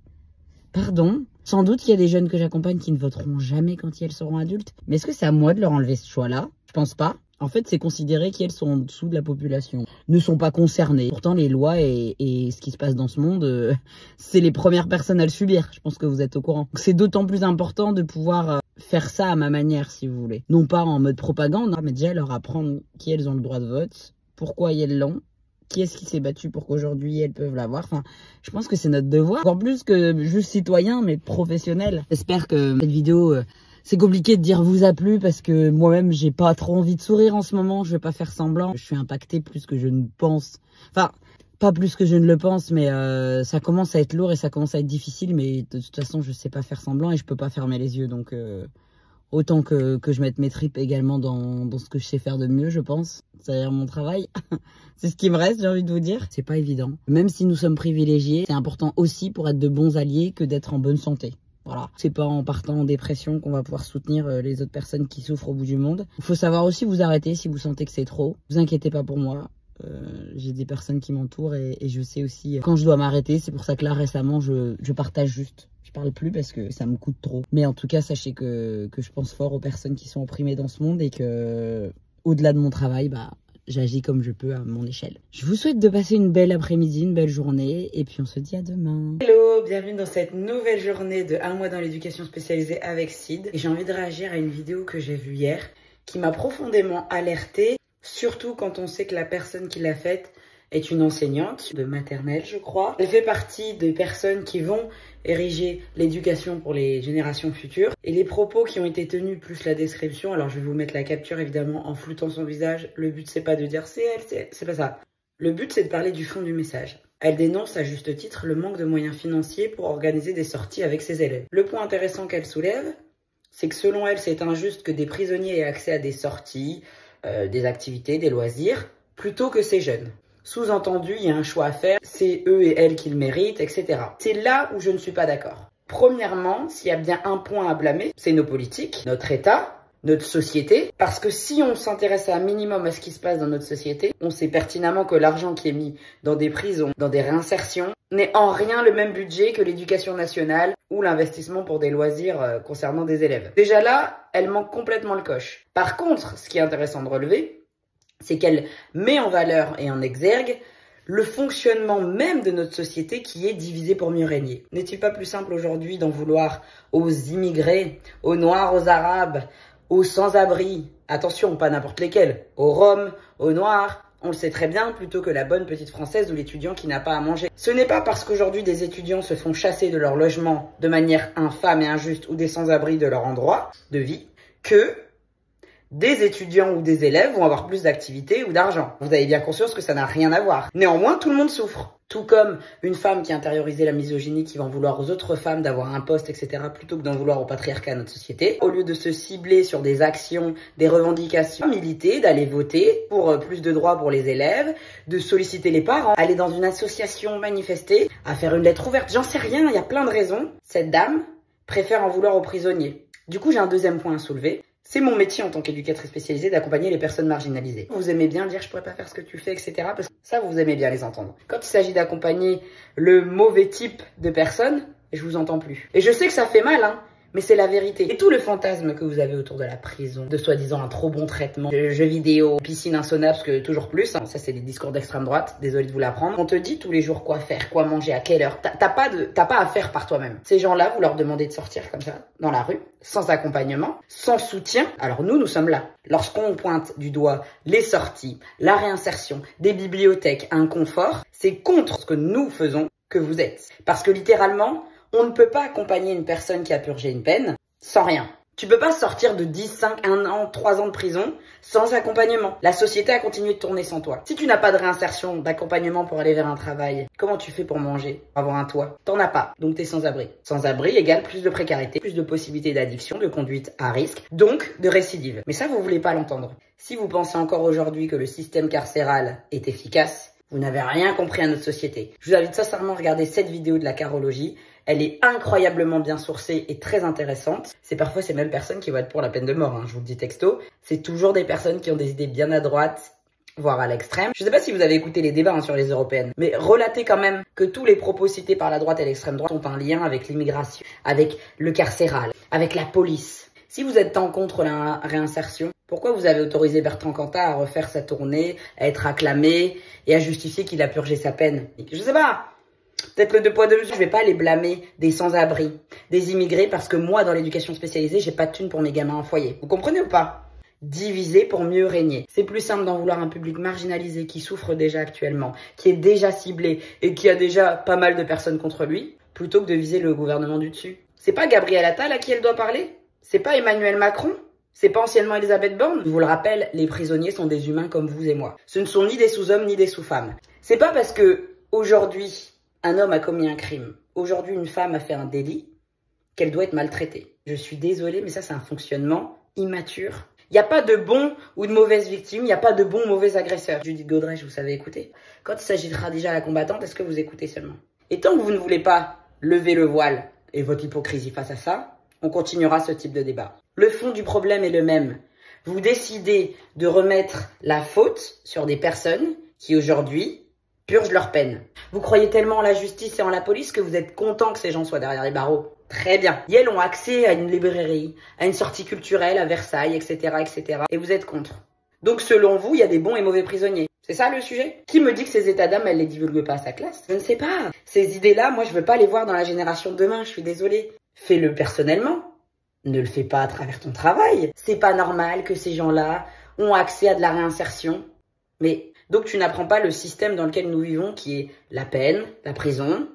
Pardon? Sans doute qu'il y a des jeunes que j'accompagne qui ne voteront jamais quand elles seront adultes. Mais est-ce que c'est à moi de leur enlever ce choix-là? Je pense pas. En fait, c'est considéré qu'elles sont en dessous de la population, ne sont pas concernées. Pourtant, les lois et ce qui se passe dans ce monde, c'est les premières personnes à le subir. Je pense que vous êtes au courant. C'est d'autant plus important de pouvoir faire ça à ma manière, si vous voulez. Non pas en mode propagande, mais déjà leur apprendre qui elles ont le droit de vote, pourquoi elles l'ont, qui est-ce qui s'est battu pour qu'aujourd'hui elles peuvent l'avoir. Enfin, je pense que c'est notre devoir, encore plus que juste citoyen, mais professionnel. J'espère que cette vidéo... c'est compliqué de dire vous a plu parce que moi-même j'ai pas trop envie de sourire en ce moment, je vais pas faire semblant. Je suis impactée plus que je ne pense. Enfin, pas plus que je ne le pense, mais ça commence à être lourd et ça commence à être difficile. Mais de toute façon, je sais pas faire semblant et je peux pas fermer les yeux. Donc autant que je mette mes tripes également dans ce que je sais faire de mieux, je pense. C'est-à-dire mon travail. C'est ce qui me reste, j'ai envie de vous dire. C'est pas évident. Même si nous sommes privilégiés, c'est important aussi pour être de bons alliés que d'être en bonne santé. Voilà, c'est pas en partant en dépression qu'on va pouvoir soutenir les autres personnes qui souffrent au bout du monde. Il faut savoir aussi vous arrêter si vous sentez que c'est trop. Vous inquiétez pas pour moi. J'ai des personnes qui m'entourent et je sais aussi quand je dois m'arrêter. C'est pour ça que là récemment je partage juste. Je parle plus parce que ça me coûte trop. Mais en tout cas, sachez que je pense fort aux personnes qui sont opprimées dans ce monde et que au-delà de mon travail, j'agis comme je peux à mon échelle. Je vous souhaite de passer une belle après-midi, une belle journée, et puis on se dit à demain. Hello, bienvenue dans cette nouvelle journée de Un mois dans l'éducation spécialisée avec Sid. Et j'ai envie de réagir à une vidéo que j'ai vue hier, qui m'a profondément alertée Surtout quand on sait que la personne qui l'a faite est une enseignante de maternelle, je crois. Elle fait partie des personnes qui vont ériger l'éducation pour les générations futures. Et les propos qui ont été tenus, plus la description, alors je vais vous mettre la capture évidemment en floutant son visage. Le but c'est pas de dire c'est elle, c'est pas ça. Le but c'est de parler du fond du message. Elle dénonce à juste titre le manque de moyens financiers pour organiser des sorties avec ses élèves. Le point intéressant qu'elle soulève, c'est que selon elle, c'est injuste que des prisonniers aient accès à des sorties, des activités, des loisirs, plutôt que ces jeunes. Sous-entendu, il y a un choix à faire, c'est eux et elles qui le méritent, etc. C'est là où je ne suis pas d'accord. Premièrement, s'il y a bien un point à blâmer, c'est nos politiques, notre État, notre société. Parce que si on s'intéresse un minimum à ce qui se passe dans notre société, on sait pertinemment que l'argent qui est mis dans des prisons, dans des réinsertions, n'est en rien le même budget que l'éducation nationale ou l'investissement pour des loisirs concernant des élèves. Déjà là, elle manque complètement le coche. Par contre, ce qui est intéressant de relever, c'est qu'elle met en valeur et en exergue le fonctionnement même de notre société qui est divisé pour mieux régner. N'est-il pas plus simple aujourd'hui d'en vouloir aux immigrés, aux Noirs, aux Arabes, aux sans-abri, attention, pas n'importe lesquels, aux Roms, aux Noirs, on le sait très bien, plutôt que la bonne petite Française ou l'étudiant qui n'a pas à manger. Ce n'est pas parce qu'aujourd'hui des étudiants se font chasser de leur logement de manière infâme et injuste ou des sans-abri de leur endroit de vie que des étudiants ou des élèves vont avoir plus d'activités ou d'argent. Vous avez bien conscience que ça n'a rien à voir. Néanmoins, tout le monde souffre. Tout comme une femme qui a intériorisé la misogynie, qui va en vouloir aux autres femmes d'avoir un poste, etc., plutôt que d'en vouloir au patriarcat à notre société. Au lieu de se cibler sur des actions, des revendications, militer, d'aller voter pour plus de droits pour les élèves, de solliciter les parents, aller dans une association, manifester, à faire une lettre ouverte. J'en sais rien, il y a plein de raisons. Cette dame préfère en vouloir aux prisonniers. Du coup, j'ai un deuxième point à soulever. C'est mon métier en tant qu'éducatrice spécialisée d'accompagner les personnes marginalisées. Vous aimez bien dire je pourrais pas faire ce que tu fais, etc. Parce que ça, vous aimez bien les entendre. Quand il s'agit d'accompagner le mauvais type de personnes, je vous entends plus. Et je sais que ça fait mal, hein, mais c'est la vérité. Et tout le fantasme que vous avez autour de la prison, de soi-disant un trop bon traitement, de jeux vidéo, piscine insonnable, parce que toujours plus, hein, ça c'est des discours d'extrême droite, désolé de vous l'apprendre. On te dit tous les jours quoi faire, quoi manger, à quelle heure. T'as pas à faire par toi-même. Ces gens-là, vous leur demandez de sortir comme ça, dans la rue, sans accompagnement, sans soutien. Alors nous sommes là. Lorsqu'on pointe du doigt les sorties, la réinsertion, des bibliothèques, un confort, c'est contre ce que nous faisons que vous êtes. Parce que littéralement, on ne peut pas accompagner une personne qui a purgé une peine sans rien. Tu peux pas sortir de 10, 5, 1 an, 3 ans de prison sans accompagnement. La société a continué de tourner sans toi. Si tu n'as pas de réinsertion, d'accompagnement pour aller vers un travail, comment tu fais pour manger, pour avoir un toit? T'en as pas, donc t'es sans abri. Sans abri égale plus de précarité, plus de possibilités d'addiction, de conduite à risque, donc de récidive. Mais ça, vous voulez pas l'entendre. Si vous pensez encore aujourd'hui que le système carcéral est efficace, vous n'avez rien compris à notre société. Je vous invite sincèrement à regarder cette vidéo de la carologie. Elle est incroyablement bien sourcée et très intéressante. C'est parfois ces mêmes personnes qui vont être pour la peine de mort, hein, je vous le dis texto. C'est toujours des personnes qui ont des idées bien à droite, voire à l'extrême. Je ne sais pas si vous avez écouté les débats sur les européennes, mais relatez quand même que tous les propos cités par la droite et l'extrême droite ont un lien avec l'immigration, avec le carcéral, avec la police. Si vous êtes tant contre la réinsertion, pourquoi vous avez autorisé Bertrand Cantat à refaire sa tournée, à être acclamé et à justifier qu'il a purgé sa peine? Je sais pas. Peut-être le 2 poids 2 mesures, je vais pas les blâmer des sans-abri, des immigrés, parce que moi, dans l'éducation spécialisée, j'ai pas de thunes pour mes gamins en foyer. Vous comprenez ou pas? Diviser pour mieux régner. C'est plus simple d'en vouloir un public marginalisé qui souffre déjà actuellement, qui est déjà ciblé et qui a déjà pas mal de personnes contre lui, plutôt que de viser le gouvernement du dessus. C'est pas Gabriel Attal à qui elle doit parler? C'est pas Emmanuel Macron? C'est pas anciennement Elisabeth Borne? Je vous le rappelle, les prisonniers sont des humains comme vous et moi. Ce ne sont ni des sous-hommes ni des sous-femmes. C'est pas parce que aujourd'hui un homme a commis un crime, aujourd'hui une femme a fait un délit, qu'elle doit être maltraitée. Je suis désolée, mais ça c'est un fonctionnement immature. Il n'y a pas de bon ou de mauvaise victime, il n'y a pas de bon ou mauvais agresseur. Judith Godrèche, vous savez écouter. Quand il s'agit de Khadija la combattante, est-ce que vous écoutez seulement? Et tant que vous ne voulez pas lever le voile et votre hypocrisie face à ça, on continuera ce type de débat. Le fond du problème est le même. Vous décidez de remettre la faute sur des personnes qui aujourd'hui purgent leur peine. Vous croyez tellement en la justice et en la police que vous êtes content que ces gens soient derrière les barreaux. Très bien. Et elles ont accès à une librairie, à une sortie culturelle à Versailles, etc., etc. Et vous êtes contre. Donc selon vous, il y a des bons et mauvais prisonniers. C'est ça le sujet? Qui me dit que ces états d'âme, elle les divulgue pas à sa classe? Je ne sais pas. Ces idées-là, moi, je veux pas les voir dans la génération de demain, je suis désolée. Fais-le personnellement. Ne le fais pas à travers ton travail. C'est pas normal que ces gens-là ont accès à de la réinsertion. Mais donc tu n'apprends pas le système dans lequel nous vivons qui est la peine, la prison,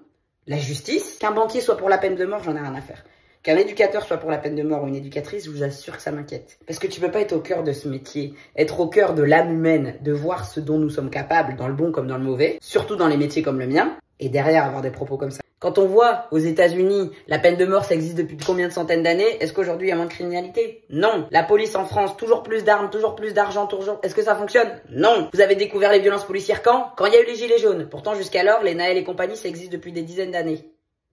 la justice. Qu'un banquier soit pour la peine de mort, j'en ai rien à faire. Qu'un éducateur soit pour la peine de mort ou une éducatrice, je vous assure que ça m'inquiète. Parce que tu peux pas être au cœur de ce métier, être au cœur de l'âme humaine, de voir ce dont nous sommes capables, dans le bon comme dans le mauvais, surtout dans les métiers comme le mien, et derrière avoir des propos comme ça. Quand on voit aux États-Unis, la peine de mort, ça existe depuis combien de centaines d'années, est-ce qu'aujourd'hui il y a moins de criminalité? Non. La police en France, toujours plus d'armes, toujours plus d'argent, toujours. Est-ce que ça fonctionne? Non. Vous avez découvert les violences policières quand? Quand il y a eu les gilets jaunes. Pourtant, jusqu'alors, les Naël et compagnie, ça existe depuis des dizaines d'années.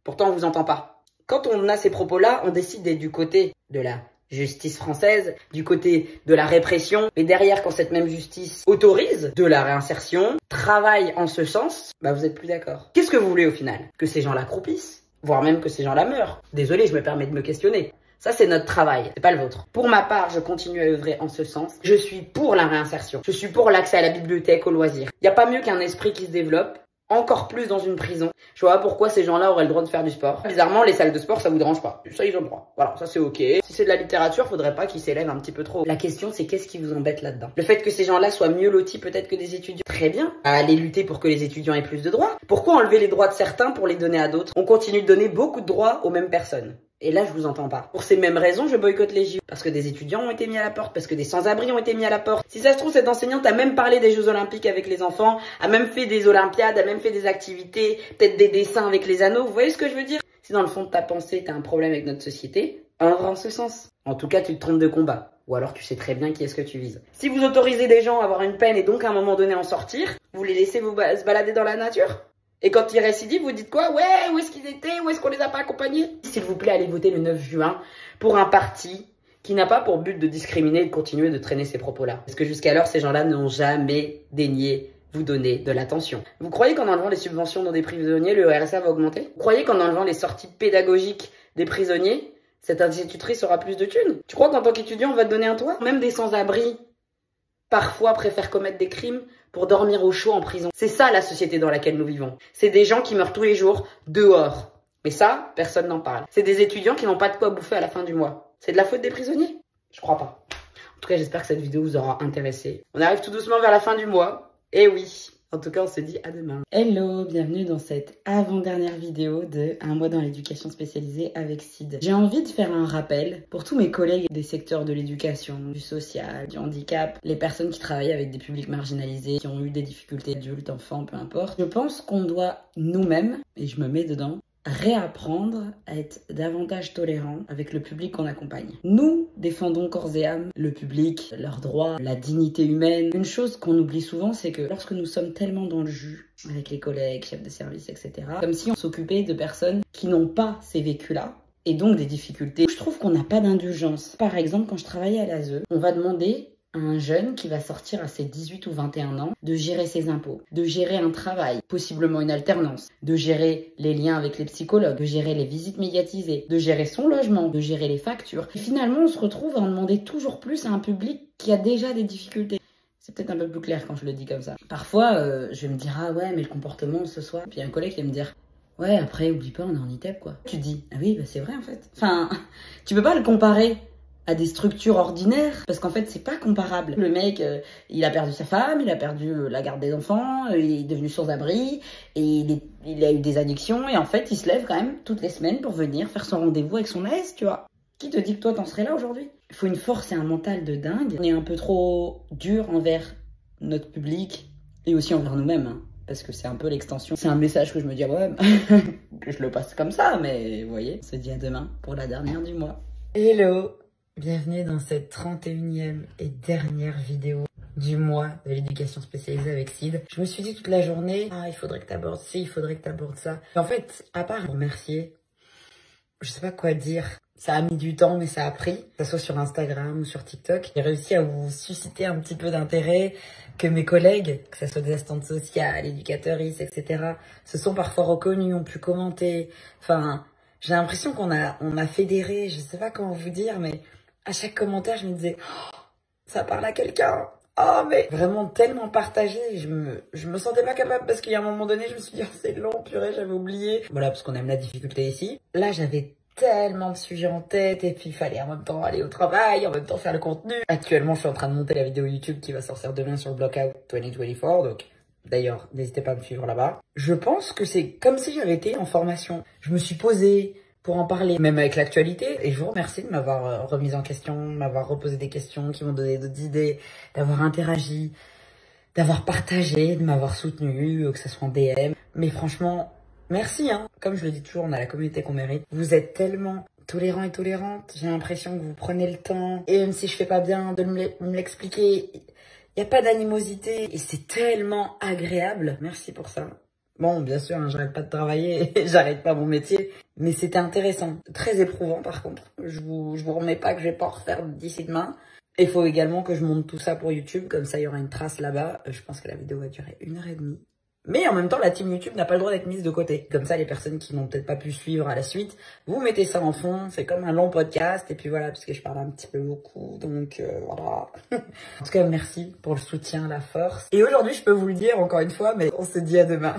Pourtant, on vous entend pas. Quand on a ces propos-là, on décide d'être du côté de la justice française, du côté de la répression. Et derrière, quand cette même justice autorise de la réinsertion, travaille en ce sens, bah vous êtes plus d'accord. Qu'est-ce que vous voulez au final? Que ces gens-là croupissent? Voire même que ces gens-là meurent? Désolé, je me permets de me questionner. Ça, c'est notre travail, c'est pas le vôtre. Pour ma part, je continue à œuvrer en ce sens. Je suis pour la réinsertion. Je suis pour l'accès à la bibliothèque, aux loisirs. Il n'y a pas mieux qu'un esprit qui se développe. Encore plus dans une prison. Je vois pas pourquoi ces gens-là auraient le droit de faire du sport. Bizarrement, les salles de sport, ça vous dérange pas. Ça, ils ont le droit. Voilà, ça c'est ok. Si c'est de la littérature, faudrait pas qu'ils s'élèvent un petit peu trop. La question, c'est qu'est-ce qui vous embête là-dedans? Le fait que ces gens-là soient mieux lotis peut-être que des étudiants. Très bien. À aller lutter pour que les étudiants aient plus de droits. Pourquoi enlever les droits de certains pour les donner à d'autres? On continue de donner beaucoup de droits aux mêmes personnes. Et là, je vous entends pas. Pour ces mêmes raisons, je boycotte les JO. Parce que des étudiants ont été mis à la porte, parce que des sans-abri ont été mis à la porte. Si ça se trouve, cette enseignante a même parlé des Jeux Olympiques avec les enfants, a même fait des Olympiades, a même fait des activités, peut-être des dessins avec les anneaux. Vous voyez ce que je veux dire? Si dans le fond de ta pensée, t'as un problème avec notre société, œuvre en ce sens. En tout cas, tu te trompes de combat. Ou alors tu sais très bien qui est-ce que tu vises. Si vous autorisez des gens à avoir une peine et donc à un moment donné en sortir, vous les laissez se balader dans la nature? Et quand ils récidivent, vous dites quoi? Ouais, où est-ce qu'ils étaient? Où est-ce qu'on les a pas accompagnés? S'il vous plaît, allez voter le 9 juin pour un parti qui n'a pas pour but de discriminer et de continuer de traîner ces propos-là. Parce que jusqu'alors, ces gens-là n'ont jamais daigné vous donner de l'attention. Vous croyez qu'en enlevant les subventions dans des prisonniers, le RSA va augmenter? Vous croyez qu'en enlevant les sorties pédagogiques des prisonniers, cette institutrice aura plus de thunes? Tu crois qu'en tant qu'étudiant, on va te donner un toit? Même des sans-abri, parfois, préfèrent commettre des crimes pour dormir au chaud en prison. C'est ça la société dans laquelle nous vivons. C'est des gens qui meurent tous les jours dehors. Mais ça, personne n'en parle. C'est des étudiants qui n'ont pas de quoi bouffer à la fin du mois. C'est de la faute des prisonniers? Je crois pas. En tout cas, j'espère que cette vidéo vous aura intéressé. On arrive tout doucement vers la fin du mois. Et oui, en tout cas, on se dit à demain. Hello, bienvenue dans cette avant-dernière vidéo de Un mois dans l'éducation spécialisée avec Sid. J'ai envie de faire un rappel pour tous mes collègues des secteurs de l'éducation, du social, du handicap, les personnes qui travaillent avec des publics marginalisés, qui ont eu des difficultés adultes, enfants, peu importe. Je pense qu'on doit nous-mêmes, et je me mets dedans, réapprendre à être davantage tolérants avec le public qu'on accompagne. Nous défendons corps et âme le public, leurs droits, la dignité humaine. Une chose qu'on oublie souvent, c'est que lorsque nous sommes tellement dans le jus avec les collègues, chefs de service, etc., comme si on s'occupait de personnes qui n'ont pas ces vécus-là, et donc des difficultés. Je trouve qu'on n'a pas d'indulgence. Par exemple, quand je travaillais à l'ASE, on va demander à un jeune qui va sortir à ses 18 ou 21 ans de gérer ses impôts, de gérer un travail, possiblement une alternance, de gérer les liens avec les psychologues, de gérer les visites médiatisées, de gérer son logement, de gérer les factures. Et finalement, on se retrouve à en demander toujours plus à un public qui a déjà des difficultés. C'est peut-être un peu plus clair quand je le dis comme ça. Parfois, je vais me dire « Ah ouais, mais le comportement ce soir... » Puis un collègue qui va me dire « Ouais, après, oublie pas, on est en ITEP, quoi. » Tu te dis « Ah oui, bah c'est vrai, en fait. » Enfin, tu peux pas le comparer à des structures ordinaires, parce qu'en fait, c'est pas comparable. Le mec, il a perdu sa femme, il a perdu la garde des enfants, il est devenu sans-abri, et il a eu des addictions, et en fait, il se lève quand même toutes les semaines pour venir faire son rendez-vous avec son AS, tu vois. Qui te dit que toi, t'en serais là aujourd'hui? Il faut une force et un mental de dingue. On est un peu trop dur envers notre public, et aussi envers nous-mêmes, hein, parce que c'est un peu l'extension. C'est un message que je me dis, ouais, que je le passe comme ça, mais vous voyez, on se dit à demain pour la dernière du mois. Hello! Bienvenue dans cette 31e et dernière vidéo du mois de l'éducation spécialisée avec Sid. Je me suis dit toute la journée, ah, il faudrait que tu abordes ci, il faudrait que tu abordes ça. Et en fait, à part vous remercier, je sais pas quoi dire. Ça a mis du temps, mais ça a pris. Que ce soit sur Instagram ou sur TikTok, j'ai réussi à vous susciter un petit peu d'intérêt, que mes collègues, que ce soit des assistantes sociales, éducatrices, etc., se sont parfois reconnus, ont pu commenter. Enfin, j'ai l'impression qu'on a fédéré, je sais pas comment vous dire, mais à chaque commentaire, je me disais, oh, ça parle à quelqu'un. Oh, mais vraiment tellement partagé. Je me sentais pas capable parce qu'il y a un moment donné, je me suis dit, oh, c'est long, purée, j'avais oublié. Voilà, parce qu'on aime la difficulté ici. Là, j'avais tellement de sujets en tête et puis il fallait en même temps aller au travail, en même temps faire le contenu. Actuellement, je suis en train de monter la vidéo YouTube qui va sortir demain sur le Blockout 2024, donc d'ailleurs, n'hésitez pas à me suivre là-bas. Je pense que c'est comme si j'avais été en formation. Je me suis posée pour en parler, même avec l'actualité, et je vous remercie de m'avoir remise en question, de m'avoir reposé des questions, qui m'ont donné d'autres idées, d'avoir interagi, d'avoir partagé, de m'avoir soutenu, que ce soit en DM. Mais franchement, merci, hein. Comme je le dis toujours, on a la communauté qu'on mérite. Vous êtes tellement tolérants et tolérantes. J'ai l'impression que vous prenez le temps. Et même si je fais pas bien, de me l'expliquer. Il n'y a pas d'animosité. Et c'est tellement agréable. Merci pour ça. Bon, bien sûr, hein, j'arrête pas de travailler. J'arrête pas mon métier. Mais c'était intéressant. Très éprouvant, par contre. Je vous remets pas que je vais pas en refaire d'ici demain. Il faut également que je monte tout ça pour YouTube. Comme ça, il y aura une trace là-bas. Je pense que la vidéo va durer 1h30. Mais en même temps, la team YouTube n'a pas le droit d'être mise de côté. Comme ça, les personnes qui n'ont peut-être pas pu suivre à la suite, vous mettez ça en fond, c'est comme un long podcast. Et puis voilà, parce que je parle un petit peu beaucoup, donc voilà. En tout cas, merci pour le soutien, la force. Et aujourd'hui, je peux vous le dire encore une fois, mais on se dit à demain.